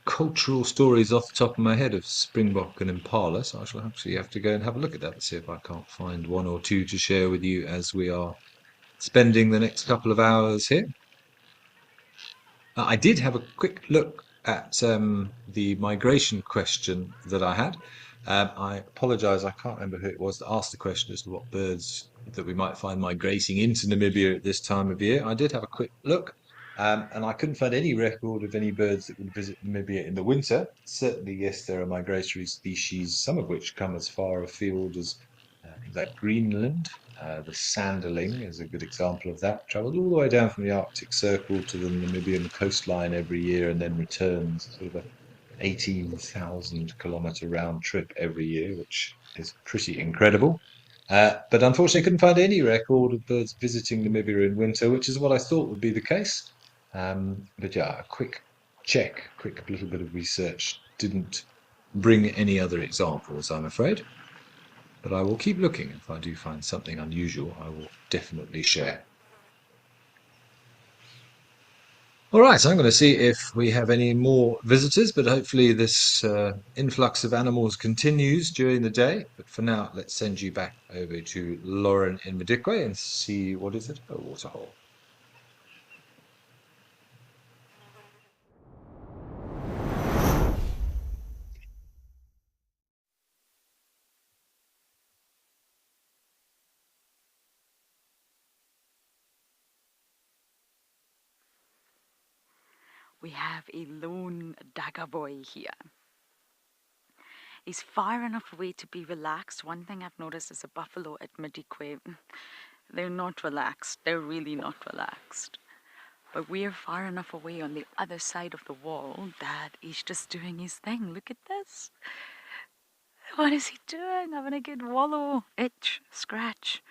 cultural stories off the top of my head of springbok and impala, so I shall actually have to go and have a look at that and see if I can't find one or two to share with you as we are spending the next couple of hours here. I did have a quick look at the migration question that I had. I apologise, I can't remember who it was that asked the question as to what birds that we might find migrating into Namibia at this time of year. I did have a quick look, and I couldn't find any record of any birds that would visit Namibia in the winter. Certainly, yes, there are migratory species, some of which come as far afield as things like Greenland. The sanderling is a good example of that. Travels all the way down from the Arctic Circle to the Namibian coastline every year and then returns, sort of a 18,000 kilometre round trip every year, which is pretty incredible. But unfortunately, I couldn't find any record of birds visiting Namibia in winter, which is what I thought would be the case. But yeah, a quick check, quick little bit of research didn't bring any other examples, I'm afraid. But I will keep looking. If I do find something unusual, I will definitely share. All right, I'm going to see if we have any more visitors, but hopefully this influx of animals continues during the day. But for now, let's send you back over to Lauren in Madikwe and see, what is it? A waterhole. We have a lone dagger boy here. He's far enough away to be relaxed. One thing I've noticed is a buffalo at Madikwe. They're not relaxed. They're really not relaxed. But we're far enough away on the other side of the wall that he's just doing his thing. Look at this. What is he doing? Having a good wallow, itch, scratch.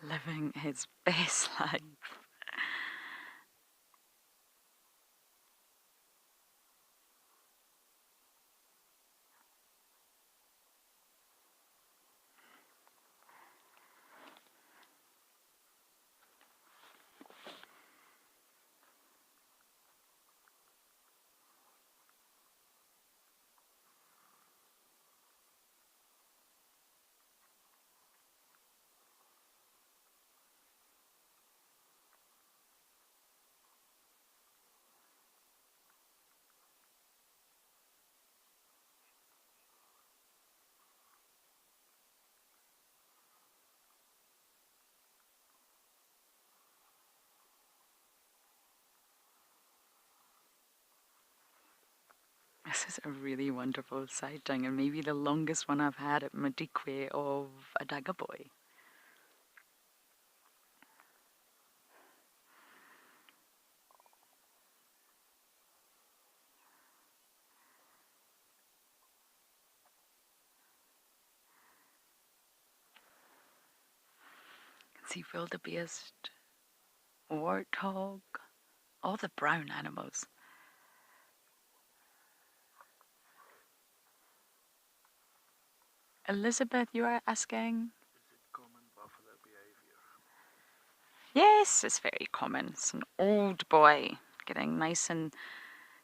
Living his best life. This is a really wonderful sighting, and maybe the longest one I've had at Madikwe of a dagger boy. See wildebeest, warthog, all the brown animals. Elizabeth, you are asking? Is it common buffalo behavior? Yes, it's very common. It's an old boy getting nice and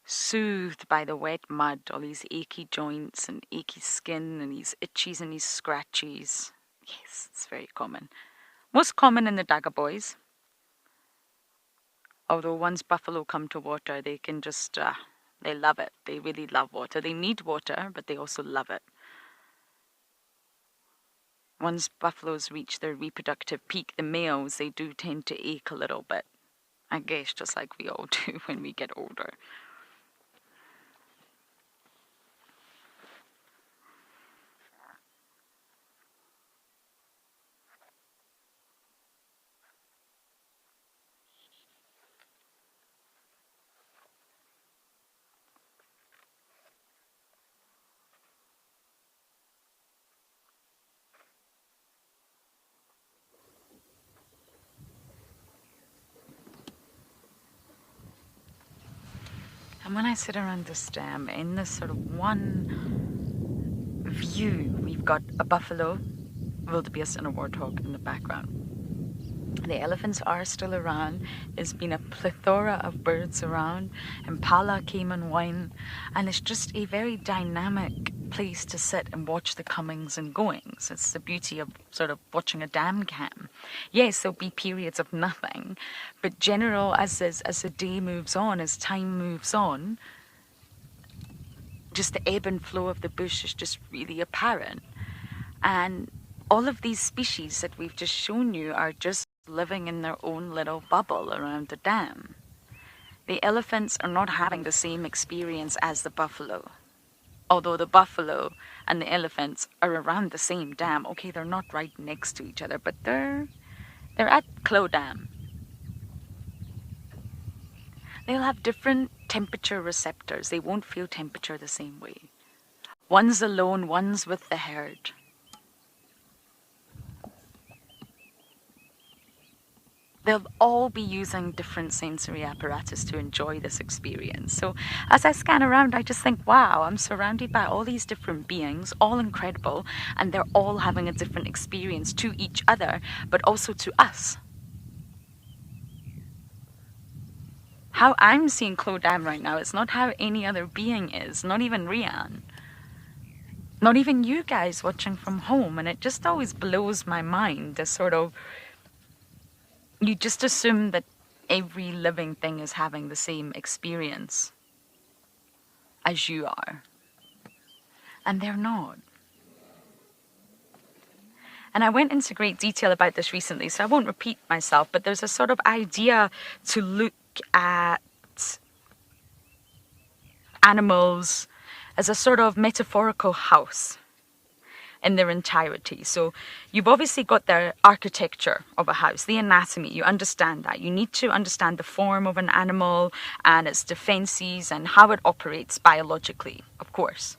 soothed by the wet mud, all these achy joints and achy skin and these itchies and these scratchies. Yes, it's very common. Most common in the Dagga boys. Although once buffalo come to water, they can just, they love it. They really love water. They need water, but they also love it. Once buffaloes reach their reproductive peak, the males, they do tend to ache a little bit. I guess just like we all do when we get older. And when I sit around this dam, in this sort of one view, we've got a buffalo, wildebeest, and a warthog in the background. The elephants are still around. There's been a plethora of birds around. Impala came and went. And it's just a very dynamic place to sit and watch the comings and goings. It's the beauty of sort of watching a dam cam. Yes, there'll be periods of nothing. But general, as the day moves on, as time moves on, just the ebb and flow of the bush is just really apparent. And all of these species that we've just shown you are just living in their own little bubble around the dam. The elephants are not having the same experience as the buffalo. Although the buffalo and the elephants are around the same dam. Okay, they're not right next to each other, but they're at Clough Dam. They'll have different temperature receptors. They won't feel temperature the same way. One's alone, one's with the herd. They'll all be using different sensory apparatus to enjoy this experience. So as I scan around, I just think, wow, I'm surrounded by all these different beings, all incredible, and they're all having a different experience to each other, but also to us. How I'm seeing Clough Dam right now is not how any other being is, not even Rian. Not even you guys watching from home, and it just always blows my mind, this sort of, you just assume that every living thing is having the same experience as you are. And they're not. And I went into great detail about this recently, so I won't repeat myself, but there's a sort of idea to look at animals as a sort of metaphorical house in their entirety. So you've obviously got the architecture of a house, the anatomy, you understand that. You need to understand the form of an animal and its defenses and how it operates biologically, of course.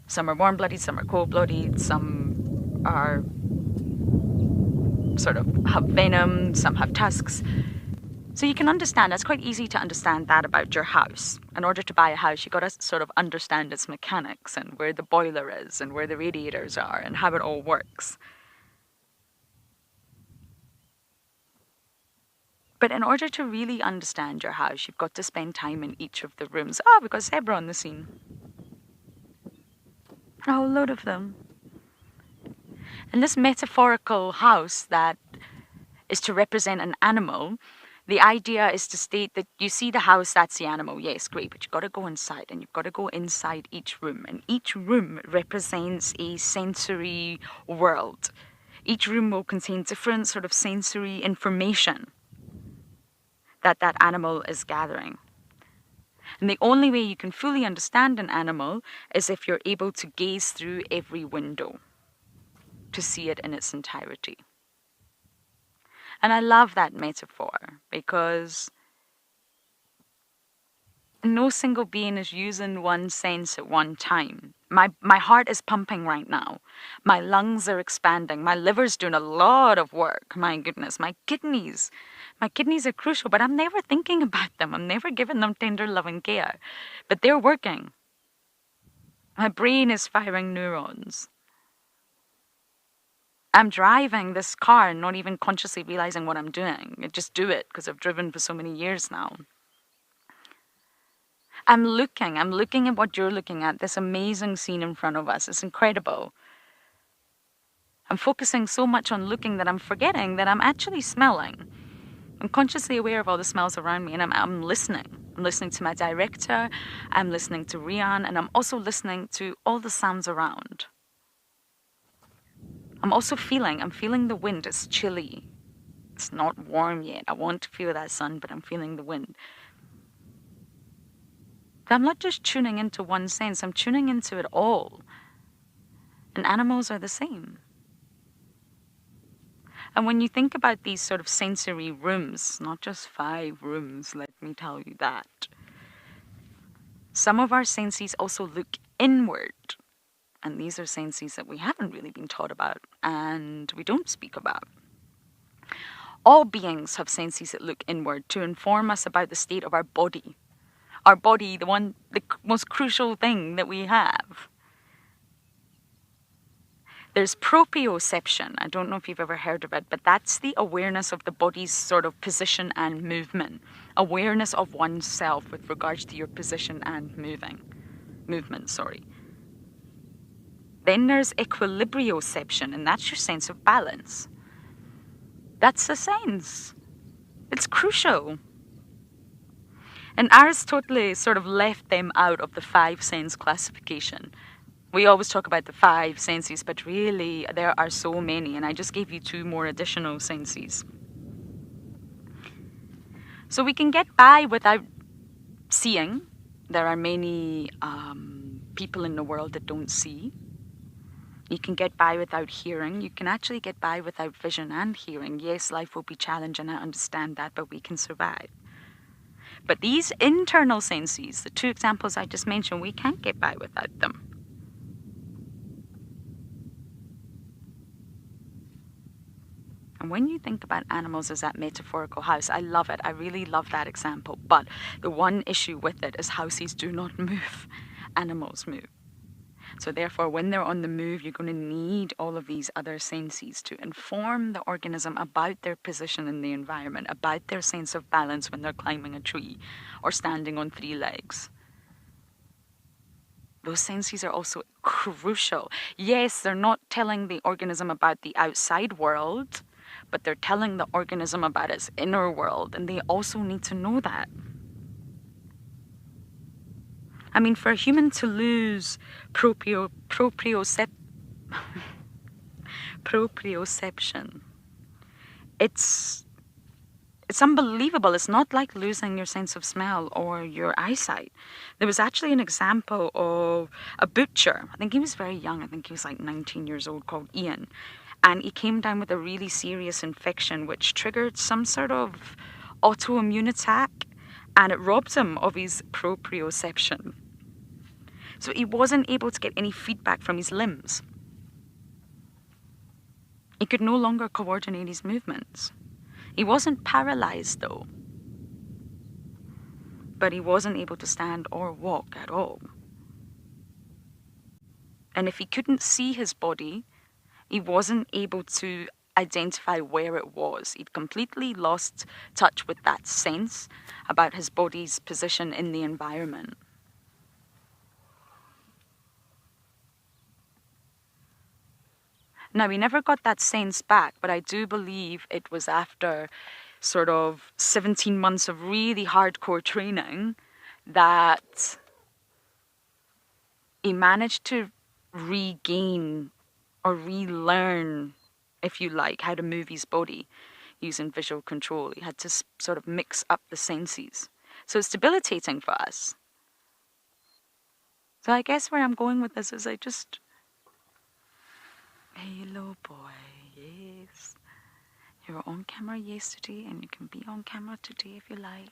Some are warm-blooded, some are cold-blooded, some are sort of have venom, some have tusks. So you can understand, it's quite easy to understand that about your house. In order to buy a house, you've got to sort of understand its mechanics and where the boiler is and where the radiators are and how it all works. But in order to really understand your house, you've got to spend time in each of the rooms. Ah, we've got zebra on the scene. A whole load of them. And this metaphorical house that is to represent an animal, the idea is to state that you see the house, that's the animal. Yes, great, but you've got to go inside, and you've got to go inside each room. And each room represents a sensory world. Each room will contain different sort of sensory information that that animal is gathering. And the only way you can fully understand an animal is if you're able to gaze through every window to see it in its entirety. And I love that metaphor because no single being is using one sense at one time. My heart is pumping right now. My lungs are expanding. My liver's doing a lot of work. My goodness, my kidneys are crucial, but I'm never thinking about them. I'm never giving them tender loving care. But they're working. My brain is firing neurons. I'm driving this car and not even consciously realizing what I'm doing. I just do it because I've driven for so many years now. I'm looking at what you're looking at, this amazing scene in front of us. It's incredible. I'm focusing so much on looking that I'm forgetting that I'm actually smelling. I'm consciously aware of all the smells around me, and I'm listening. I'm listening to my director, I'm listening to Rian, and I'm also listening to all the sounds around. I'm feeling the wind. It's chilly. It's not warm yet. I want to feel that sun, but I'm feeling the wind. I'm not just tuning into one sense, I'm tuning into it all. And animals are the same. And when you think about these sort of sensory rooms, not just 5 rooms, let me tell you that, some of our senses also look inward. And these are senses that we haven't really been taught about and we don't speak about. All beings have senses that look inward to inform us about the state of our body. Our body, the most crucial thing that we have. There's proprioception. I don't know if you've ever heard of it, but that's the awareness of the body's sort of position and movement. Awareness of oneself with regards to your position and movement. Then there's equilibrioception, and that's your sense of balance. That's the sense. It's crucial. And Aristotle sort of left them out of the 5 sense classification. We always talk about the 5 senses, but really there are so many, and I just gave you 2 more additional senses. So we can get by without seeing. There are many people in the world that don't see. You can get by without hearing. You can actually get by without vision and hearing. Yes, life will be challenging, I understand that, but we can survive. But these internal senses, the 2 examples I just mentioned, we can't get by without them. And when you think about animals as that metaphorical house, I love it. I really love that example. But the one issue with it is houses do not move. Animals move. So therefore, when they're on the move, you're going to need all of these other senses to inform the organism about their position in the environment, about their sense of balance when they're climbing a tree or standing on 3 legs. Those senses are also crucial. Yes, they're not telling the organism about the outside world, but they're telling the organism about its inner world, and they also need to know that. I mean, for a human to lose proprioception, it's unbelievable. It's not like losing your sense of smell or your eyesight. There was actually an example of a butcher. I think he was very young. I think he was like 19 years old, called Ian. And he came down with a really serious infection which triggered some sort of autoimmune attack, and it robbed him of his proprioception. So he wasn't able to get any feedback from his limbs. He could no longer coordinate his movements. He wasn't paralyzed though, but he wasn't able to stand or walk at all. And if he couldn't see his body, he wasn't able to identify where it was. He'd completely lost touch with that sense about his body's position in the environment. Now, we never got that sense back, but I do believe it was after sort of 17 months of really hardcore training that he managed to regain or relearn, if you like, how to move his body using visual control. He had to sort of mix up the senses. So it's debilitating for us. So I guess where I'm going with this is hello boy, yes. You were on camera yesterday and you can be on camera today if you like.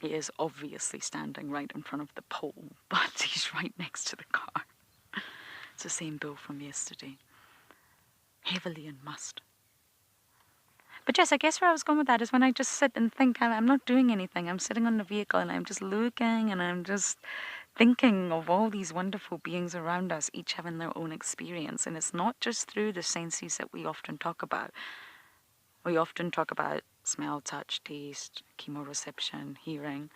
He is obviously standing right in front of the pole, but he's right next to the car. It's the same bull from yesterday. Heavily in must. But yes, I guess where I was going with that is when I just sit and think, I'm not doing anything. I'm sitting on the vehicle and I'm just looking and I'm just thinking of all these wonderful beings around us, each having their own experience. And it's not just through the senses that we often talk about. We often talk about smell, touch, taste, chemoreception, hearing,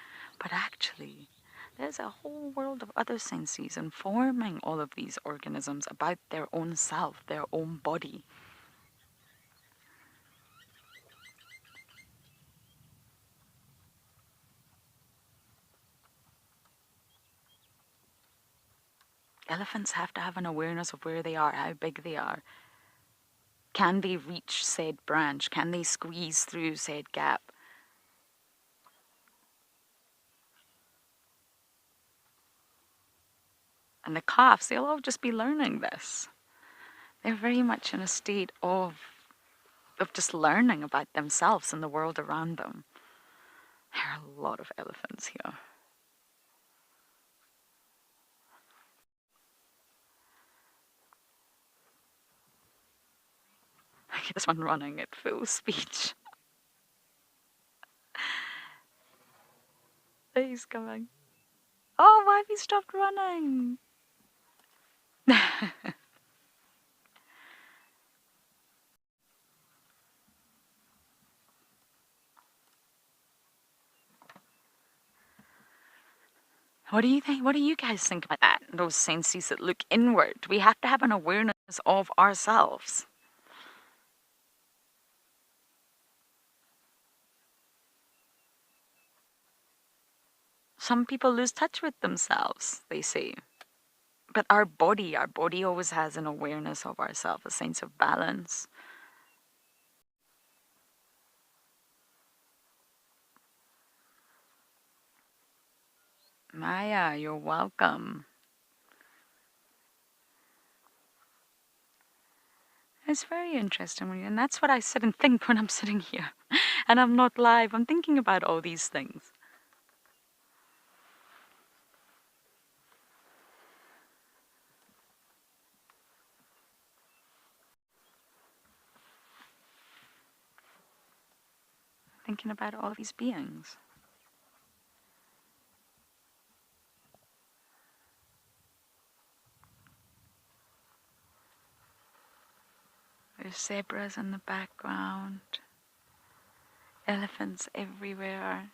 but actually, there's a whole world of other senses informing all of these organisms about their own self, their own body. Elephants have to have an awareness of where they are, how big they are. Can they reach said branch? Can they squeeze through said gap? And the calves, they'll all just be learning this. They're very much in a state of just learning about themselves and the world around them. There are a lot of elephants here. Look at this one running at full speed. He's coming. Oh, why have you stopped running? What do you think? What do you guys think about that? Those senses that look inward. We have to have an awareness of ourselves. Some people lose touch with themselves, they say. But our body always has an awareness of ourselves, a sense of balance. Maya, you're welcome. It's very interesting, and that's what I sit and think when I'm sitting here. And I'm not live, I'm thinking about all these things. Thinking about all these beings. There's zebras in the background, elephants everywhere.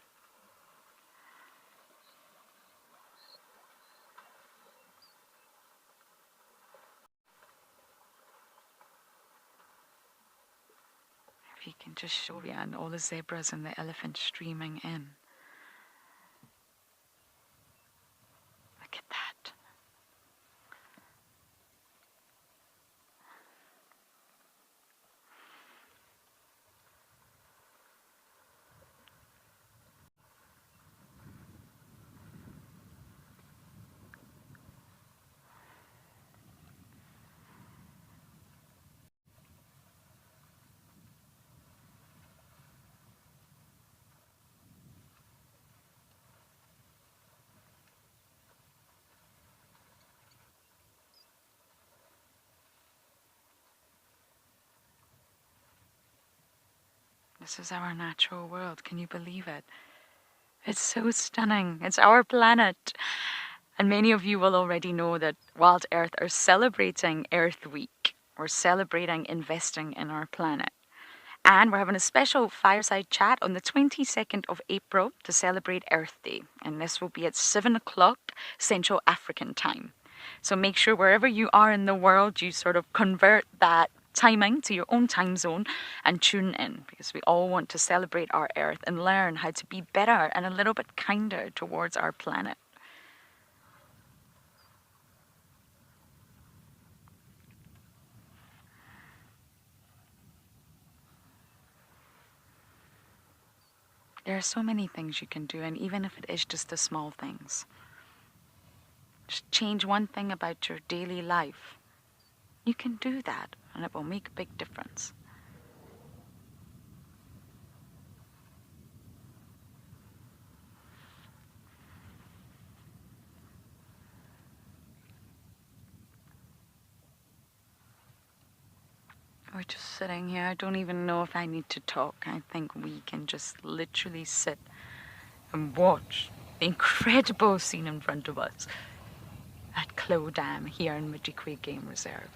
If you can just show you and all the zebras and the elephants streaming in. Look at that. This is our natural world. Can you believe it? It's so stunning. It's our planet. And many of you will already know that Wild Earth are celebrating Earth Week. We're celebrating investing in our planet. And we're having a special fireside chat on the 22nd of April to celebrate Earth Day. And this will be at 7 o'clock Central African time. So make sure wherever you are in the world, you sort of convert that timing to your own time zone and tune in, because we all want to celebrate our Earth and learn how to be better and a little bit kinder towards our planet. There are so many things you can do, and even if it is just the small things, just change one thing about your daily life. You can do that, and it will make a big difference. We're just sitting here. I don't even know if I need to talk. I think we can just literally sit and watch the incredible scene in front of us at Clough Dam here in Mityquay Game Reserve.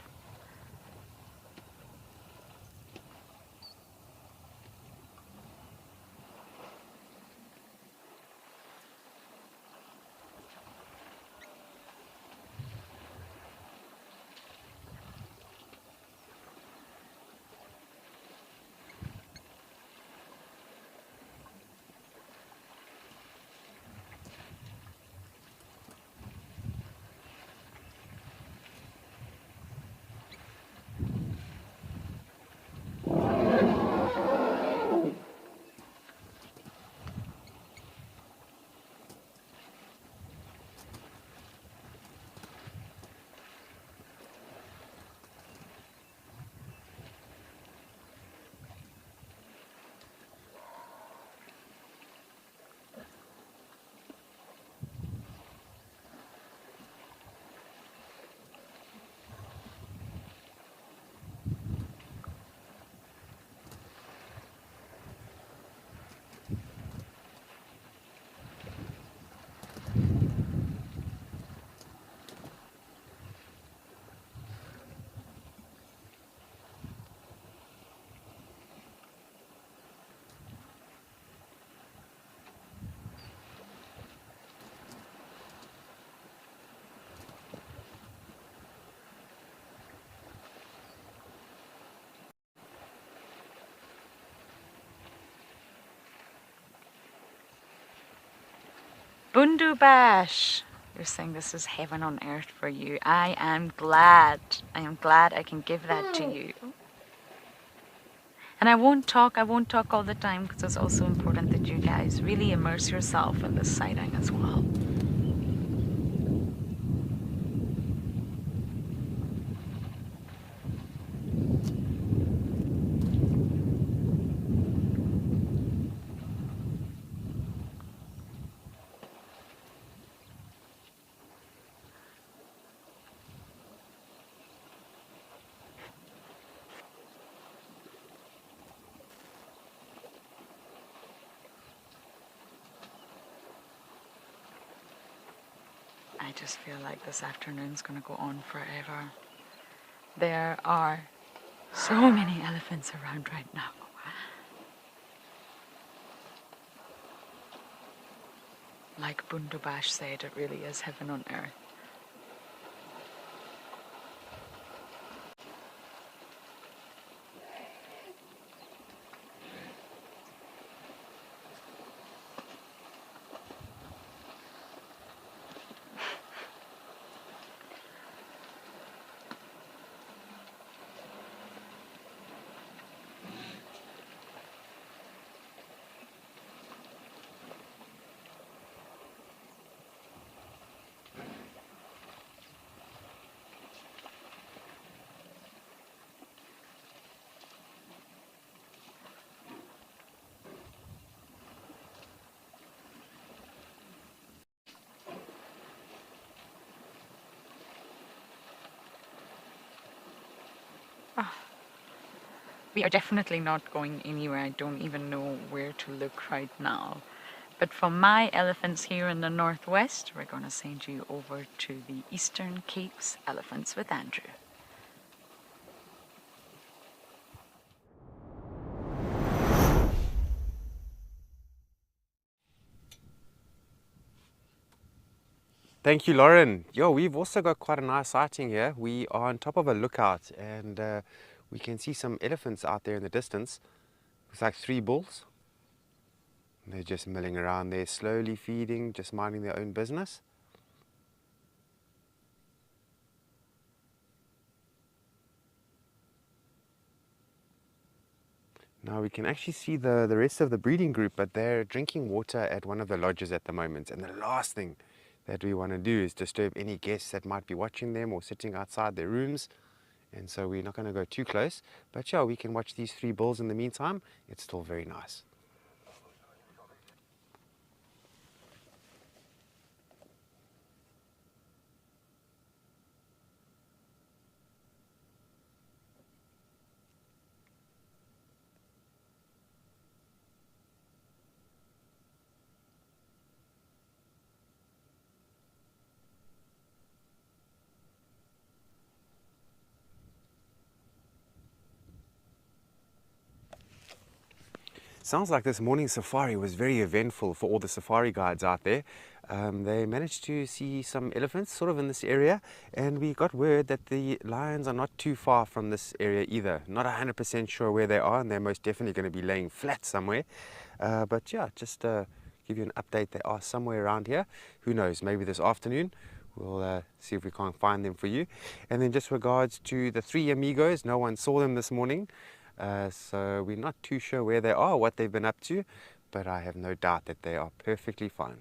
Bundu Bash! You're saying this is heaven on earth for you. I am glad. I am glad I can give that to you. And I won't talk all the time because it's also important that you guys really immerse yourself in this sighting as well. I just feel like this afternoon's gonna go on forever. There are so many elephants around right now. Like Bundu Bash said, it really is heaven on earth. We are definitely not going anywhere. I don't even know where to look right now. But for my elephants here in the northwest, we're going to send you over to the Eastern Cape's Elephants with Andrew. Thank you, Lauren. Yo, we've also got quite a nice sighting here. We are on top of a lookout and we can see some elephants out there in the distance. Looks like 3 bulls. They're just milling around there, slowly feeding, just minding their own business. Now we can actually see the rest of the breeding group, but they're drinking water at one of the lodges at the moment. And the last thing that we want to do is disturb any guests that might be watching them or sitting outside their rooms. And so we're not going to go too close. But yeah, we can watch these 3 bulls in the meantime. It's still very nice. Sounds like this morning safari was very eventful for all the safari guides out there. They managed to see some elephants sort of in this area, and we got word that the lions are not too far from this area either. Not 100% sure where they are, and they're most definitely going to be laying flat somewhere. But yeah, just give you an update. They are somewhere around here. Who knows, maybe this afternoon. We'll see if we can't find them for you. And then just regards to the three amigos, no one saw them this morning. So we're not too sure where they are, what they've been up to, but I have no doubt that they are perfectly fine.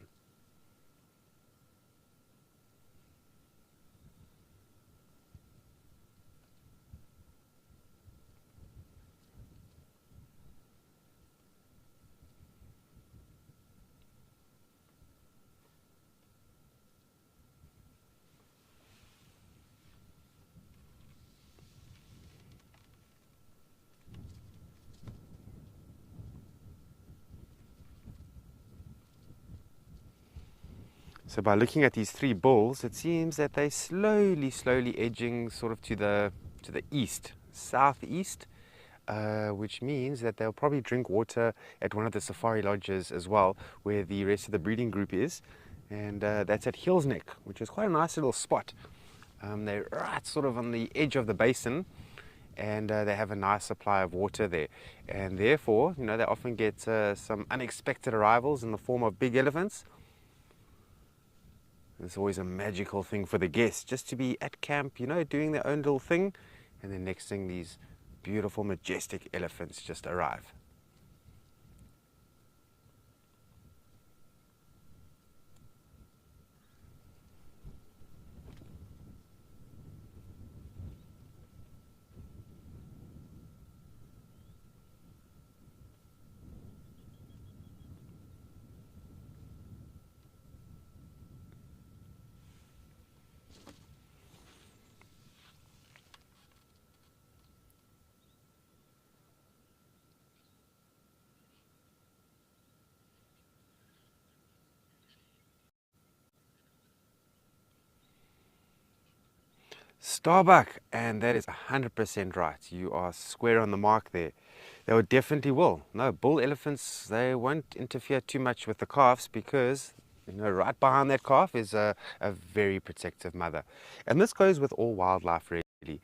So by looking at these three bulls, it seems that they're slowly edging sort of to the east, southeast, which means that they'll probably drink water at one of the safari lodges as well, where the rest of the breeding group is, and that's at Hills Neck, which is quite a nice little spot. They're right sort of on the edge of the basin, and they have a nice supply of water there, and therefore, you know, they often get some unexpected arrivals in the form of big elephants. It's always a magical thing for the guests just to be at camp, you know, doing their own little thing, and then next thing these beautiful, majestic elephants just arrive. Starbuck, and that is 100% right. You are square on the mark there. They definitely will. No, bull elephants, they won't interfere too much with the calves because, you know, right behind that calf is a very protective mother. And this goes with all wildlife, really.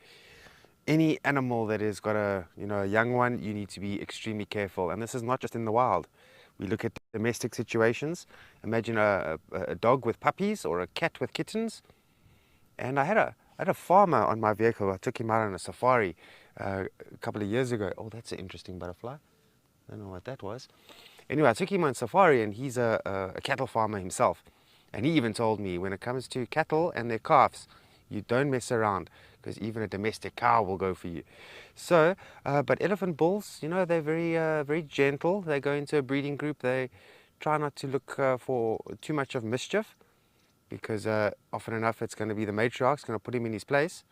Any animal that has got a young one, you need to be extremely careful. And this is not just in the wild. We look at domestic situations. Imagine a dog with puppies or a cat with kittens. And I had a farmer on my vehicle. I took him out on a safari a couple of years ago. Oh, that's an interesting butterfly. I don't know what that was. Anyway, I took him on safari, and he's a cattle farmer himself. And he even told me, when it comes to cattle and their calves, you don't mess around, because even a domestic cow will go for you. So, but elephant bulls, you know, they're very gentle. They go into a breeding group. They try not to look for too much of mischief, because often enough it's going to be the matriarch's going to put him in his place,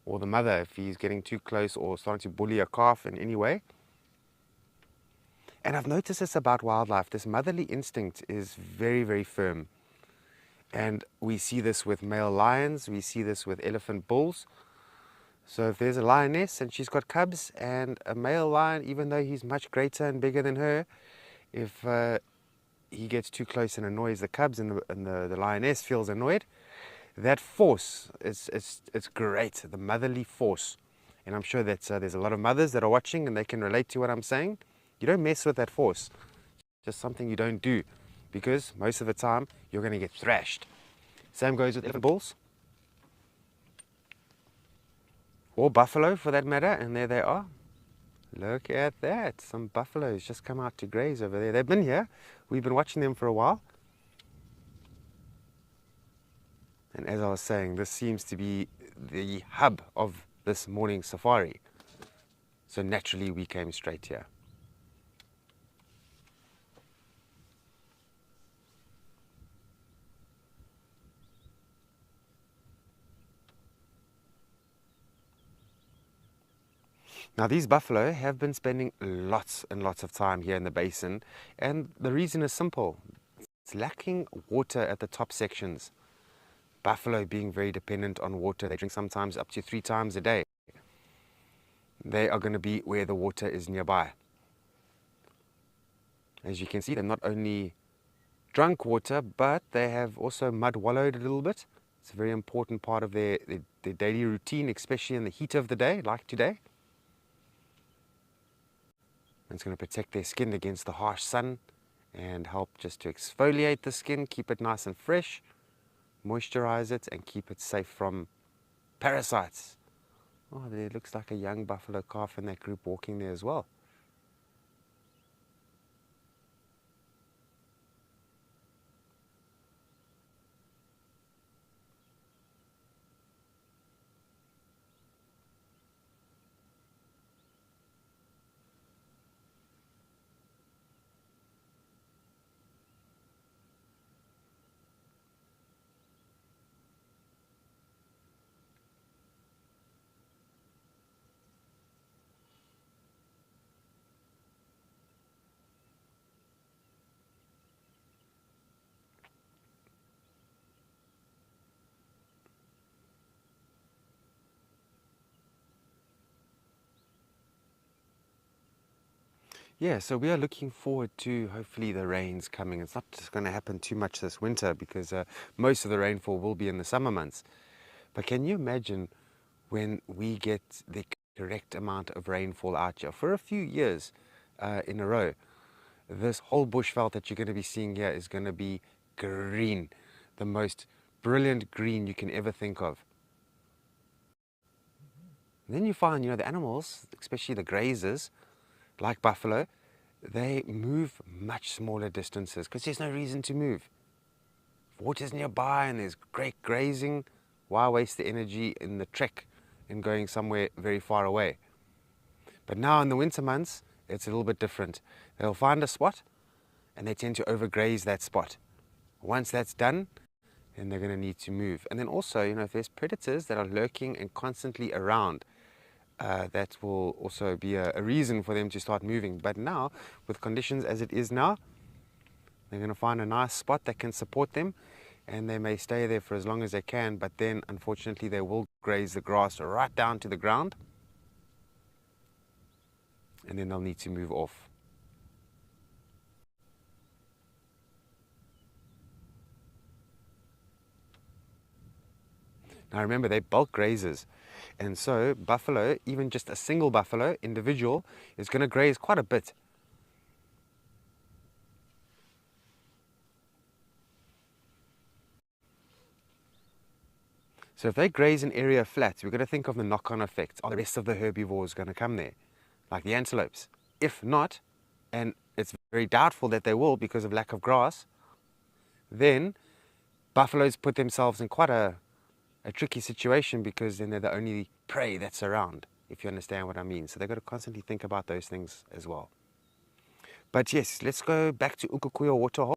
or the mother if he's getting too close or starting to bully a calf in any way. And I've noticed this about wildlife. This motherly instinct is very firm. And we see this with male lions, we see this with elephant bulls. So if there's a lioness and she's got cubs, and a male lion, even though he's much greater and bigger than her, if he gets too close and annoys the cubs, and the lioness feels annoyed, that force, it's great, the motherly force. And I'm sure that there's a lot of mothers that are watching and they can relate to what I'm saying. You don't mess with that force. It's just something you don't do, because most of the time you're going to get thrashed. Same goes with elephant bulls, or buffalo for that matter, and there they are. Look at that, some buffaloes just come out to graze over there. They've been here, we've been watching them for a while. And as I was saying, this seems to be the hub of this morning safari. So naturally we came straight here. Now these buffalo have been spending lots and lots of time here in the basin, and the reason is simple. It's lacking water at the top sections. Buffalo being very dependent on water, they drink sometimes up to 3 times a day. They are going to be where the water is nearby. As you can see, they've not only drunk water, but they have also mud wallowed a little bit. It's a very important part of their daily routine, especially in the heat of the day, like today. And it's going to protect their skin against the harsh sun and help just to exfoliate the skin, keep it nice and fresh, moisturize it, and keep it safe from parasites. Oh, there looks like a young buffalo calf in that group walking there as well. Yeah, so we are looking forward to hopefully the rains coming. It's not just going to happen too much this winter because most of the rainfall will be in the summer months. But can you imagine when we get the correct amount of rainfall out here for a few years in a row? This whole bushveld that you're going to be seeing here is going to be green, the most brilliant green you can ever think of. And then you find, the animals, especially the grazers, like buffalo, they move much smaller distances because there's no reason to move. If water's nearby and there's great grazing, why waste the energy in the trek and going somewhere very far away? But now in the winter months, it's a little bit different. They'll find a spot and they tend to overgraze that spot. Once that's done, then they're going to need to move. And then also, if there's predators that are lurking and constantly around, that will also be a reason for them to start moving. But now, with conditions as it is now, they're going to find a nice spot that can support them, and they may stay there for as long as they can, but then unfortunately they will graze the grass right down to the ground, and then they'll need to move off. Now remember, they're bulk grazers. And so buffalo, even just a single buffalo, individual, is going to graze quite a bit. So if they graze an area flat, we're going to think of the knock-on effects. Are the rest of the herbivores going to come there, like the antelopes? If not, and it's very doubtful that they will because of lack of grass, then buffaloes put themselves in quite a tricky situation because then they're the only prey that's around, if you understand what I mean. So they've got to constantly think about those things as well. But yes, let's go back to Ukukuya Waterhole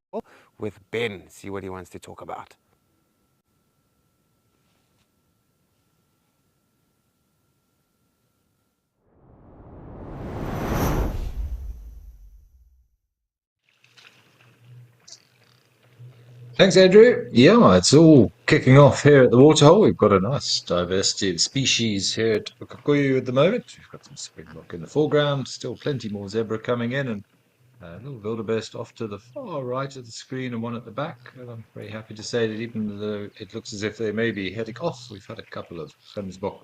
with Ben, see what he wants to talk about. Thanks, Andrew. Yeah, it's all kicking off here at the Waterhole. We've got a nice diversity of species here at Ukukuyu at the moment. We've got some springbok in the foreground, still plenty more zebra coming in, and a little wildebeest off to the far right of the screen and one at the back. And I'm very happy to say that even though it looks as if they may be heading off, we've had a couple of gemsbok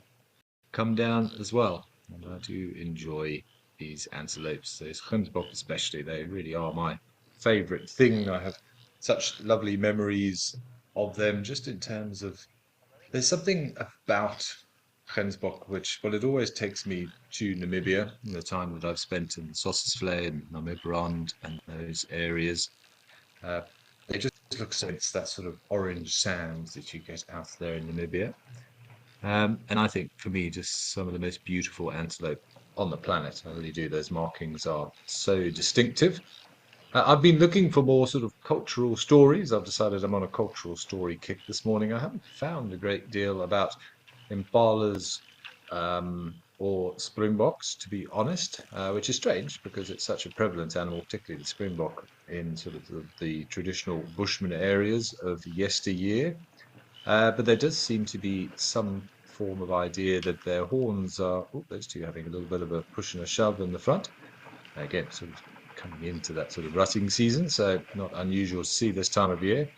come down as well. And I do enjoy these antelopes, those gemsbok especially. They really are my favourite thing. I have such lovely memories of them, just in terms of there's something about gemsbok which, well, it always takes me to Namibia, the time that I've spent in Sossusvlei and Namibrand and those areas. They just look so, it's that sort of orange sand that you get out there in Namibia. And I think for me, just some of the most beautiful antelope on the planet. I really do. Those markings are so distinctive. I've been looking for more sort of cultural stories. I've decided I'm on a cultural story kick this morning. I haven't found a great deal about impalas or springboks, to be honest, which is strange because it's such a prevalent animal, particularly the springbok, in sort of the traditional bushman areas of yesteryear. But there does seem to be some form of idea that their horns are, those two having a little bit of a push and a shove in the front. Again, sort of coming into that sort of rutting season, so not unusual to see this time of year.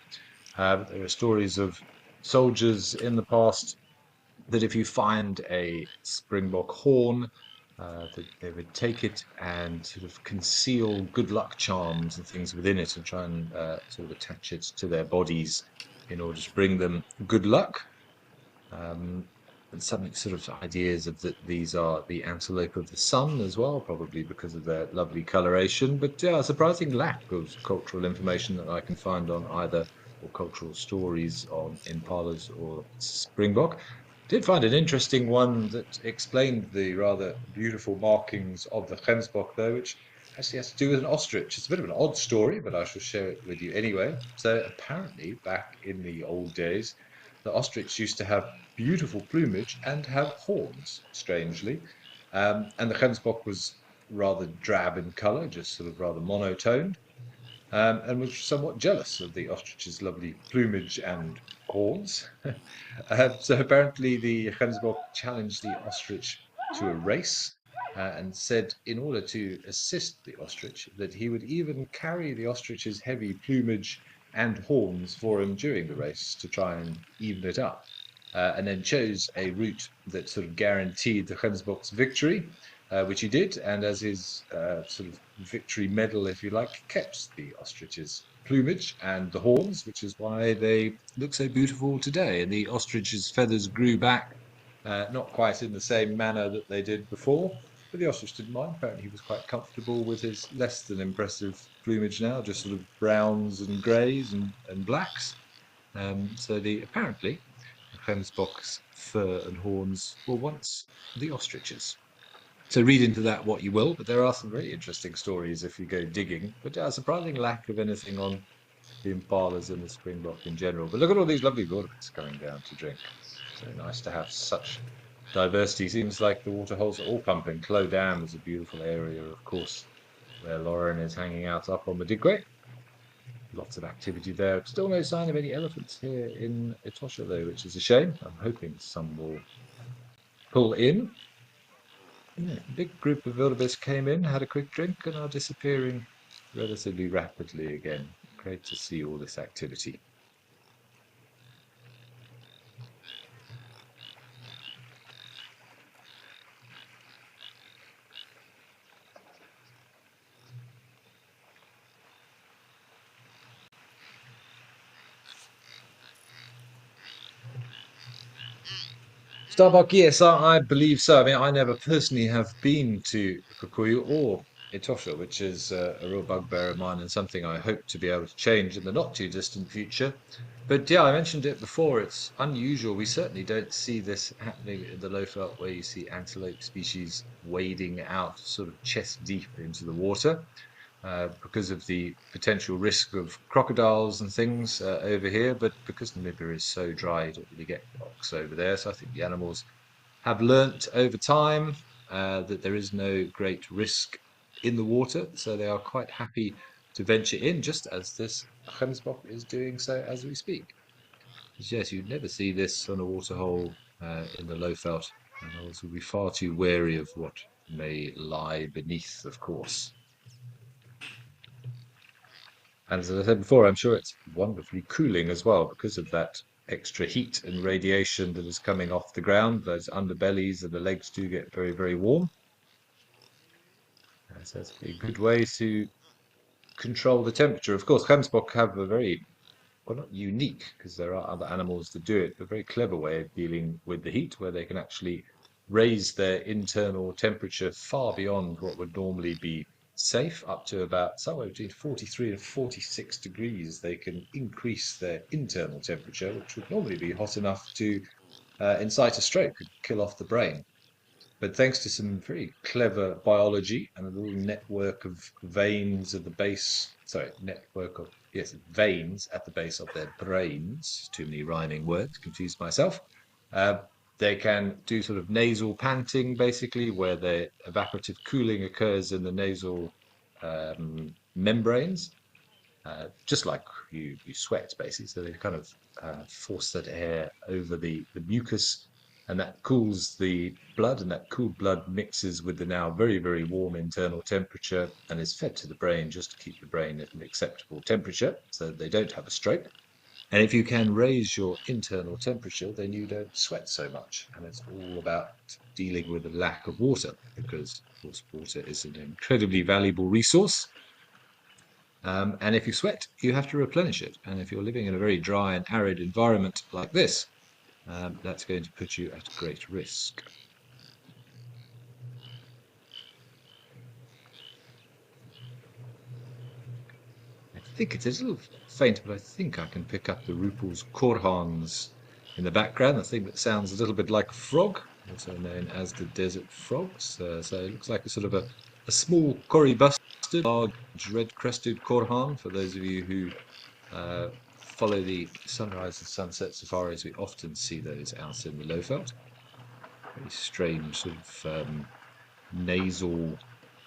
There are stories of soldiers in the past that if you find a springbok horn, that they would take it and sort of conceal good luck charms and things within it and try and sort of attach it to their bodies in order to bring them good luck. And some sort of ideas of that these are the antelope of the sun as well, probably because of their lovely coloration. But yeah, a surprising lack of cultural information that I can find on either, or cultural stories on impalas or springbok. Did find an interesting one that explained the rather beautiful markings of the gemsbok, though, which actually has to do with an ostrich. It's a bit of an odd story, but I shall share it with you anyway. So apparently, back in the old days, the ostrich used to have beautiful plumage and have horns, strangely. And the gemsbok was rather drab in colour, just sort of rather monotoned, and was somewhat jealous of the ostrich's lovely plumage and horns. So apparently the gemsbok challenged the ostrich to a race, and said in order to assist the ostrich that he would even carry the ostrich's heavy plumage and horns for him during the race to try and even it up. And then chose a route that sort of guaranteed the gemsbok's victory, which he did, and as his sort of victory medal, if you like, kept the ostrich's plumage and the horns, which is why they look so beautiful today. And the ostrich's feathers grew back, not quite in the same manner that they did before, but the ostrich didn't mind. Apparently he was quite comfortable with his less than impressive plumage now, just sort of browns and greys and blacks. So apparently the gemsbok's fur and horns were once the ostrich's. So read into that what you will, but there are some very interesting stories if you go digging. But a surprising lack of anything on the impalas and the springbok in general. But look at all these lovely wildebeest coming down to drink. So nice to have such diversity. Seems like the waterholes are all pumping. Clo Dam is a beautiful area, of course, where Lauren is hanging out up on the Digwe. Lots of activity there. Still no sign of any elephants here in Etosha, though, which is a shame. I'm hoping some will pull in. Yeah, a big group of wildebeest came in, had a quick drink, and are disappearing relatively rapidly again. Great to see all this activity. Starbuck, yes, I believe so. I mean, I never personally have been to Kikuyu or Etosha, which is a real bugbear of mine and something I hope to be able to change in the not too distant future. But yeah, I mentioned it before, it's unusual. We certainly don't see this happening in the Lowveld, where you see antelope species wading out sort of chest deep into the water. Because of the potential risk of crocodiles and things over here, but because Namibia is so dry, you don't really get rocks over there. So I think the animals have learnt over time that there is no great risk in the water, so they are quite happy to venture in, just as this gemsbok is doing so as we speak. Yes, you'd never see this on a waterhole in the Lowveld. Animals would be far too wary of what may lie beneath, of course. And as I said before, I'm sure it's wonderfully cooling as well because of that extra heat and radiation that is coming off the ground. Those underbellies and the legs do get very, very warm. So it's a good way to control the temperature. Of course, gemsbok have a very, well, not unique, because there are other animals that do it, but a very clever way of dealing with the heat, where they can actually raise their internal temperature far beyond what would normally be safe, up to about somewhere between 43 and 46 degrees. They can increase their internal temperature, which would normally be hot enough to incite a stroke and kill off the brain. But thanks to some very clever biology and a little network of veins at the base, veins at the base of their brains, too many rhyming words, confused myself. They can do sort of nasal panting, basically, where the evaporative cooling occurs in the nasal membranes, just like you sweat, basically. So they kind of force that air over the mucus and that cools the blood, and that cooled blood mixes with the now very, very warm internal temperature and is fed to the brain just to keep the brain at an acceptable temperature so that they don't have a stroke. And if you can raise your internal temperature, then you don't sweat so much. And it's all about dealing with the lack of water, because, of course, water is an incredibly valuable resource. And if you sweat, you have to replenish it. And if you're living in a very dry and arid environment like this, that's going to put you at great risk. I think it's a little faint, but I think I can pick up the Rupel's korhans in the background, the thing that sounds a little bit like a frog, also known as the desert frogs. So it looks like a sort of a small cory bustard, large red-crested korhan. For those of you who follow the sunrise and sunset safaris, we often see those out in the Lowveld. Very strange sort of nasal,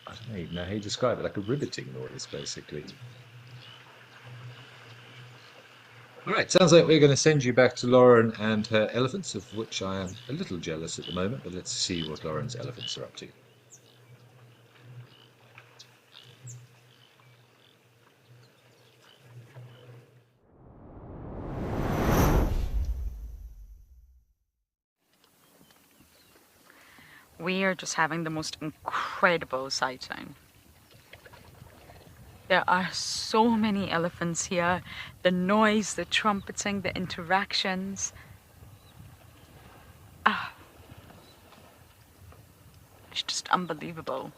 I don't even know how you describe it, like a riveting noise, basically. All right, sounds like we're going to send you back to Lauren and her elephants, of which I am a little jealous at the moment, but let's see what Lauren's elephants are up to. We are just having the most incredible sighting. There are so many elephants here. The noise, the trumpeting, the interactions. It's just unbelievable.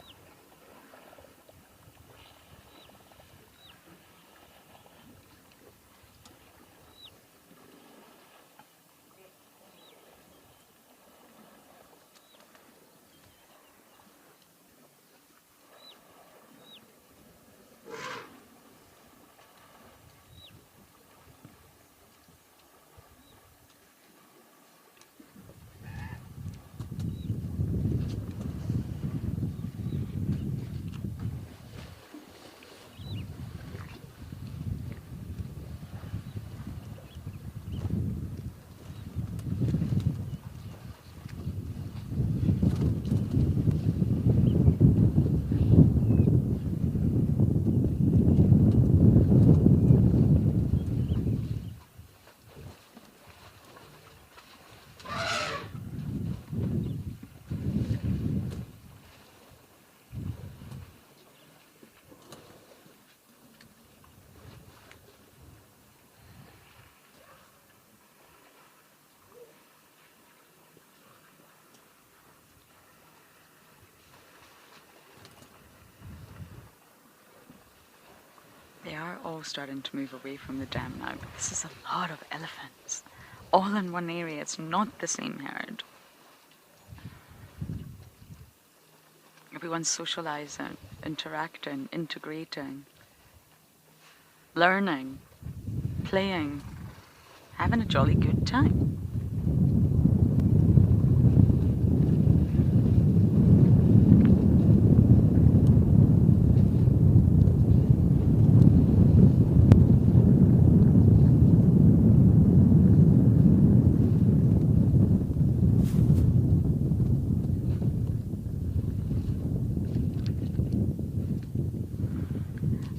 They are all starting to move away from the dam now, but this is a lot of elephants. All in one area, it's not the same herd. Everyone's socializing, interacting, integrating, learning, playing, having a jolly good time.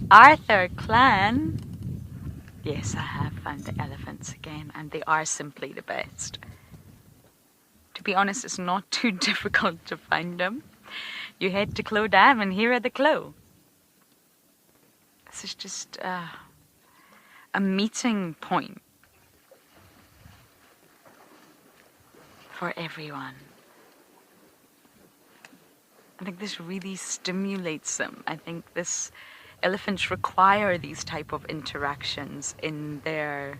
Arthur Clan. Yes, I have found the elephants again, and they are simply the best. To be honest, it's not too difficult to find them. You head to Clough Dam, and here are the Clough. This is just a meeting point for everyone. I think this really stimulates them. I think elephants require these type of interactions in their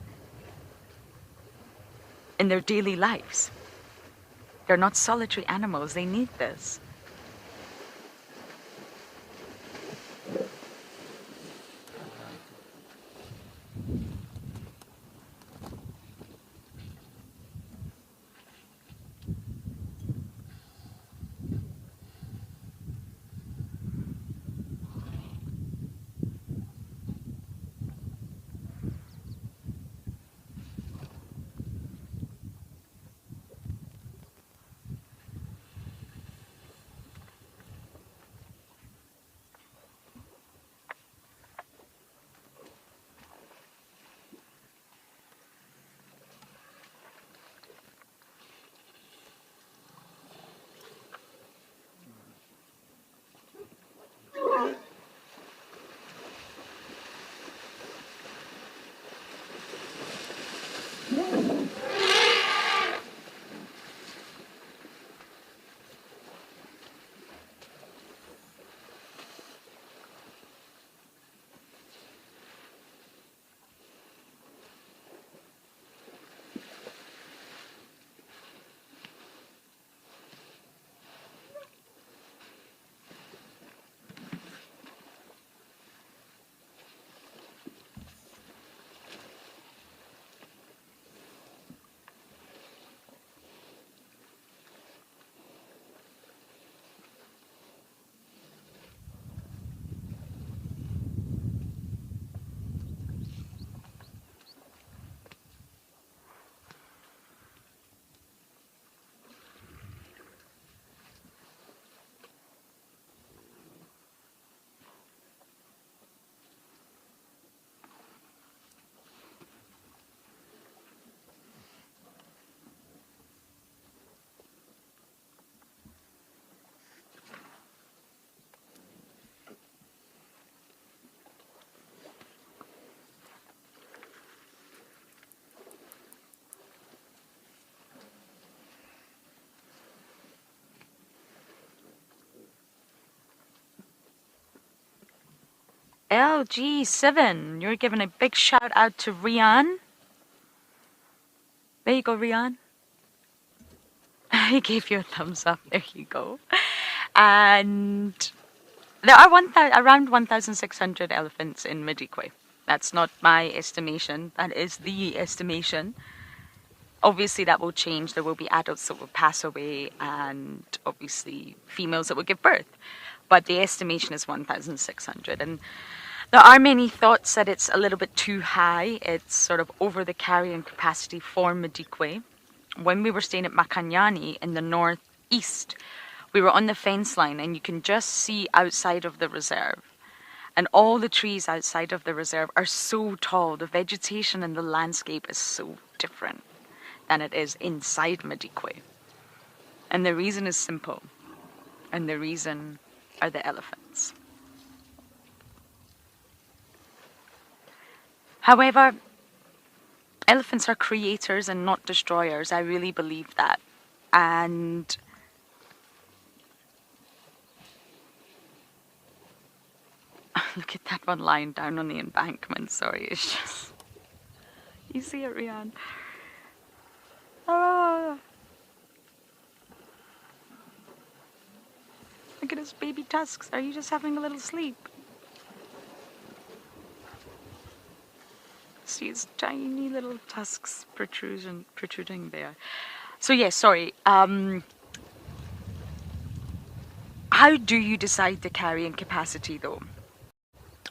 daily lives. They're not solitary animals, they need this. LG7, you're giving a big shout out to Rian. There you go, Rian. He gave you a thumbs up. There you go. And there are around 1,600 elephants in Madikwe. That's not my estimation. That is the estimation. Obviously, that will change. There will be adults that will pass away and obviously females that will give birth. But the estimation is 1,600. And there are many thoughts that it's a little bit too high. It's sort of over the carrying capacity for Madikwe. When we were staying at Makanyani in the northeast, we were on the fence line and you can just see outside of the reserve. And all the trees outside of the reserve are so tall. The vegetation and the landscape is so different than it is inside Madikwe. And the reason is simple. And the reason are the elephants. However, elephants are creators and not destroyers. I really believe that. And look at that one lying down on the embankment. Sorry, it's just... You see it, Rian? Oh. Look at his baby tusks. Are you just having a little sleep? See his tiny little tusks protruding there. So yes, sorry. How do you decide the carrying capacity though?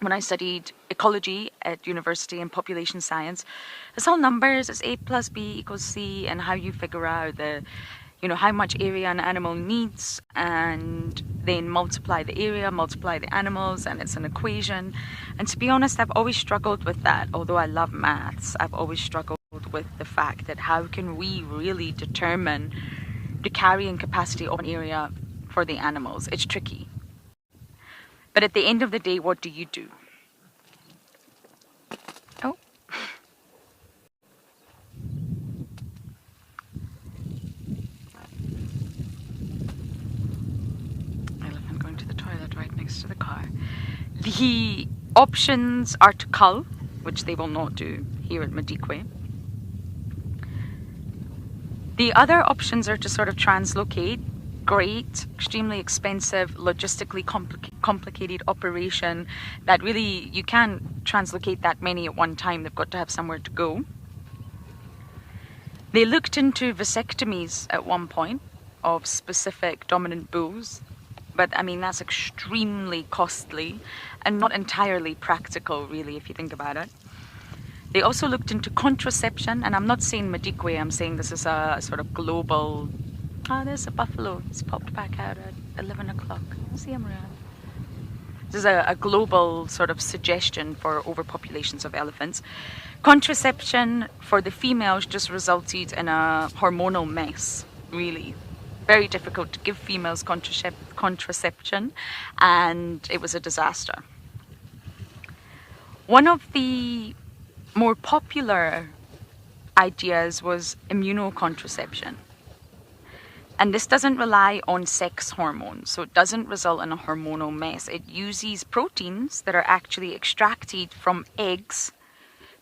When I studied ecology at university and population science, it's all numbers. It's A plus B equals C, and how you figure out the, how much area an animal needs, and then multiply the area, multiply the animals, and it's an equation. And to be honest, I've always struggled with that. Although I love maths, I've always struggled with the fact that how can we really determine the carrying capacity of an area for the animals? It's tricky. But at the end of the day, what do you do? Oh. Elephant going to the toilet right next to the car. The options are to cull, which they will not do here at Madikwe. The other options are to sort of translocate. Great, extremely expensive, logistically complicated operation that really you can't translocate that many at one time. They've got to have somewhere to go. They looked into vasectomies at one point of specific dominant bulls, but I mean that's extremely costly and not entirely practical really if you think about it. They also looked into contraception, and I'm not saying Madikwe, I'm saying this is a sort of global... Ah, there's a buffalo. It's popped back out at 11 o'clock. See him around. This is a global sort of suggestion for overpopulations of elephants. Contraception for the females just resulted in a hormonal mess, really. Very difficult to give females contraception, and it was a disaster. One of the more popular ideas was immunocontraception. And this doesn't rely on sex hormones, so it doesn't result in a hormonal mess. It uses proteins that are actually extracted from eggs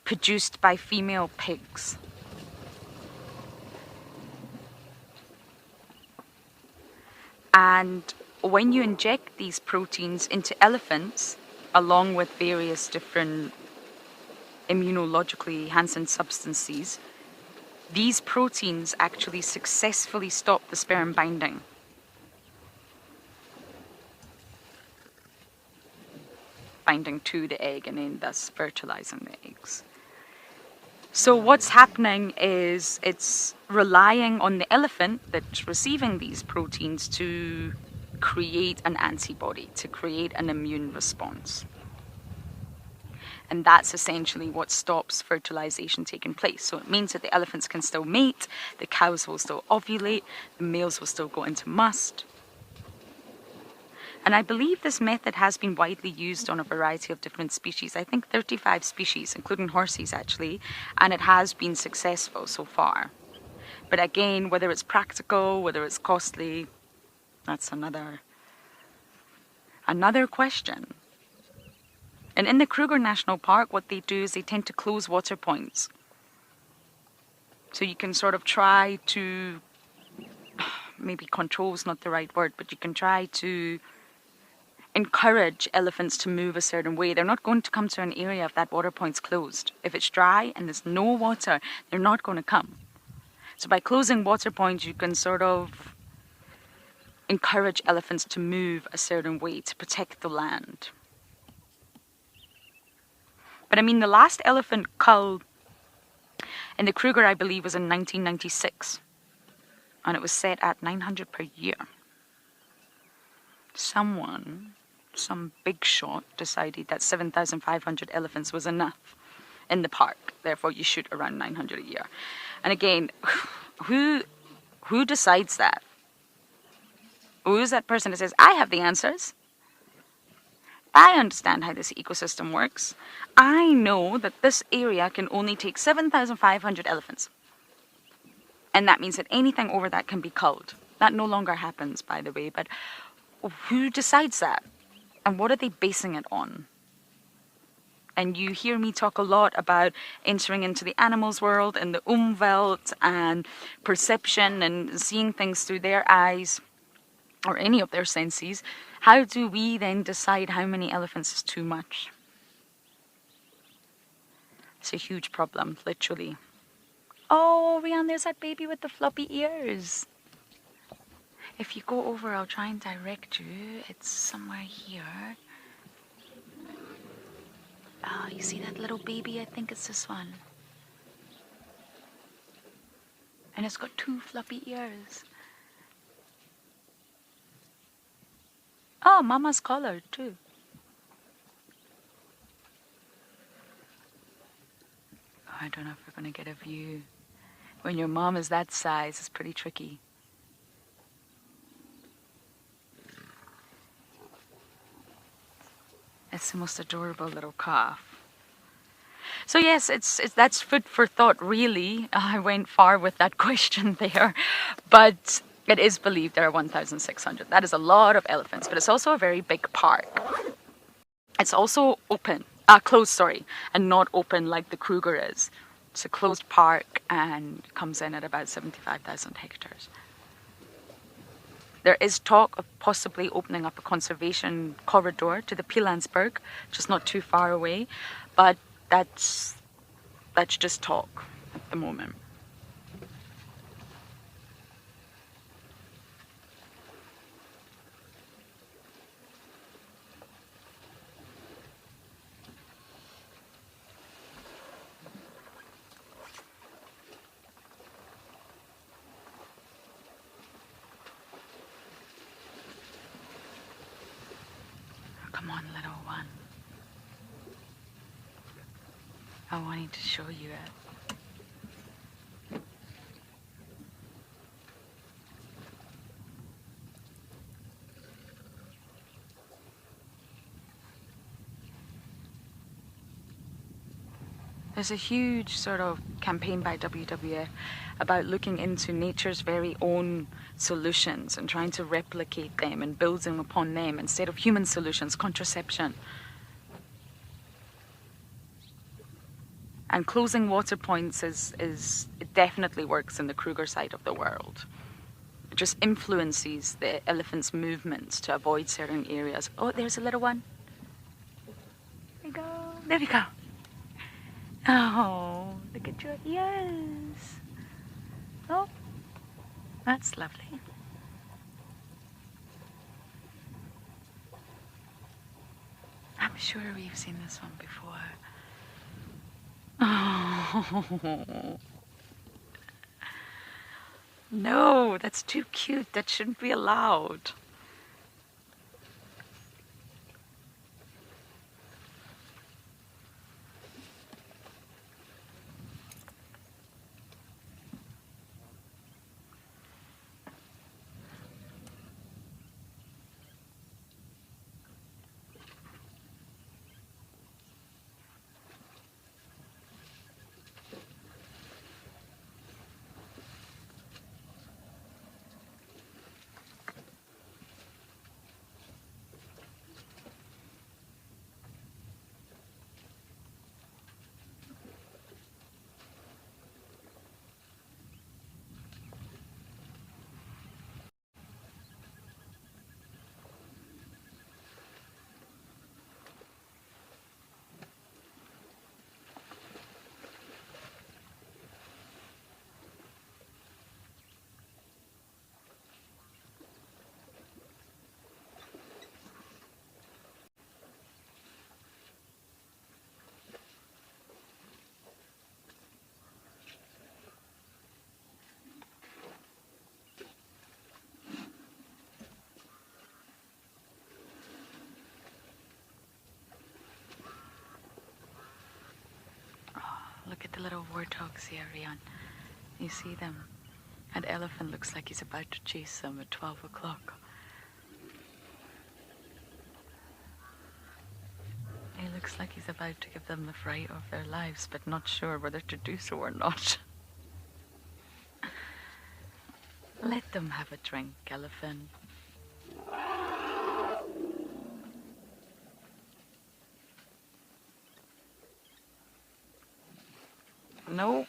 produced by female pigs. And when you inject these proteins into elephants, along with various different immunologically enhancing substances, these proteins actually successfully stop the sperm binding. Binding to the egg and then thus fertilizing the eggs. So what's happening is it's relying on the elephant that's receiving these proteins to create an antibody, to create an immune response. And that's essentially what stops fertilization taking place. So it means that the elephants can still mate, the cows will still ovulate, the males will still go into must. And I believe this method has been widely used on a variety of different species. I think 35 species, including horses actually, and it has been successful so far. But again, whether it's practical, whether it's costly, that's another question. And in the Kruger National Park, what they do is they tend to close water points. So you can sort of try to, maybe control is not the right word, but you can try to encourage elephants to move a certain way. They're not going to come to an area if that water point's closed. If it's dry and there's no water, they're not going to come. So by closing water points, you can sort of encourage elephants to move a certain way to protect the land. But I mean, the last elephant cull in the Kruger, I believe, was in 1996. And it was set at 900 per year. Someone, some big shot, decided that 7,500 elephants was enough in the park. Therefore, you shoot around 900 a year. And again, who decides that? Who's that person that says, I have the answers? I understand how this ecosystem works. I know that this area can only take 7,500 elephants. And that means that anything over that can be culled. That no longer happens, by the way, but who decides that? And what are they basing it on? And you hear me talk a lot about entering into the animals world and the Umwelt and perception and seeing things through their eyes or any of their senses. How do we then decide how many elephants is too much? It's a huge problem, literally. Oh, Rian, there's that baby with the floppy ears. If you go over, I'll try and direct you. It's somewhere here. Oh, you see that little baby? I think it's this one. And it's got 2 floppy ears. Oh, Mama's collared too. Oh, I don't know if we're going to get a view. When your mom is that size, it's pretty tricky. It's the most adorable little calf. So yes, that's food for thought, really. I went far with that question there. But it is believed there are 1,600. That is a lot of elephants, but it's also a very big park. It's also closed, and not open like the Kruger is. It's a closed park and comes in at about 75,000 hectares. There is talk of possibly opening up a conservation corridor to the Pilanesberg, just not too far away, but that's just talk at the moment. Come on, little one. I wanted to show you it. There's a huge sort of campaign by WWF about looking into nature's very own solutions and trying to replicate them and building upon them instead of human solutions, contraception. And closing water points it definitely works in the Kruger side of the world. It just influences the elephant's movements to avoid certain areas. Oh, there's a little one. There we go. There we go. Oh, look at your ears. Oh, that's lovely. I'm sure we've seen this one before. Oh. No, that's too cute. That shouldn't be allowed. Look at the little warthogs here, Rian. You see them? An elephant looks like he's about to chase them at 12 o'clock. He looks like he's about to give them the fright of their lives, but not sure whether to do so or not. Let them have a drink, elephant. Nope.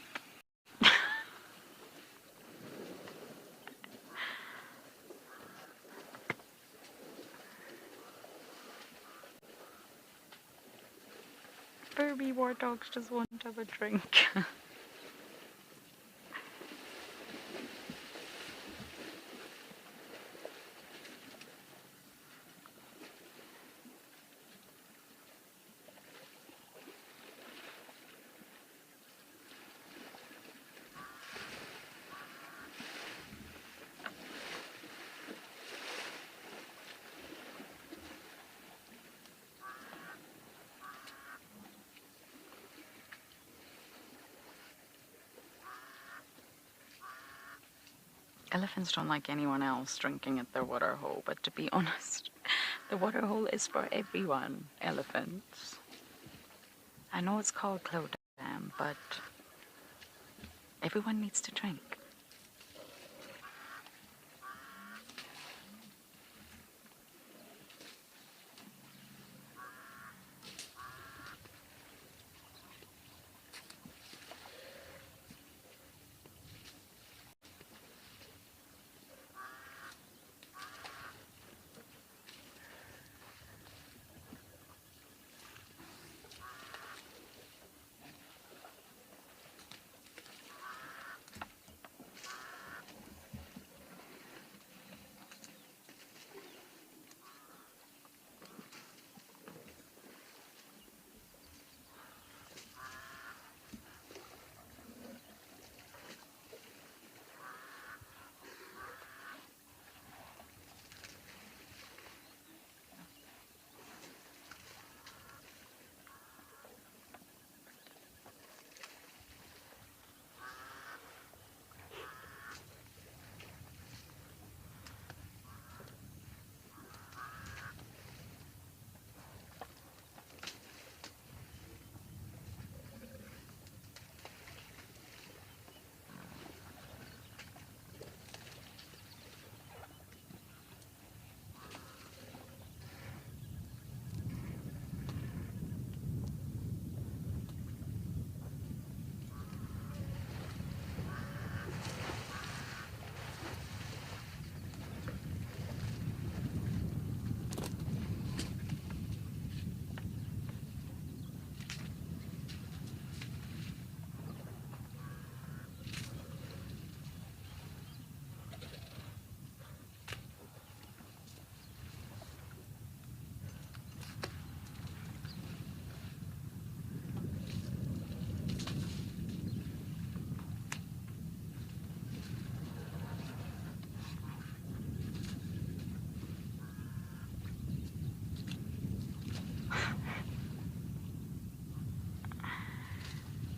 Furby warthogs just want to have a drink. Elephants don't like anyone else drinking at their water hole, but to be honest, the water hole is for everyone, elephants. I know it's called Clow Dam, but everyone needs to drink.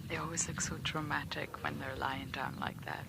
They always look so dramatic when they're lying down like that.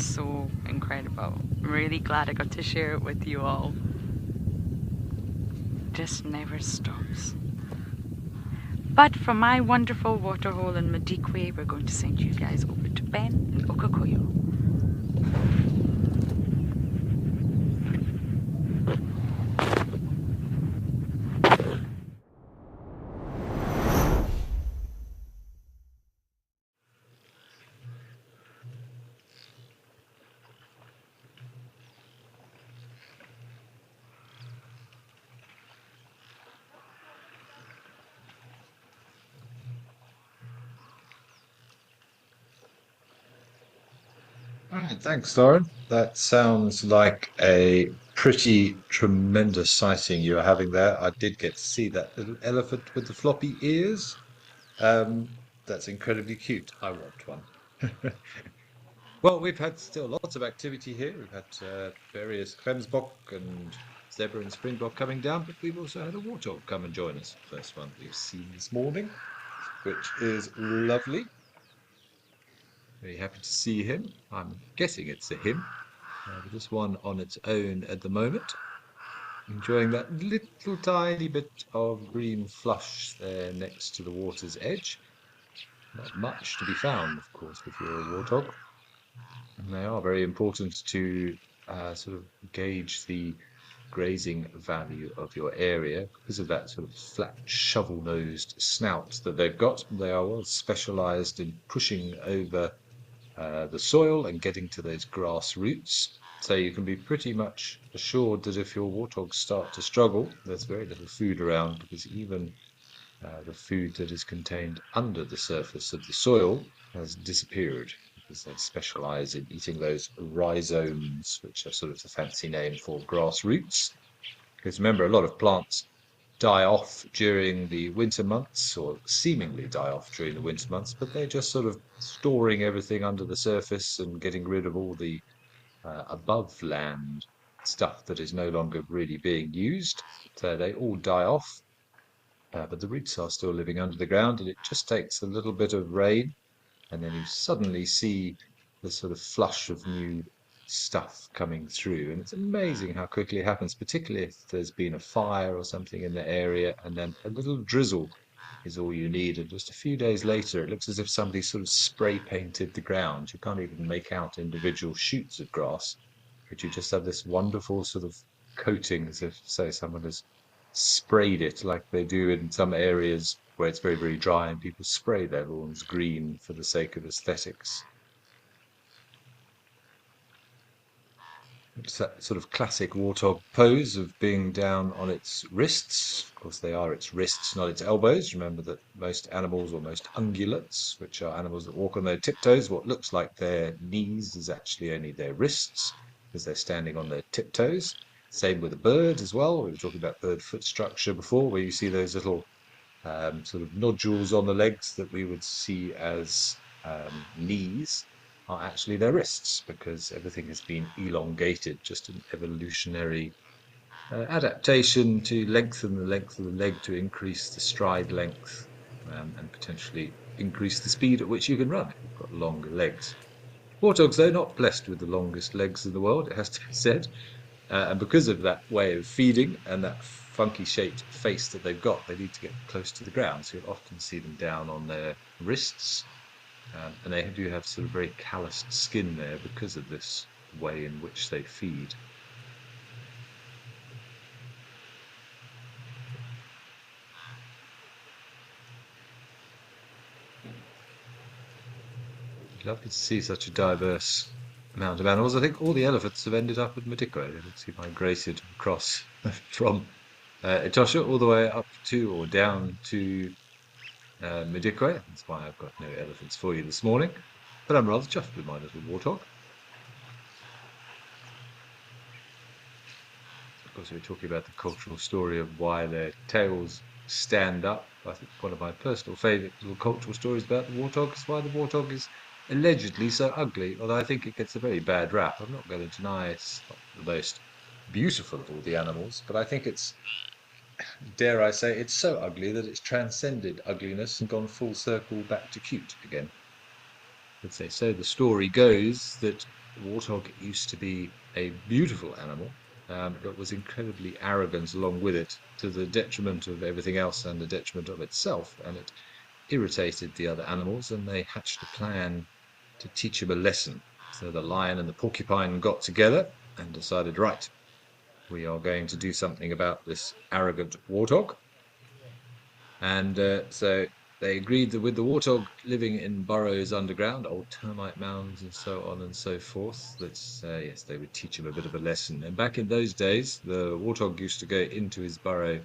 It's so incredible. I'm really glad I got to share it with you all. Just never stops. But from my wonderful waterhole in Madikwe, we're going to send you guys over to Ben in Okakoyo. All right, thanks, Lauren. That sounds like a pretty tremendous sighting you are having there. I did get to see that little elephant with the floppy ears. That's incredibly cute. I want one. Well, we've had still lots of activity here. We've had various Kvemsbok and zebra and springbok coming down, but we've also had a warthog come and join us. First one we've seen this morning, which is lovely. Very happy to see him. I'm guessing it's a him. Just one on its own at the moment. Enjoying that little tiny bit of green flush there next to the water's edge. Not much to be found, of course, if you're a warthog. And they are very important to sort of gauge the grazing value of your area because of that sort of flat shovel-nosed snout that they've got. They are well specialized in pushing over the soil and getting to those grass roots. So you can be pretty much assured that if your warthogs start to struggle, there's very little food around because even the food that is contained under the surface of the soil has disappeared because they specialize in eating those rhizomes, which are sort of the fancy name for grass roots. Because remember, a lot of plants die off during the winter months, or seemingly die off during the winter months, but they're just sort of storing everything under the surface and getting rid of all the above land stuff that is no longer really being used. So they all die off, but the roots are still living under the ground, and it just takes a little bit of rain, and then you suddenly see this sort of flush of new stuff coming through. And it's amazing how quickly it happens, particularly if there's been a fire or something in the area, and then a little drizzle is all you need. And just a few days later, it looks as if somebody sort of spray painted the ground. You can't even make out individual shoots of grass, but you just have this wonderful sort of coating, as if, say, someone has sprayed it like they do in some areas where it's very, very dry and people spray their lawns green for the sake of aesthetics. It's that sort of classic warthog pose of being down on its wrists. Of course, they are its wrists, not its elbows. Remember that most animals, or most ungulates, which are animals that walk on their tiptoes, what looks like their knees is actually only their wrists, because they're standing on their tiptoes. Same with a bird as well. We were talking about bird foot structure before, where you see those little sort of nodules on the legs that we would see as knees are actually their wrists, because everything has been elongated, just an evolutionary adaptation to lengthen the length of the leg to increase the stride length and potentially increase the speed at which you can run if you've got longer legs. Warthogs, though, not blessed with the longest legs in the world, it has to be said. And because of that way of feeding and that funky shaped face that they've got, they need to get close to the ground. So you'll often see them down on their wrists. And they do have sort of very calloused skin there because of this way in which they feed. Lovely to see such a diverse amount of animals. I think all the elephants have ended up at Madikwe. They see migrated across from Etosha all the way up to or down to Madikwe. That's why I've got no elephants for you this morning. But I'm rather chuffed with my little warthog. Of course, we're talking about the cultural story of why their tails stand up. I think one of my personal favourite little cultural stories about the warthog is why the warthog is allegedly so ugly, although I think it gets a very bad rap. I'm not going to deny it's not the most beautiful of all the animals, but I think it's, dare I say, it's so ugly that it's transcended ugliness and gone full circle back to cute again. Let's say so. The story goes that warthog used to be a beautiful animal, but was incredibly arrogant along with it, to the detriment of everything else and the detriment of itself. And it irritated the other animals, and they hatched a plan to teach him a lesson. So the lion and the porcupine got together and decided, right, we are going to do something about this arrogant warthog. And so they agreed that with the warthog living in burrows underground, old termite mounds and so on and so forth, that yes, they would teach him a bit of a lesson. And back in those days, the warthog used to go into his burrow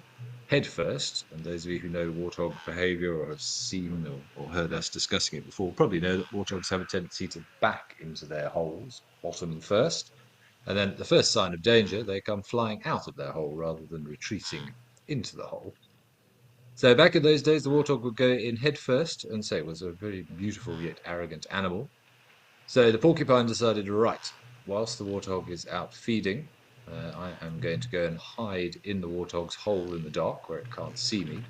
head first. And those of you who know warthog behavior or have seen or heard us discussing it before probably know that warthogs have a tendency to back into their holes bottom first. And then at the first sign of danger, they come flying out of their hole rather than retreating into the hole. So back in those days, the warthog would go in head first, and so it was a very beautiful yet arrogant animal. So the porcupine decided, right, whilst the warthog is out feeding, I am going to go and hide in the warthog's hole in the dark where it can't see me.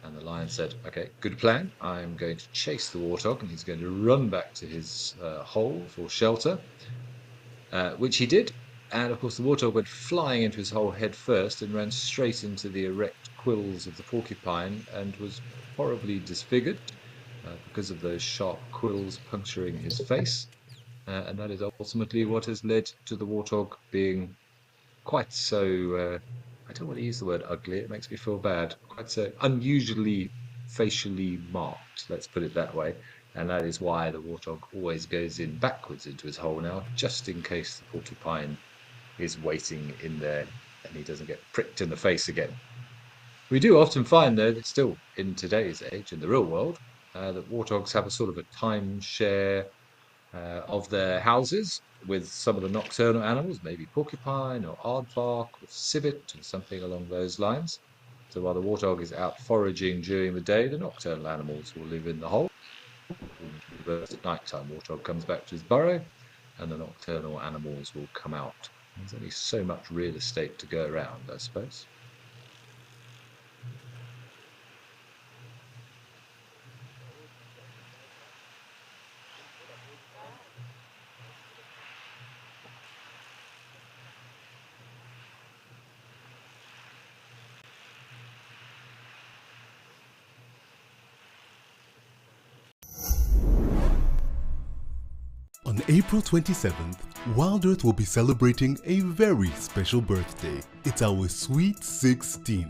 And the lion said, okay, good plan. I'm going to chase the warthog, and he's going to run back to his hole for shelter, which he did. And of course, the warthog went flying into his hole head first and ran straight into the erect quills of the porcupine and was horribly disfigured because of those sharp quills puncturing his face. And that is ultimately what has led to the warthog being quite so, I don't want to use the word ugly, it makes me feel bad, quite so unusually facially marked, let's put it that way. And that is why the warthog always goes in backwards into his hole now, just in case the porcupine is waiting in there and he doesn't get pricked in the face again. We do often find, though, that still in today's age, in the real world, that warthogs have a sort of a timeshare of their houses with some of the nocturnal animals, maybe porcupine or aardvark or civet or something along those lines. So while the warthog is out foraging during the day, the nocturnal animals will live in the hole. At night time, warthog comes back to his burrow and the nocturnal animals will come out. There's only so much real estate to go around, I suppose. On April 27th, Wild Earth will be celebrating a very special birthday. It's our sweet 16.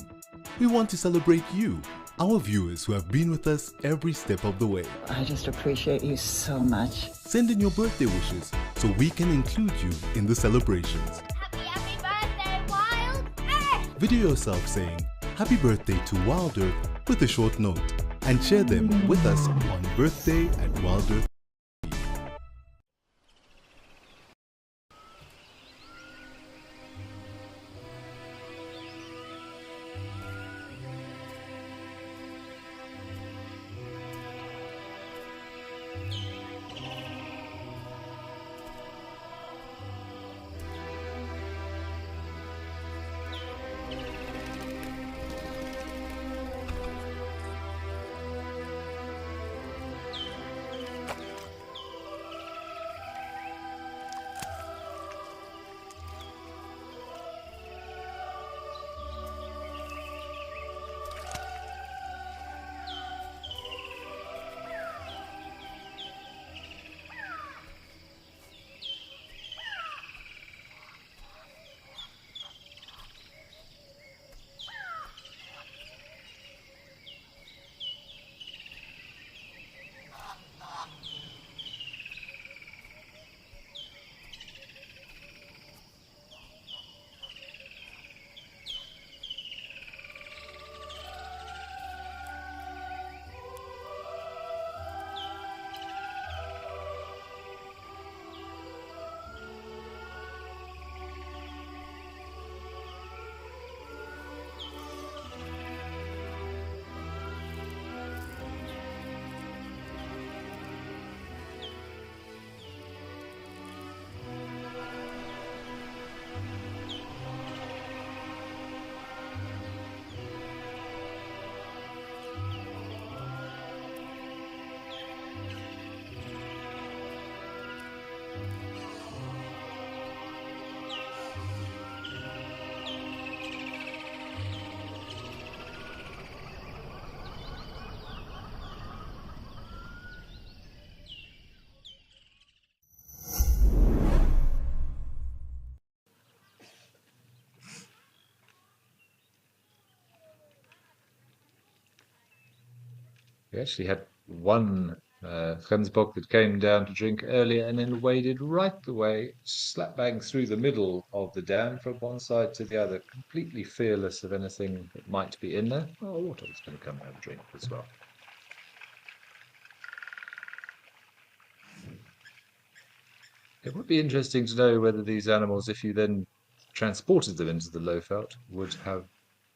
We want to celebrate you, our viewers who have been with us every step of the way. I just appreciate you so much. Send in your birthday wishes so we can include you in the celebrations. Happy birthday, Wild Earth! Video yourself saying happy birthday to Wild Earth with a short note and share them with us on Birthday at Wild Earth. We actually had one Flensburg that came down to drink earlier and then waded right the way, slap bang through the middle of the dam from one side to the other, completely fearless of anything that might be in there. Well, water was going to come and have a drink as well. It would be interesting to know whether these animals, if you then transported them into the Lowveld, would have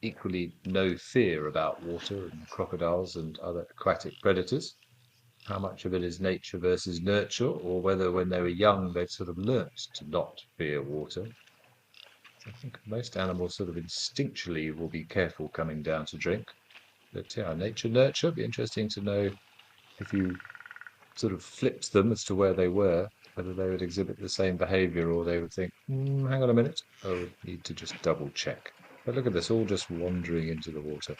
equally no fear about water and crocodiles and other aquatic predators. How much of it is nature versus nurture, or whether when they were young they've sort of learnt to not fear water. I think most animals sort of instinctually will be careful coming down to drink. But yeah, nature, nurture, be interesting to know if you sort of flipped them as to where they were, whether they would exhibit the same behaviour or they would think, hang on a minute, I would need to just double check. But look at this, all just wandering into the water.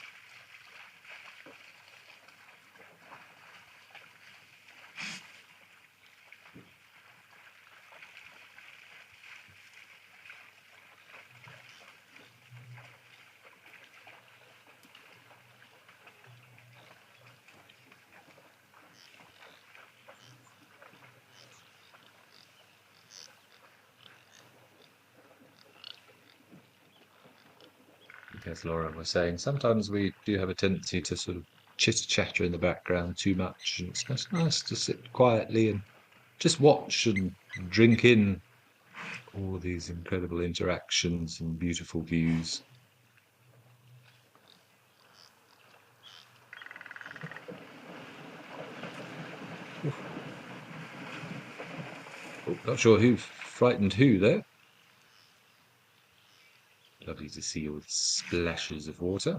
As Laura was saying, sometimes we do have a tendency to sort of chitter-chatter in the background too much, and it's just nice to sit quietly and just watch and drink in all these incredible interactions and beautiful views. Oh, not sure who frightened who there. Lovely to see all the splashes of water.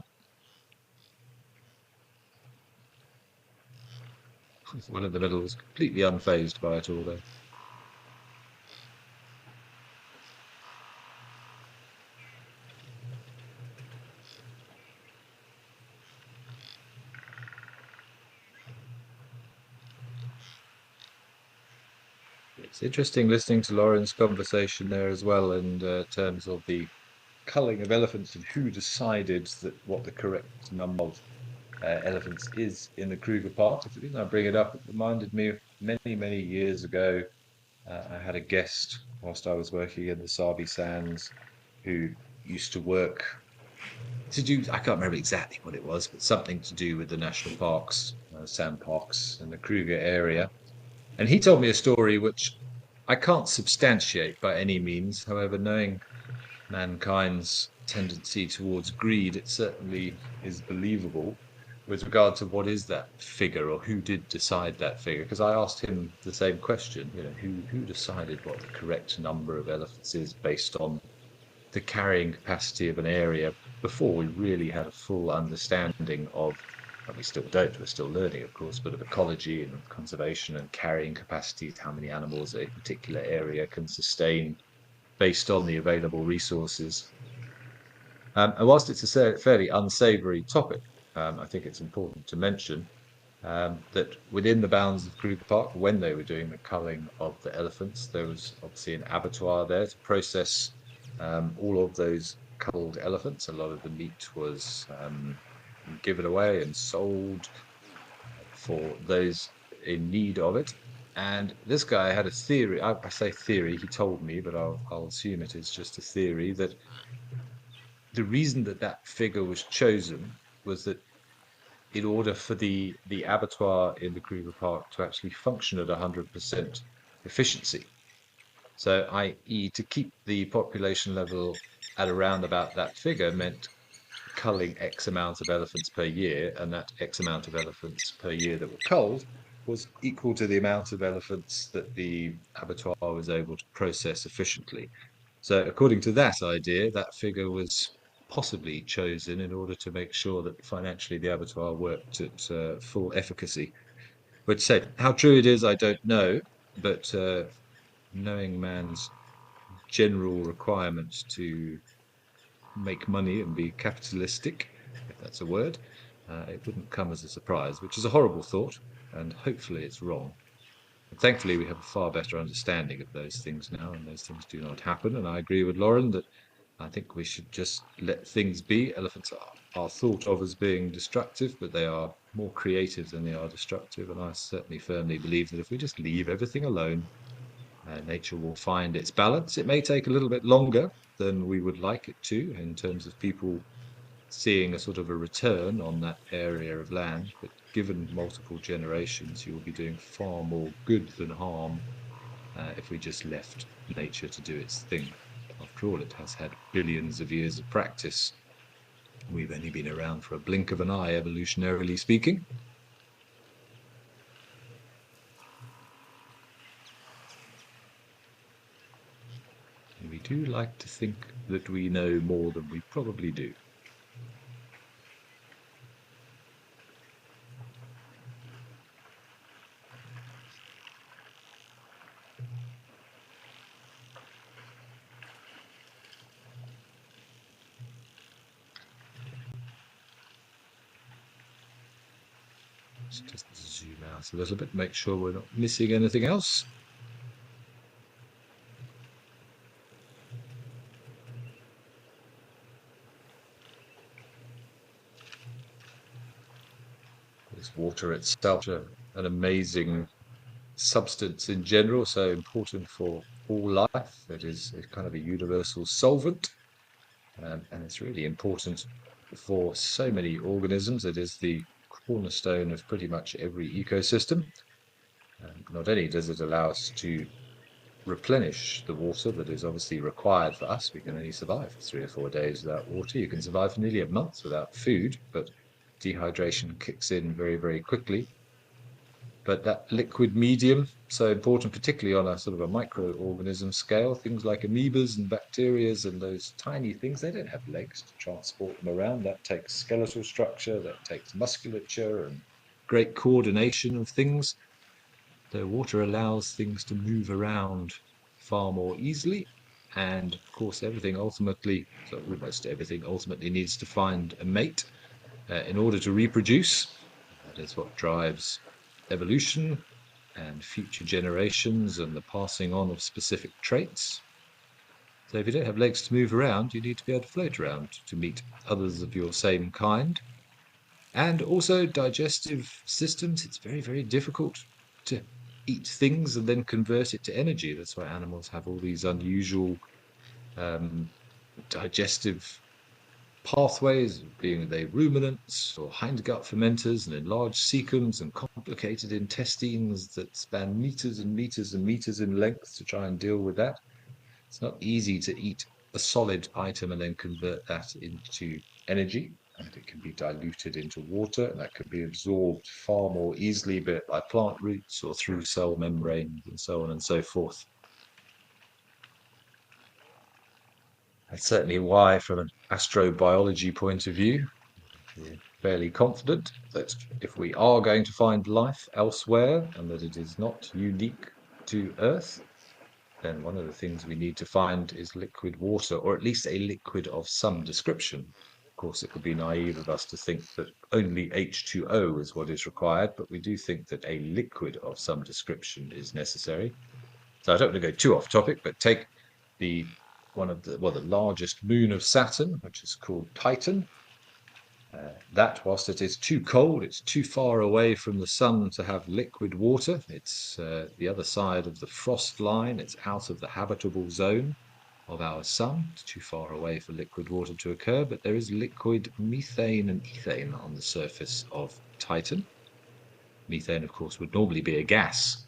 One in the middle was completely unfazed by it all, though. It's interesting listening to Lauren's conversation there as well, in terms of the culling of elephants and who decided that what the correct number of elephants is in the Kruger Park. The reason I bring it up, it reminded me of many years ago. I had a guest whilst I was working in the Sabi Sands who used to work to do, I can't remember exactly what it was, but something to do with the national parks, sand parks in the Kruger area. And he told me a story which I can't substantiate by any means. However, knowing mankind's tendency towards greed, it certainly is believable with regard to what is that figure, or who did decide that figure. Because I asked him the same question, who decided what the correct number of elephants is based on the carrying capacity of an area, before we really had a full understanding of, and we still don't, we're still learning, of course, but of ecology and conservation and carrying capacities, how many animals a particular area can sustain based on the available resources. And whilst it's a fairly unsavoury topic, I think it's important to mention that within the bounds of Kruger Park, when they were doing the culling of the elephants, there was obviously an abattoir there to process all of those culled elephants. A lot of the meat was given away and sold for those in need of it. And this guy had a theory. I say theory, he told me, but I'll assume it is just a theory, that the reason that figure was chosen was that in order for the abattoir in the Kruger Park to actually function at 100% efficiency, so i.e. to keep the population level at around about that figure, meant culling X amount of elephants per year, and that X amount of elephants per year that were culled was equal to the amount of elephants that the abattoir was able to process efficiently. So according to that idea, that figure was possibly chosen in order to make sure that financially the abattoir worked at full efficacy. But say how true it is, I don't know, but knowing man's general requirement to make money and be capitalistic, if that's a word, it wouldn't come as a surprise, which is a horrible thought, and hopefully it's wrong. But thankfully we have a far better understanding of those things now, and those things do not happen. And I agree with Lauren that I think we should just let things be. Elephants are thought of as being destructive, but they are more creative than they are destructive. And I certainly firmly believe that if we just leave everything alone, nature will find its balance. It may take a little bit longer than we would like it to in terms of people seeing a sort of a return on that area of land, but given multiple generations, you'll be doing far more good than harm if we just left nature to do its thing. After all, it has had billions of years of practice. We've only been around for a blink of an eye, evolutionarily speaking. And we do like to think that we know more than we probably do. Let's just zoom out a little bit, make sure we're not missing anything else. This water itself, an amazing substance in general, so important for all life. It is kind of a universal solvent, and it's really important for so many organisms. It is the cornerstone of pretty much every ecosystem. Not only does it allow us to replenish the water that is obviously required for us. We can only survive for 3 or 4 days without water. You can survive for nearly a month without food, but dehydration kicks in very, very quickly. But that liquid medium, so important, particularly on a sort of a microorganism scale, things like amoebas and bacteria and those tiny things, they don't have legs to transport them around. That takes skeletal structure, that takes musculature and great coordination of things. So water allows things to move around far more easily. And of course, everything ultimately, so almost everything ultimately needs to find a mate in order to reproduce. That is what drives evolution and future generations and the passing on of specific traits. So if you don't have legs to move around, you need to be able to float around to meet others of your same kind. And also digestive systems, it's very, very difficult to eat things and then convert it to energy. That's why animals have all these unusual digestive pathways, being they ruminants or hindgut fermenters and enlarged cecums and complicated intestines that span meters and meters and meters in length to try and deal with that. It's not easy to eat a solid item and then convert that into energy. And it can be diluted into water, and that can be absorbed far more easily, be it by plant roots or through cell membranes and so on and so forth. That's certainly why, from an astrobiology point of view, we're fairly confident that if we are going to find life elsewhere and that it is not unique to Earth, then one of the things we need to find is liquid water, or at least a liquid of some description. Of course, it would be naive of us to think that only H2O is what is required, but we do think that a liquid of some description is necessary. So I don't want to go too off topic, but take the largest moon of Saturn, which is called Titan. That, whilst it is too cold, it's too far away from the sun to have liquid water. It's the other side of the frost line. It's out of the habitable zone of our sun. It's too far away for liquid water to occur, but there is liquid methane and ethane on the surface of Titan. Methane, of course, would normally be a gas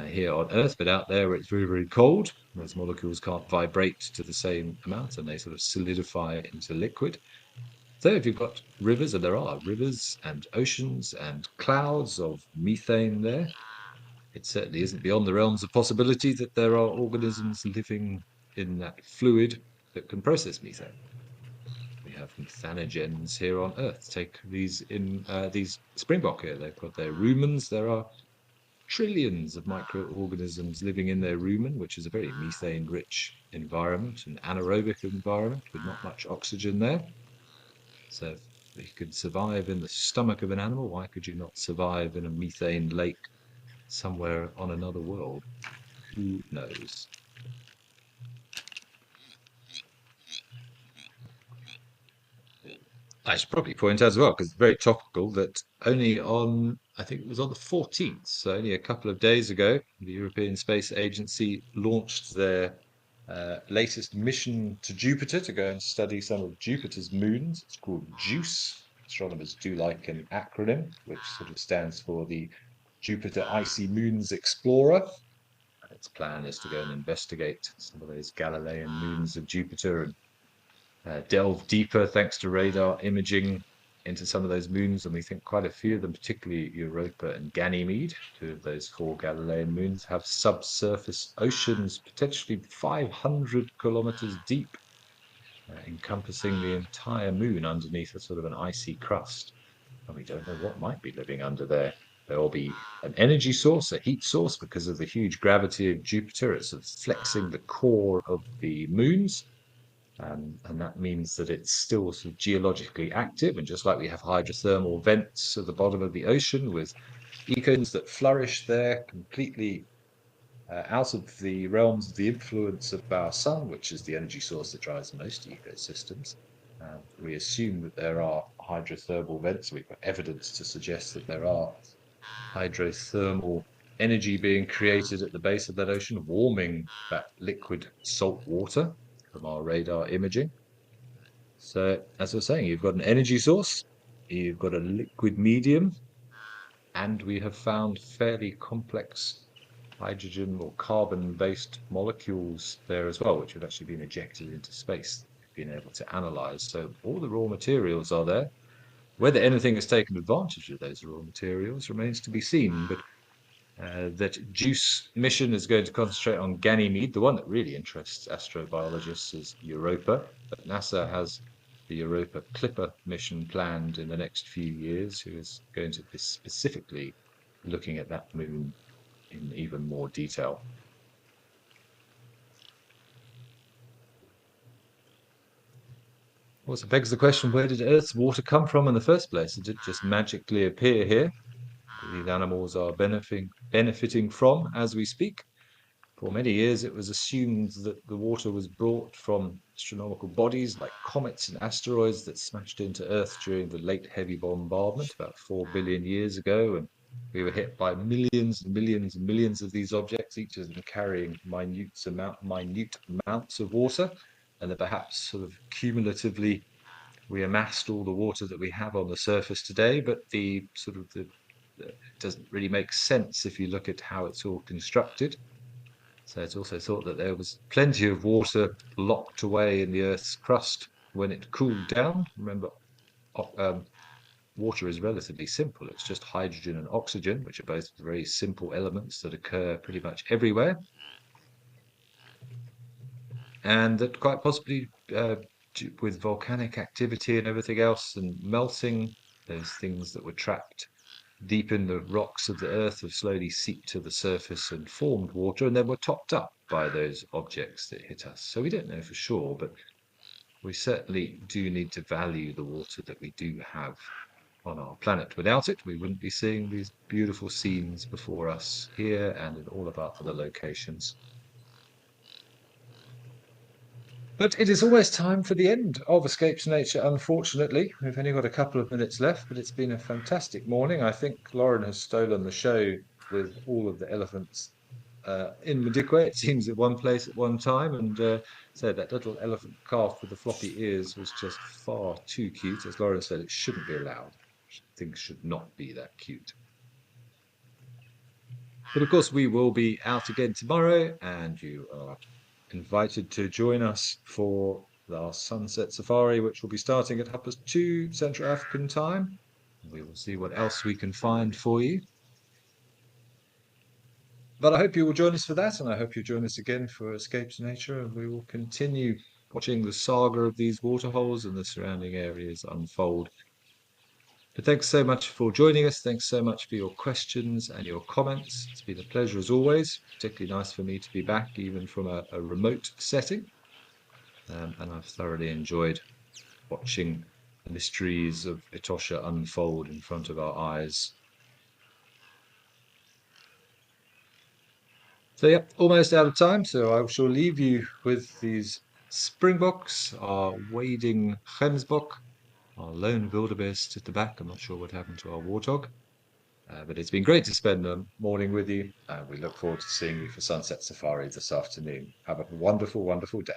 here on Earth, but out there where it's very, very cold, those molecules can't vibrate to the same amount and they sort of solidify into liquid. So if you've got rivers, and there are rivers and oceans and clouds of methane there, it certainly isn't beyond the realms of possibility that there are organisms living in that fluid that can process methane. We have methanogens here on Earth. Take these springbok here. They've got their rumens. There are trillions of microorganisms living in their rumen, which is a very methane-rich environment, an anaerobic environment with not much oxygen there. So if you could survive in the stomach of an animal, why could you not survive in a methane lake somewhere on another world? Who knows? I should probably point out as well, because it's very topical, that only on, I think it was on the 14th, so only a couple of days ago, the European Space Agency launched their latest mission to Jupiter to go and study some of Jupiter's moons. It's called JUICE. Astronomers do like an acronym, which sort of stands for the Jupiter Icy Moons Explorer. Its plan is to go and investigate some of those Galilean moons of Jupiter and delve deeper, thanks to radar imaging, into some of those moons. And we think quite a few of them, particularly Europa and Ganymede, two of those 4 Galilean moons, have subsurface oceans potentially 500 kilometers deep, encompassing the entire moon underneath a sort of an icy crust. And we don't know what might be living under there. There will be an energy source, a heat source, because of the huge gravity of Jupiter. It's sort of flexing the core of the moons. And that means that it's still sort of geologically active. And just like we have hydrothermal vents at the bottom of the ocean with ecosystems that flourish there, completely out of the realms of the influence of our sun, which is the energy source that drives most ecosystems. We assume that there are hydrothermal vents. We've got evidence to suggest that there are hydrothermal energy being created at the base of that ocean, warming that liquid salt water from our radar imaging. So, as I was saying, you've got an energy source, you've got a liquid medium, and we have found fairly complex hydrogen or carbon-based molecules there as well, which have actually been ejected into space, been able to analyze. So all the raw materials are there. Whether anything has taken advantage of those raw materials remains to be seen, but that JUICE mission is going to concentrate on Ganymede. The one that really interests astrobiologists is Europa, but NASA has the Europa Clipper mission planned in the next few years, who is going to be specifically looking at that moon in even more detail. Also begs the question, where did Earth's water come from in the first place? Did it just magically appear here? These animals are benefiting from as we speak. For many years, it was assumed that the water was brought from astronomical bodies like comets and asteroids that smashed into Earth during the late heavy bombardment about 4 billion years ago. And we were hit by millions and millions and millions of these objects, each of them carrying minute amounts of water. And that perhaps sort of cumulatively we amassed all the water that we have on the surface today, but it doesn't really make sense if you look at how it's all constructed. So it's also thought that there was plenty of water locked away in the Earth's crust when it cooled down. Remember, water is relatively simple. It's just hydrogen and oxygen, which are both very simple elements that occur pretty much everywhere. And that quite possibly with volcanic activity and everything else and melting, those things that were trapped deep in the rocks of the Earth have slowly seeped to the surface and formed water, and then were topped up by those objects that hit us. So we don't know for sure, but we certainly do need to value the water that we do have on our planet. Without it, we wouldn't be seeing these beautiful scenes before us here and in all of our other locations. But it is always time for the end of Escape to Nature, unfortunately. We've only got a couple of minutes left, but it's been a fantastic morning. I think Lauren has stolen the show with all of the elephants in Madikwe. It seems at one place at one time. And so that little elephant calf with the floppy ears was just far too cute. As Lauren said, it shouldn't be allowed. Things should not be that cute. But of course, we will be out again tomorrow, and you are invited to join us for our sunset safari, which will be starting at 2:30 Central African time. We will see what else we can find for you. But I hope you will join us for that, and I hope you join us again for Escape to Nature, and we will continue watching the saga of these waterholes and the surrounding areas unfold. But thanks so much for joining us. Thanks so much for your questions and your comments. It's been a pleasure as always. Particularly nice for me to be back, even from a remote setting. And I've thoroughly enjoyed watching the mysteries of Etosha unfold in front of our eyes. So yeah, almost out of time. So I shall leave you with these springboks, our wading gemsbok, our lone wildebeest at the back. I'm not sure what happened to our warthog. But it's been great to spend the morning with you. We look forward to seeing you for Sunset Safari this afternoon. Have a wonderful, wonderful day.